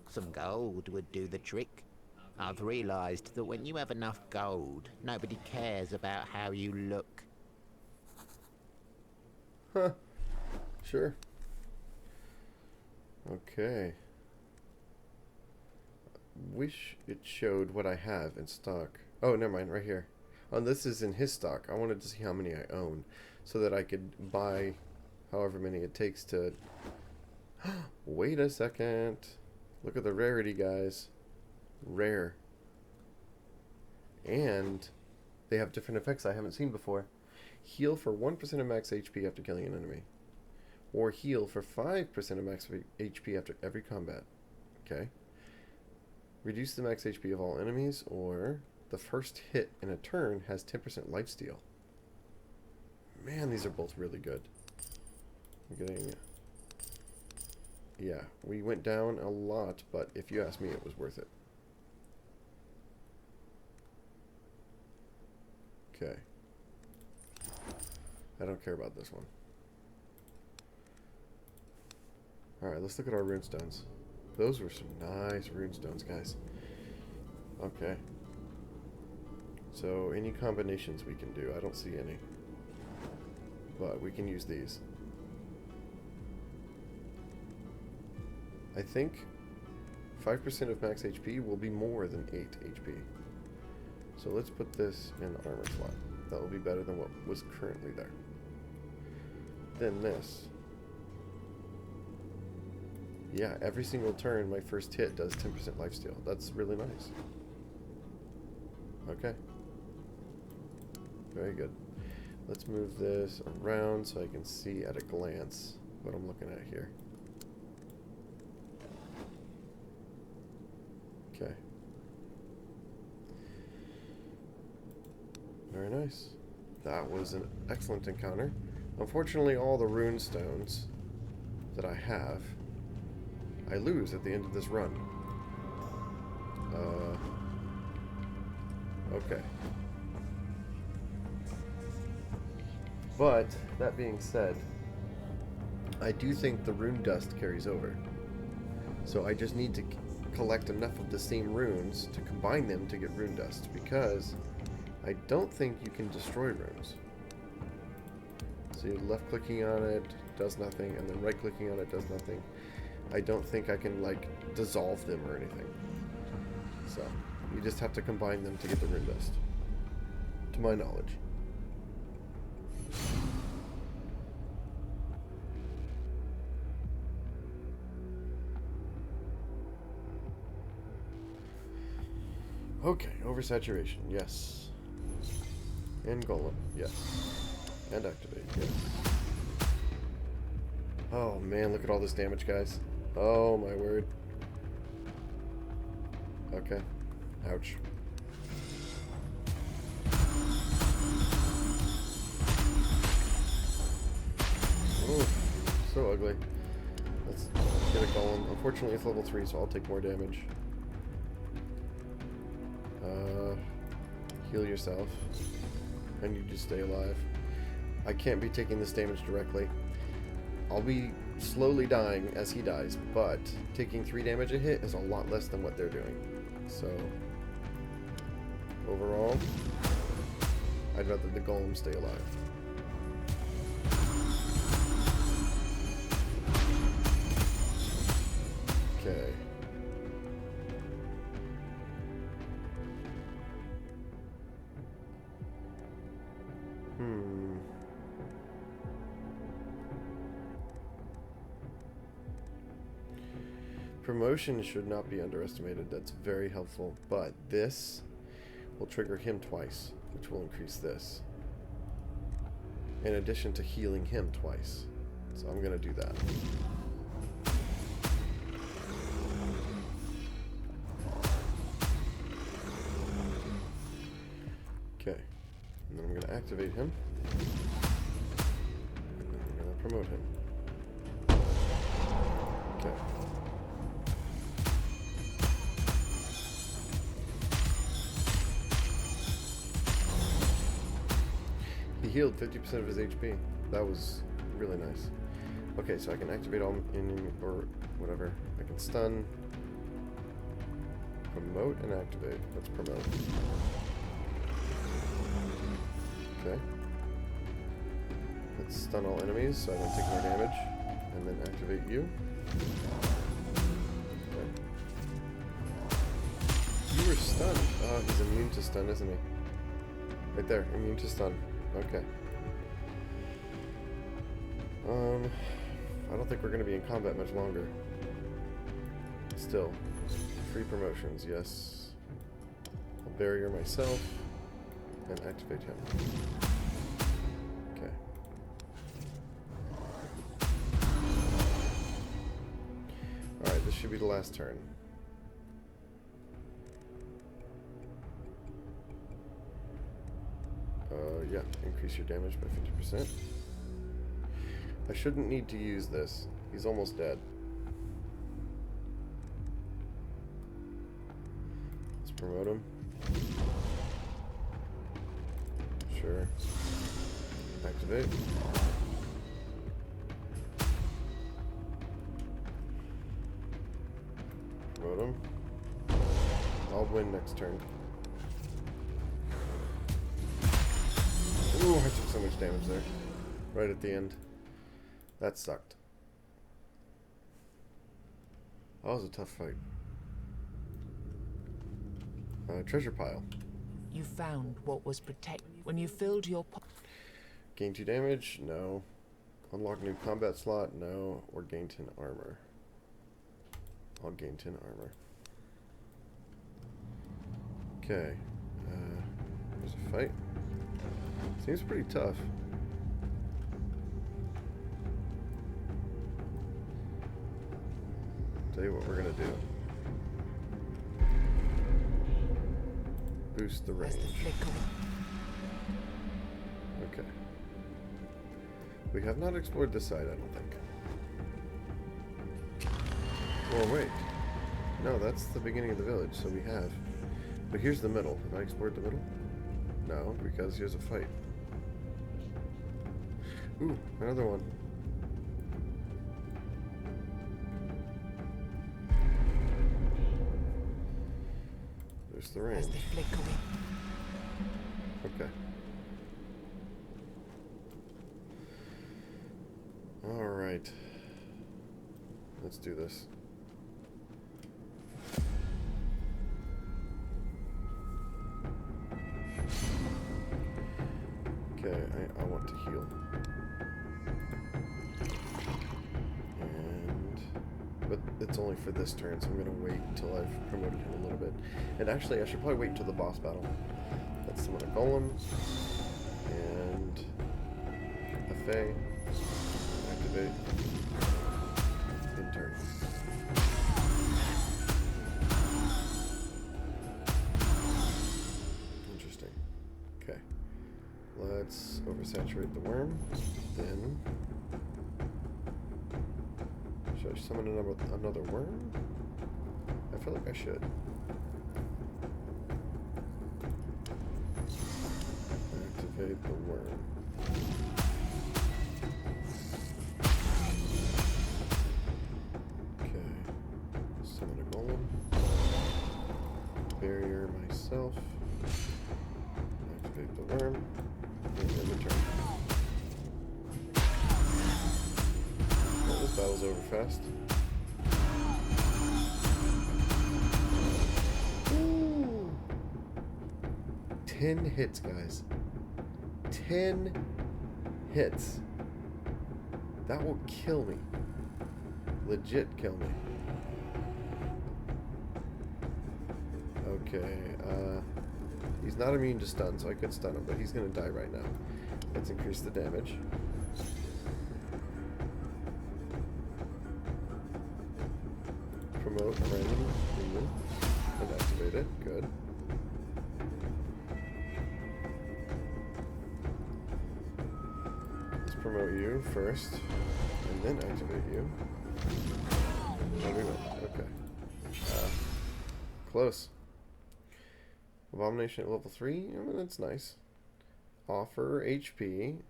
Some gold would do the trick. I've realized that when you have enough gold, nobody cares about how you look. Huh. Sure. Okay. Wish it showed what I have in stock. Oh, never mind, right here. Oh, this is in his stock. I wanted to see how many I own so that I could buy however many it takes to... Wait a second. Look at the rarity, guys. Rare. And they have different effects I haven't seen before. Heal for 1% of max HP after killing an enemy. Or heal for 5% of max HP after every combat. Okay. Reduce the max HP of all enemies, or the first hit in a turn has 10% lifesteal. Man, these are both really good. We're getting... Yeah, we went down a lot, but if you ask me, it was worth it. Okay. I don't care about this one. Alright, let's look at our runestones. Those were some nice runestones, guys. Okay. So, any combinations we can do? I don't see any. But we can use these. I think 5% of max HP will be more than 8 HP. So let's put this in armor slot. That will be better than what was currently there. Then this. Yeah, every single turn my first hit does 10% lifesteal. That's really nice. Okay. Very good. Let's move this around so I can see at a glance what I'm looking at here. Okay. Very nice. That was an excellent encounter. Unfortunately, all the rune stones that I have, I lose at the end of this run. Okay. But, that being said, I do think the rune dust carries over. So I just need to collect enough of the same runes to combine them to get rune dust, because I don't think you can destroy runes. So you're left clicking on it, does nothing, and then right clicking on it does nothing. I don't think I can like dissolve them or anything. So you just have to combine them to get the rune dust, to my knowledge. Okay, oversaturation, yes. And golem, yes. And activate, yes. Oh man, look at all this damage, guys. Oh my word. Okay. Ouch. Oh, so ugly. Let's get a golem. Unfortunately, it's level 3, so I'll take more damage. Heal yourself. I need you to stay alive. I can't be taking this damage directly. I'll be slowly dying as he dies, but taking 3 damage a hit is a lot less than what they're doing. So, overall, I'd rather the golem stay alive. Okay. Promotion should not be underestimated. That's very helpful. But this will trigger him twice, which will increase this. In addition to healing him twice. So I'm going to do that. Okay. And then I'm going to activate him. And then I'm going to promote him. Okay. He healed 50% of his HP. That was really nice. Okay, so I can activate all or whatever. I can stun, promote, and activate. Let's promote. Okay. Let's stun all enemies so I don't take more damage. And then activate you. Okay. You were stunned. Oh, he's immune to stun, isn't he? Right there, immune to stun. Okay. I don't think we're going to be in combat much longer. Still, free promotions, yes. I'll barrier myself and activate him. Okay. Alright, this should be the last turn. Yeah, increase your damage by 50%. I shouldn't need to use this. He's almost dead. Let's promote him. Sure. Activate. Promote him. I'll win next turn. Ooh, I took so much damage there. Right at the end. That sucked. That was a tough fight. Treasure pile. You found what was when you filled your Gain 2 damage? No. Unlock new combat slot? No. Or gain 10 armor. I'll gain 10 armor. Okay. There's a fight. Seems pretty tough. Tell you what we're gonna do. Boost the range. Okay. We have not explored this side, I don't think. Or wait. No, that's the beginning of the village, so we have. But here's the middle. Have I explored the middle? No, because here's a fight. Ooh, another one. There's the range. Okay. Alright. Let's do this. Okay, I want to heal. But it's only for this turn, so I'm going to wait until I've promoted him a little bit. And actually, I should probably wait until the boss battle. Let's summon a golem. And a fae. Activate. In turn. Interesting. Okay. Let's oversaturate the worm. Then... should I I summon another worm? I feel like I should. Activate the worm. Okay. Summon a golem. Barrier myself. Activate the worm. And then return. Well, this battle's over fast. Ooh. 10 hits, guys. 10 hits. That will kill me. Legit kill me. Okay, he's not immune to stun, so I could stun him, but he's gonna die right now. Let's increase the damage. Promote a random minion and activate it. Good. Let's promote you first, and then activate you. There we go. Okay. Close. Abomination at level 3? I mean, that's nice. Offer HP.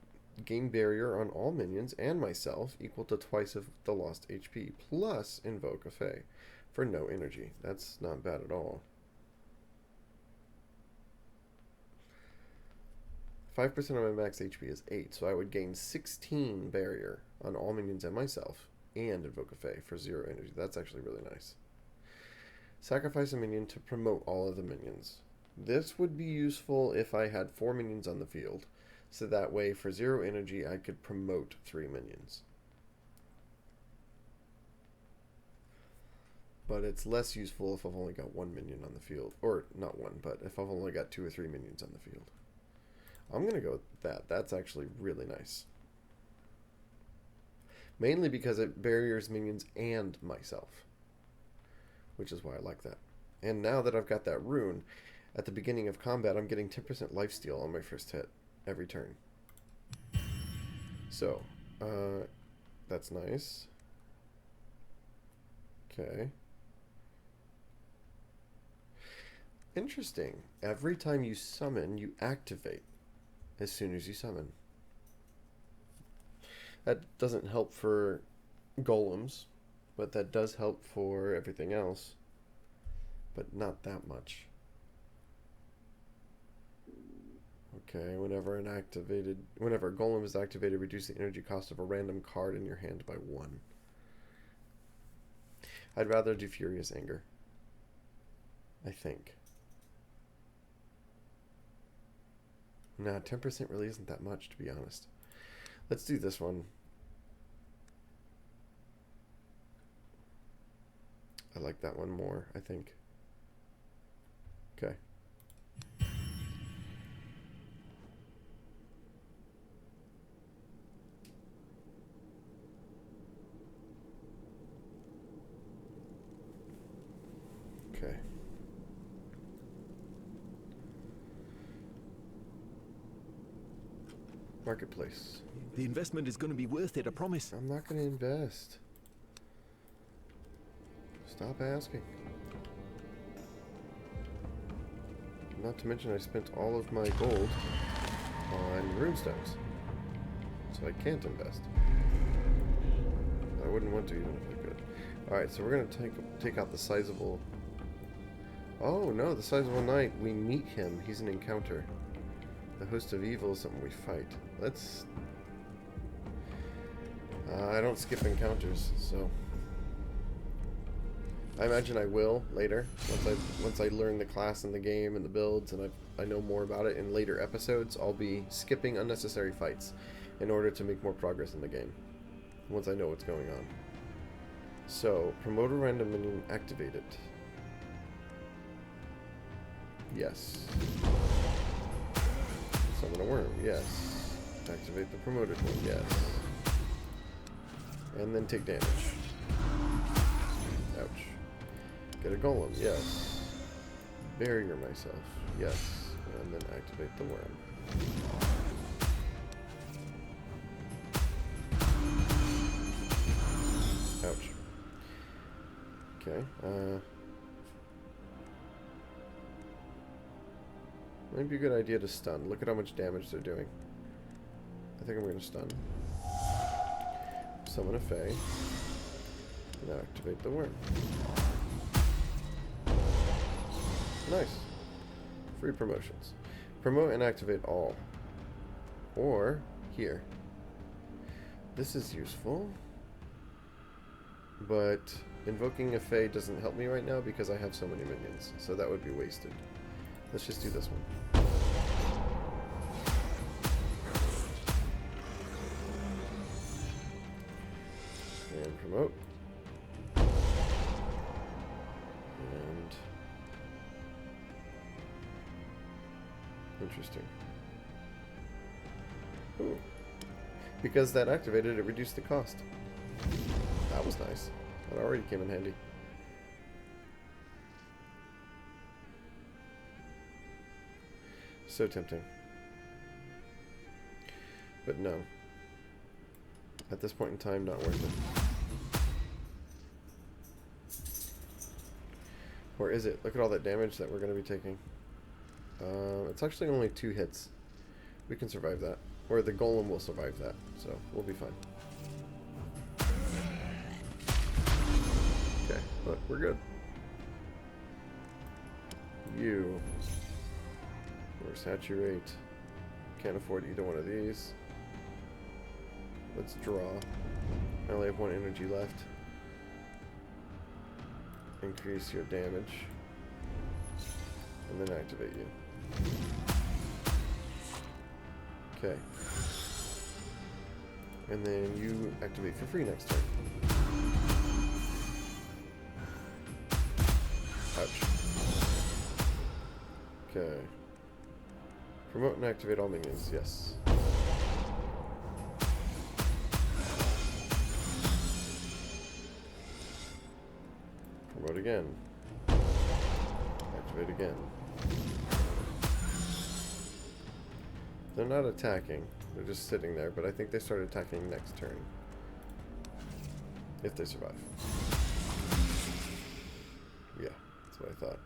Gain barrier on all minions and myself equal to twice of the lost HP. Plus invoke a Fae for no energy. That's not bad at all. 5% of my max HP is 8, so I would gain 16 barrier on all minions and myself and invoke a Fae for 0 energy. That's actually really nice. Sacrifice a minion to promote all of the minions. This would be useful if I had 4 minions on the field, so that way for 0 energy I could promote 3 minions. But it's less useful if I've only got 1 minion on the field. Or, not 1, but if I've only got 2 or 3 minions on the field. I'm going to go with that. That's actually really nice. Mainly because it barriers minions and myself. Which is why I like that. And now that I've got that rune, at the beginning of combat, I'm getting 10% lifesteal on my first hit every turn. So, that's nice. Okay. Interesting. Every time you summon, you activate as soon as you summon. That doesn't help for golems, but that does help for everything else. But not that much. Okay, whenever a golem is activated, reduce the energy cost of a random card in your hand by 1. I'd rather do Furious Anger, I think. Nah, 10% really isn't that much, to be honest. Let's do this one. I like that one more, I think. Okay. Okay. Marketplace. The investment is going to be worth it, I promise. I'm not going to invest. Stop asking. Not to mention I spent all of my gold on runestones. So I can't invest. I wouldn't want to even if I could. Alright, so we're going to take out the sizable... Oh no, the sizable knight. We meet him. He's an encounter. The host of evil is something we fight. Let's... I don't skip encounters, so... I imagine I will later, once I learn the class and the game and the builds and I know more about it in later episodes. I'll be skipping unnecessary fights in order to make more progress in the game, once I know what's going on. So, promote a random minion, activate it. Yes. Summon a worm, yes. Activate the promoted one, yes. And then take damage. Ouch. Get a golem, yes. Barrier myself, yes. And then activate the worm. Ouch. Okay. Might be a good idea to stun. Look at how much damage they're doing. I think I'm going to stun. Summon a Fae. Now activate the worm. Nice. Free promotions. Promote and activate all. Or here. This is useful. But invoking a Fae doesn't help me right now because I have so many minions. So that would be wasted. Let's just do this one. And promote. And interesting. Ooh. Because that activated, it reduced the cost. That was nice. That already came in handy. So tempting. But no. At this point in time, not worth it. Or is it? Look at all that damage that we're going to be taking. It's actually only 2 hits. We can survive that. Or the golem will survive that. So we'll be fine. Okay, look, we're good. You. Or saturate. Can't afford either one of these. Let's draw. I only have 1 energy left. Increase your damage. And then activate you. Okay. And then you activate for free next turn. Ouch. Okay. Promote and activate all minions, yes. Promote again. Activate again. They're not attacking. They're just sitting there, but I think they start attacking next turn. If they survive. Yeah, that's what I thought.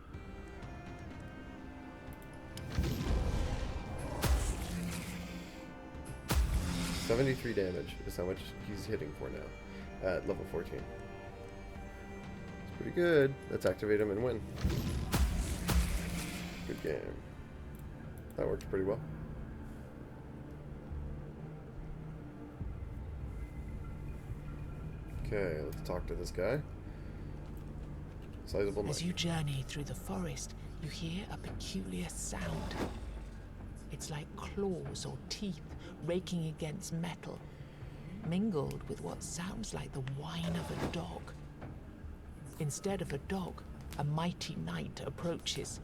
$73 damage is how much he's hitting for now at level 14. It's pretty good. Let's activate him and win. Good game. That worked pretty well. Okay, let's talk to this guy. Sizable As knife. you journey through the forest, you hear a peculiar sound. It's like claws or teeth raking against metal, mingled with what sounds like the whine of a dog. Instead of a dog, a mighty knight approaches.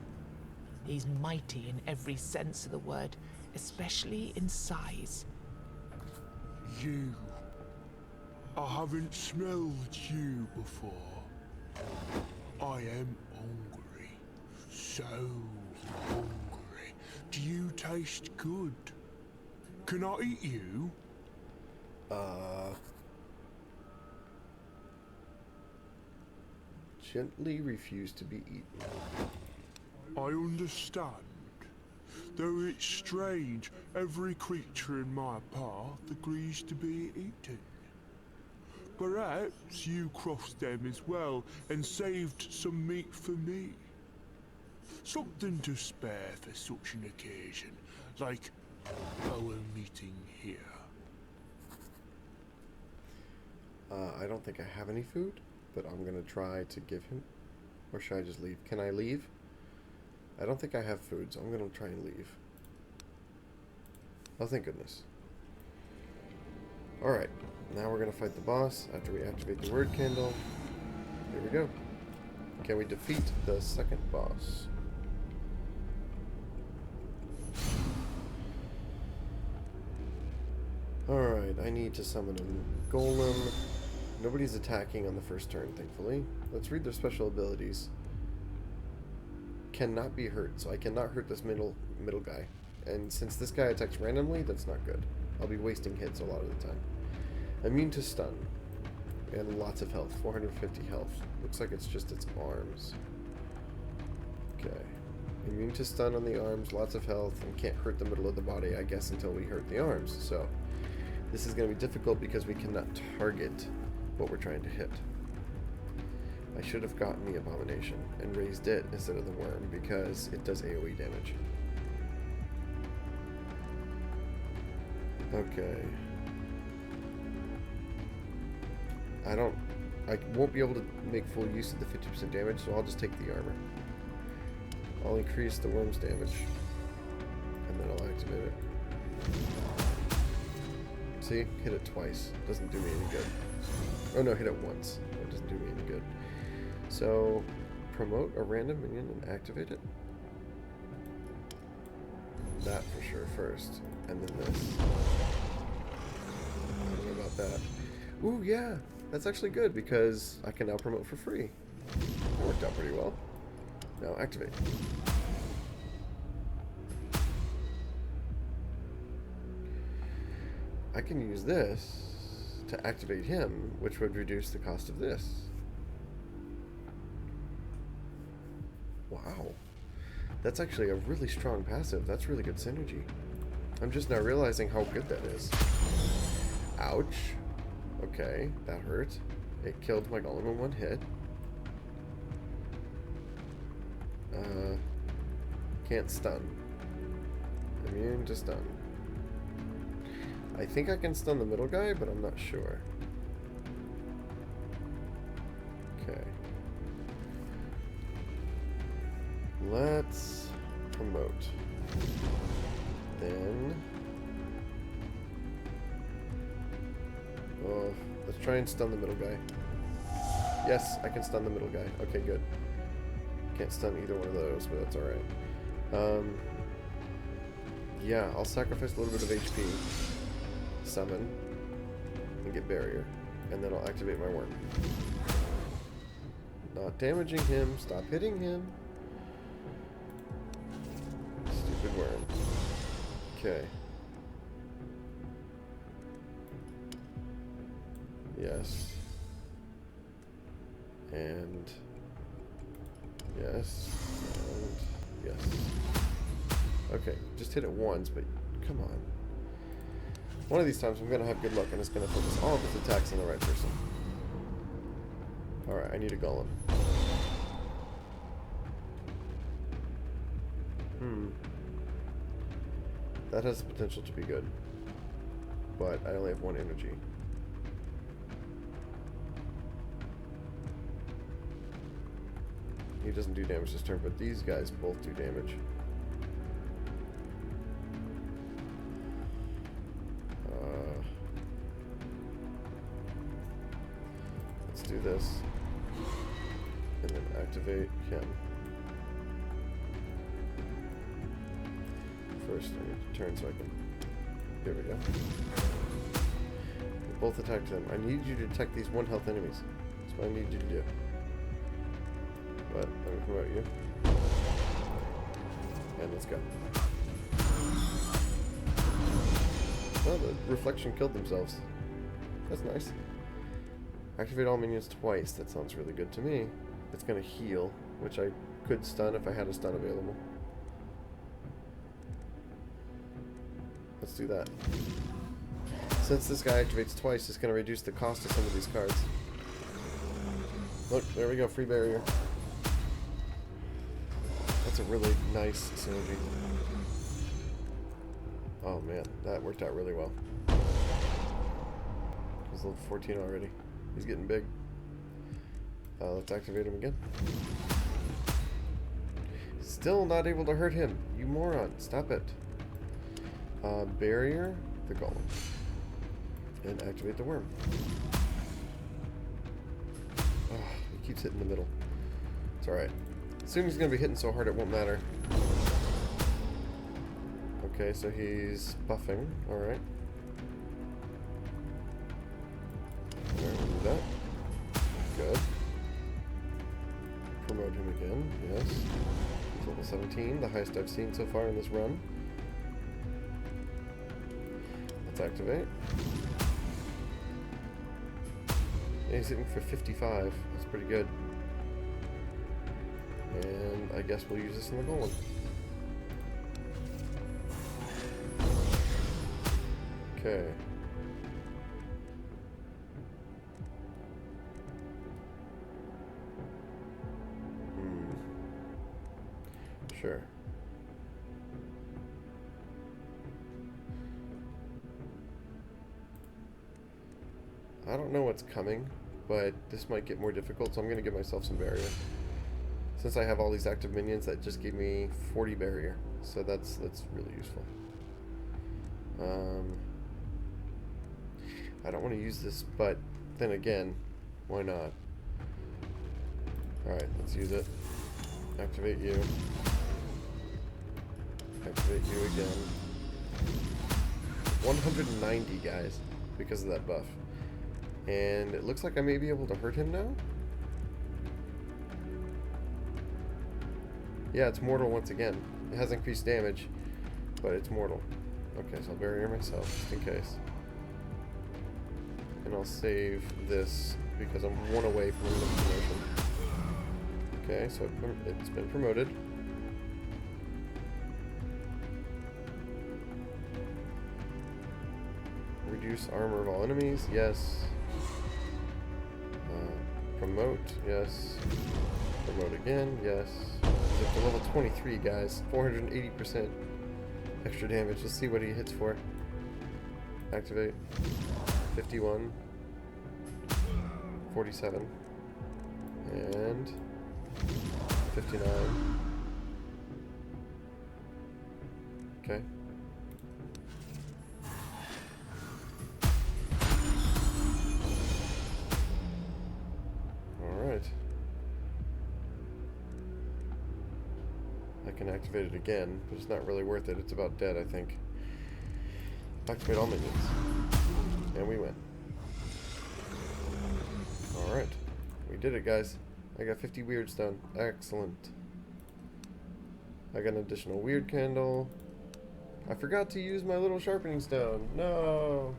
He's mighty in every sense of the word, especially in size. You. I haven't smelled you before. I am hungry. So hungry. Do you taste good? Can I eat you? Gently refuse to be eaten. I understand. Though it's strange, every creature in my path agrees to be eaten. Perhaps you crossed them as well and saved some meat for me. Something to spare for such an occasion, like our meeting here. I don't think I have any food, but I'm gonna try to give him. Or should I just leave? Can I leave? I don't think I have food, so I'm gonna try and leave. Oh, thank goodness. Alright, now we're gonna fight the boss after we activate the word candle. Here we go. Can we defeat the second boss? Alright, I need to summon a golem. Nobody's attacking on the first turn, thankfully. Let's read their special abilities. Cannot be hurt, so I cannot hurt this middle guy. And since this guy attacks randomly, that's not good. I'll be wasting hits a lot of the time. Immune to stun. And lots of health. 450 health. Looks like it's just its arms. Okay. Immune to stun on the arms, lots of health, and can't hurt the middle of the body, I guess, until we hurt the arms. So, this is going to be difficult because we cannot target what we're trying to hit. I should have gotten the abomination and raised it instead of the worm because it does AoE damage. Okay. I won't be able to make full use of the 50% damage, so I'll just take the armor. I'll increase the worm's damage, and then I'll activate it. See? Hit it twice. Doesn't do me any good. Oh no, hit it once. It doesn't do me any good. So, promote a random minion and activate it. That for sure first, and then this. I don't know about that. Ooh, yeah! That's actually good because I can now promote for free. That worked out pretty well. Now activate. I can use this to activate him, which would reduce the cost of this. Wow. That's actually a really strong passive. That's really good synergy. I'm just now realizing how good that is. Ouch. Okay, that hurt. It killed my golem in one hit. Can't stun. Immune to stun. I think I can stun the middle guy, but I'm not sure. Okay. Let's promote. Then... oh, let's try and stun the middle guy. Yes, I can stun the middle guy. Okay, good. Can't stun either one of those, but that's alright. Yeah, I'll sacrifice a little bit of HP, summon, and get barrier, and then I'll activate my worm. Not damaging him, stop hitting him. Stupid worm. Okay. Yes. And yes. And yes. Okay, just hit it once, but come on. One of these times I'm gonna have good luck and it's gonna focus all of its attacks on the right person. Alright, I need a golem. That has the potential to be good. But I only have one energy. He doesn't do damage this turn, but these guys both do damage. Let's do this. And then activate him. First, I need to turn so I can... Here we go. We both attacked them. I need you to attack these 1 health enemies. That's what I need you to do. But let me promote you. And let's go. Well, the reflection killed themselves. That's nice. Activate all minions twice. That sounds really good to me. It's going to heal, which I could stun if I had a stun available. Let's do that. Since this guy activates twice, it's going to reduce the cost of some of these cards. Look, there we go. Free barrier. That's a really nice synergy. Oh man, that worked out really well. He's level 14 already. He's getting big. Let's activate him again. Still not able to hurt him. You moron. Stop it. Barrier the golem. And activate the worm. Oh, he keeps hitting the middle. It's alright. Soon he's going to be hitting so hard it won't matter. Okay, so he's buffing. Alright. Alright, we'll do that. Good. Promote him again. Yes. He's level 17, the highest I've seen so far in this run. Let's activate. He's hitting for 55. That's pretty good. And I guess we'll use this in the golem. Okay. Sure. I don't know what's coming, but this might get more difficult, so I'm going to give myself some barrier. Since I have all these active minions, that just gave me 40 barrier, so that's really useful. I don't want to use this, but then again, why not? Alright, let's use it. Activate you. Activate you again. 190, guys, because of that buff. And it looks like I may be able to hurt him now. Yeah, it's mortal once again. It has increased damage, but it's mortal. Okay, so I'll barrier myself, just in case. And I'll save this, because I'm one away from the promotion. Okay, so it's been promoted. Reduce armor of all enemies, yes. Promote, yes. Promote again, yes. Up to level 23, guys. 480% extra damage. Let's see what he hits for. Activate. 51. 47. And 59. Okay. Alright. I can activate it again, but it's not really worth it. It's about dead, I think. Activate all minions. And we win. Alright. We did it, guys. I got 50 weird stone. Excellent. I got an additional weird candle. I forgot to use my little sharpening stone. No.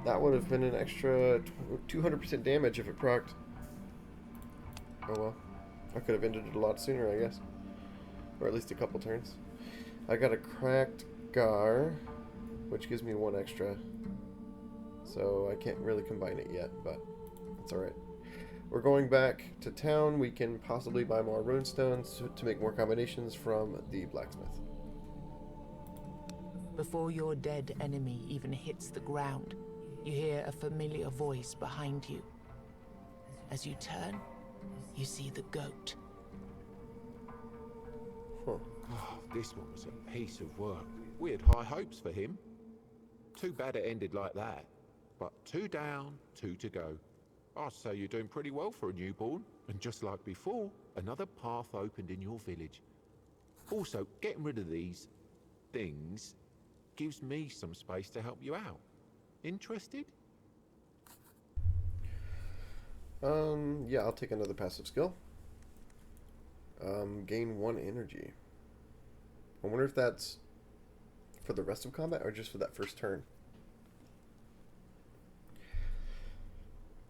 That would have been an extra 200% damage if it procced. Oh well. I could have ended it a lot sooner, I guess. Or at least a couple turns. I got a cracked Gar, which gives me 1 extra. So I can't really combine it yet, but that's alright. We're going back to town. We can possibly buy more runestones to make more combinations from the blacksmith. Before your dead enemy even hits the ground, you hear a familiar voice behind you. As you turn, you see the goat. Huh. Oh, this one was a piece of work. We had high hopes for him. Too bad it ended like that. But 2 down, 2 to go. I'd say you're doing pretty well for a newborn. And just like before, another path opened in your village. Also, getting rid of these things gives me some space to help you out. Interested? Yeah, I'll take another passive skill. Gain 1 energy. I wonder if that's for the rest of combat or just for that first turn.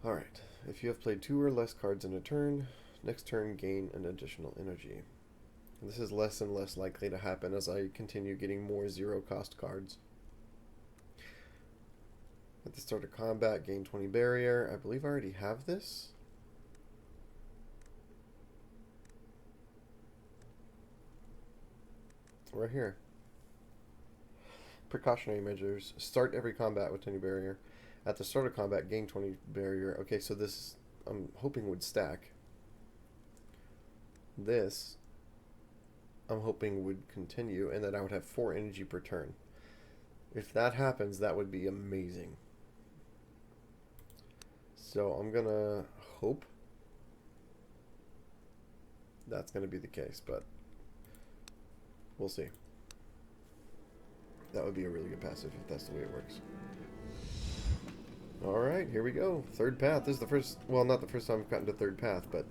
Alright, if you have played 2 or less cards in a turn, next turn gain an additional energy. This is less and less likely to happen as I continue getting more 0 cost cards. At the start of combat, gain 20 barrier. I believe I already have this. Right here. Precautionary measures. Start every combat with 20 barrier. At the start of combat, gain 20 barrier. Okay, so this, I'm hoping, would stack. This, I'm hoping, would continue, and that I would have 4 energy per turn. If that happens, that would be amazing. So I'm gonna hope that's gonna be the case, but we'll see. That would be a really good passive if that's the way it works. Alright, here we go. Third path. This is the first, well, not the first time I've gotten to third path, but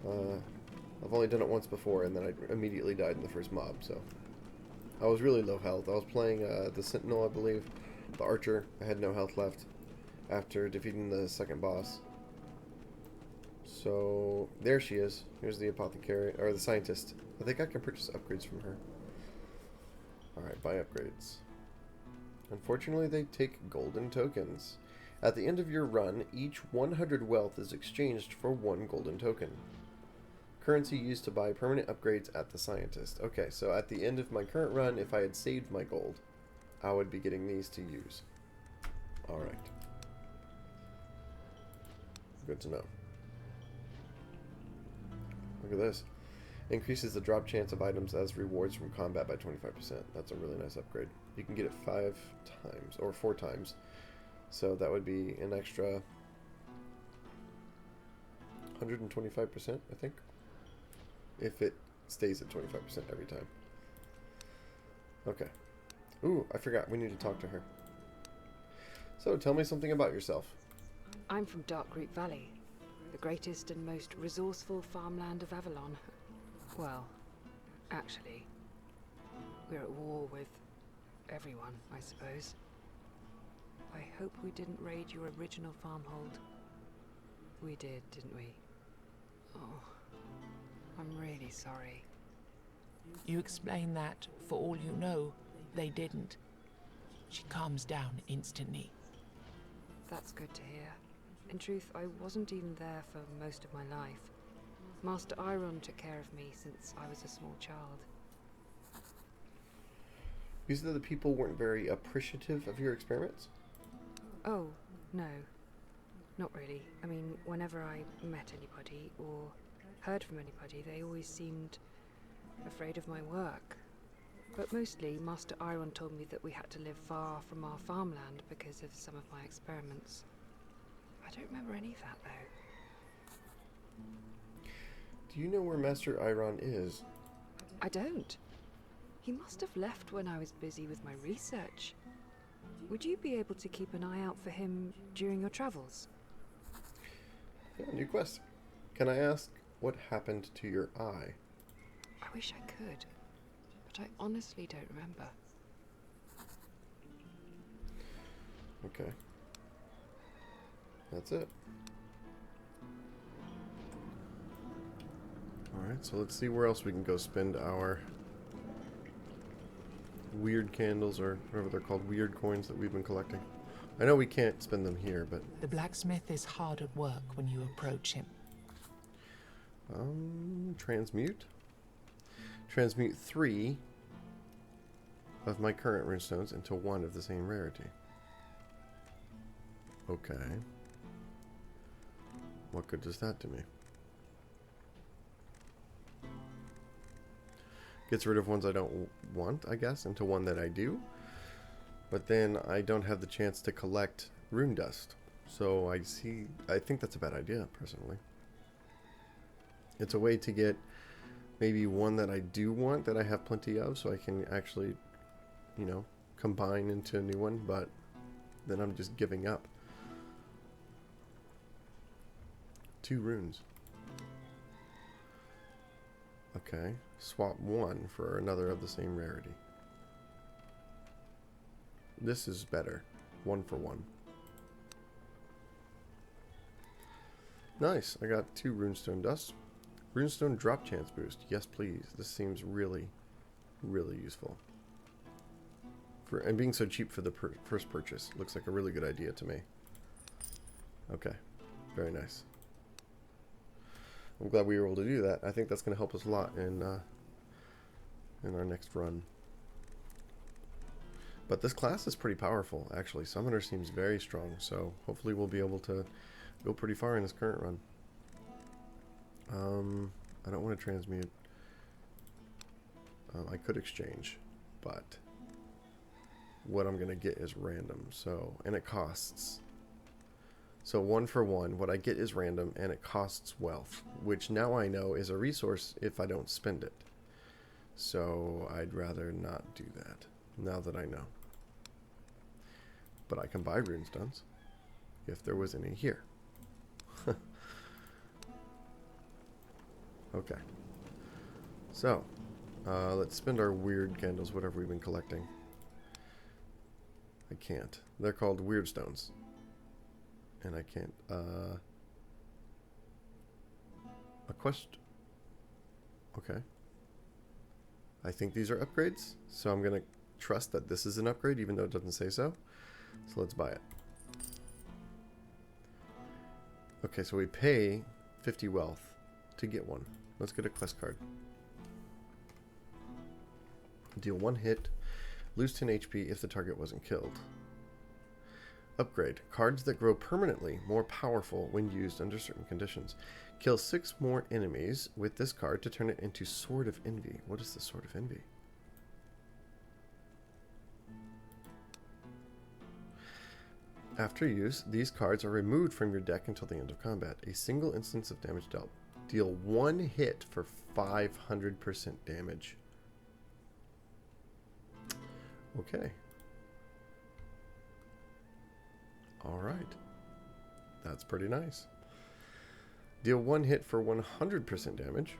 I've only done it once before, and then I immediately died in the first mob, so I was really low health. I was playing the Sentinel, I believe, the Archer. I had no health left, after defeating the second boss. So there she is. Here's the apothecary, or the scientist. I think I can purchase upgrades from her. Alright, buy upgrades. Unfortunately, they take golden tokens. At the end of your run, each 100 wealth is exchanged for 1 golden token. Currency used to buy permanent upgrades at the scientist. Okay, so at the end of my current run, if I had saved my gold, I would be getting these to use. Alright. Good to know. Look at this. Increases the drop chance of items as rewards from combat by 25%. That's a really nice upgrade. You can get it 5 times, or 4 times. So that would be an extra 125%, I think. If it stays at 25% every time. Okay. Ooh, I forgot. We need to talk to her. So, tell me something about yourself. I'm from Darkroot Valley, the greatest and most resourceful farmland of Avalon. Well, actually, we're at war with everyone, I suppose. I hope we didn't raid your original farmhold. We did, didn't we? Oh, I'm really sorry. You explain that, for all you know, they didn't. She calms down instantly. That's good to hear. In truth, I wasn't even there for most of my life. Master Iron took care of me since I was a small child. You said that the people weren't very appreciative of your experiments? Oh, no. Not really. I mean, whenever I met anybody or heard from anybody, they always seemed afraid of my work. But mostly, Master Iron told me that we had to live far from our farmland because of some of my experiments. I don't remember any of that, though. Do you know where Master Iron is? I don't. He must have left when I was busy with my research. Would you be able to keep an eye out for him during your travels? Yeah, new quest. Can I ask what happened to your eye? I wish I could, but I honestly don't remember. Okay. That's it. Alright, so let's see where else we can go spend our weird candles, or whatever they're called, weird coins that we've been collecting. I know we can't spend them here, but... The blacksmith is hard at work when you approach him. Transmute. Transmute 3 of my current runestones into 1 of the same rarity. Okay. What good does that do me? Gets rid of ones I don't want, I guess, into one that I do. But then I don't have the chance to collect rune dust. So I think that's a bad idea, personally. It's a way to get maybe one that I do want, that I have plenty of, so I can actually, you know, combine into a new one, but then I'm just giving up. 2 runes. Okay, swap 1 for another of the same rarity. This is better. 1 for 1. Nice, I got 2 runestone dust. Runestone drop chance boost. Yes, please. This seems really, really useful. And being so cheap for the first purchase looks like a really good idea to me. Okay, very nice. I'm glad we were able to do that. I think that's going to help us a lot in our next run. But this class is pretty powerful, actually. Summoner seems very strong, so hopefully we'll be able to go pretty far in this current run. I don't want to transmute. I could exchange, but what I'm going to get is random. So, and it costs. So 1 for 1, what I get is random, and it costs wealth, which now I know is a resource if I don't spend it. So I'd rather not do that, now that I know. But I can buy runestones, if there was any here. Okay. So, let's spend our weird candles, whatever we've been collecting. I can't. They're called weird stones. And I can't, a quest. Okay. I think these are upgrades, so I'm going to trust that this is an upgrade, even though it doesn't say so. So let's buy it. Okay, so we pay 50 wealth to get one. Let's get a quest card. Deal 1 hit, lose 10 HP if the target wasn't killed. Upgrade. Cards that grow permanently more powerful when used under certain conditions. Kill 6 more enemies with this card to turn it into Sword of Envy. What is the Sword of Envy? After use, these cards are removed from your deck until the end of combat. A single instance of damage dealt. Deal 1 hit for 500% damage. Okay. Alright. That's pretty nice. Deal 1 hit for 100% damage.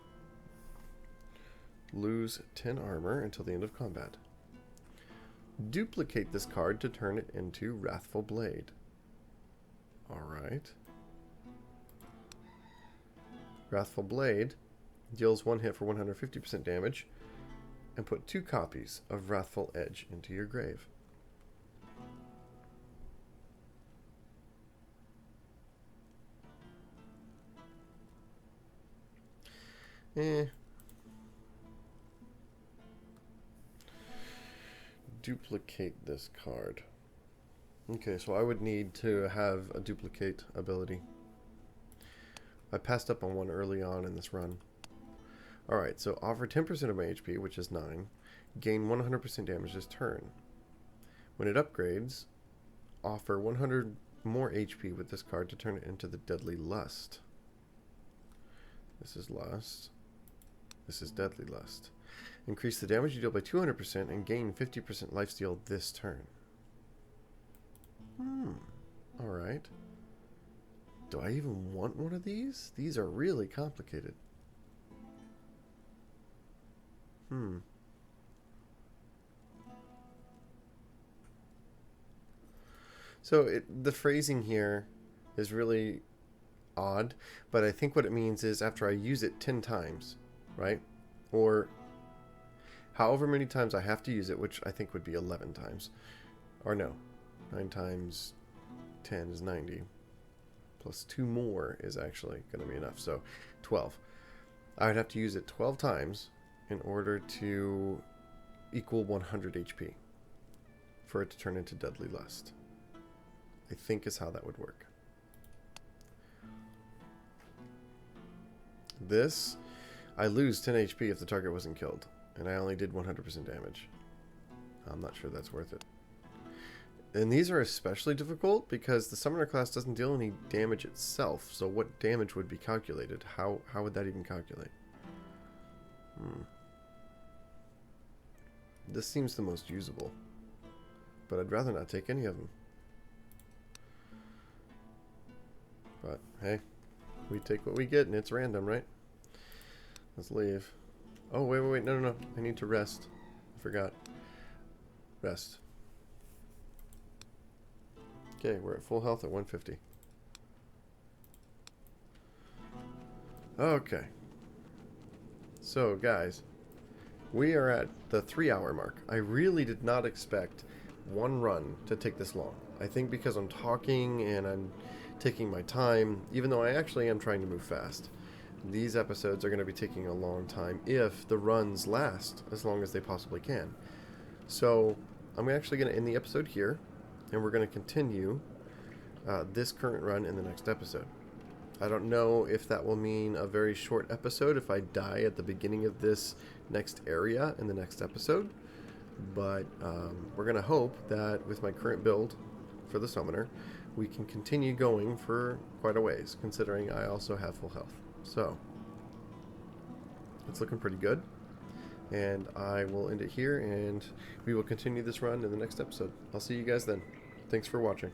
Lose 10 armor until the end of combat. Duplicate this card to turn it into Wrathful Blade. Alright. Wrathful Blade deals 1 hit for 150% damage. And put 2 copies of Wrathful Edge into your grave. Duplicate this card. Okay, so I would need to have a duplicate ability. I passed up on one early on in this run. Alright, so offer 10% of my HP, which is 9. Gain 100% damage this turn. When it upgrades, offer 100 more HP with this card to turn it into the Deadly Lust. This is Lust. This is Deadly Lust. Increase the damage you deal by 200% and gain 50% lifesteal this turn. Alright. Do I even want one of these? These are really complicated. So the phrasing here is really odd, but I think what it means is after I use it 10 times, right? Or however many times I have to use it, which I think would be 11 times. Or no, 9 times 10 is 90. Plus 2 more is actually going to be enough, so 12. I would have to use it 12 times in order to equal 100 HP for it to turn into Deadly Lust. I think is how that would work. This, I lose 10 HP if the target wasn't killed, and I only did 100% damage. I'm not sure that's worth it. And these are especially difficult because the Summoner class doesn't deal any damage itself, so what damage would be calculated? How would that even calculate? This seems the most usable, but I'd rather not take any of them. But hey, we take what we get and it's random, right? Let's leave. Oh, wait, no. I need to rest. I forgot. Rest. Okay, we're at full health at 150. Okay. So, guys, we are at the 3-hour mark. I really did not expect one run to take this long. I think because I'm talking and I'm taking my time, even though I actually am trying to move fast. These episodes are going to be taking a long time if the runs last as long as they possibly can. So I'm actually going to end the episode here, and we're going to continue this current run in the next episode. I don't know if that will mean a very short episode if I die at the beginning of this next area in the next episode, but we're going to hope that with my current build for the Summoner, we can continue going for quite a ways, considering I also have full health. So, it's looking pretty good. And I will end it here, and we will continue this run in the next episode. I'll see you guys then. Thanks for watching.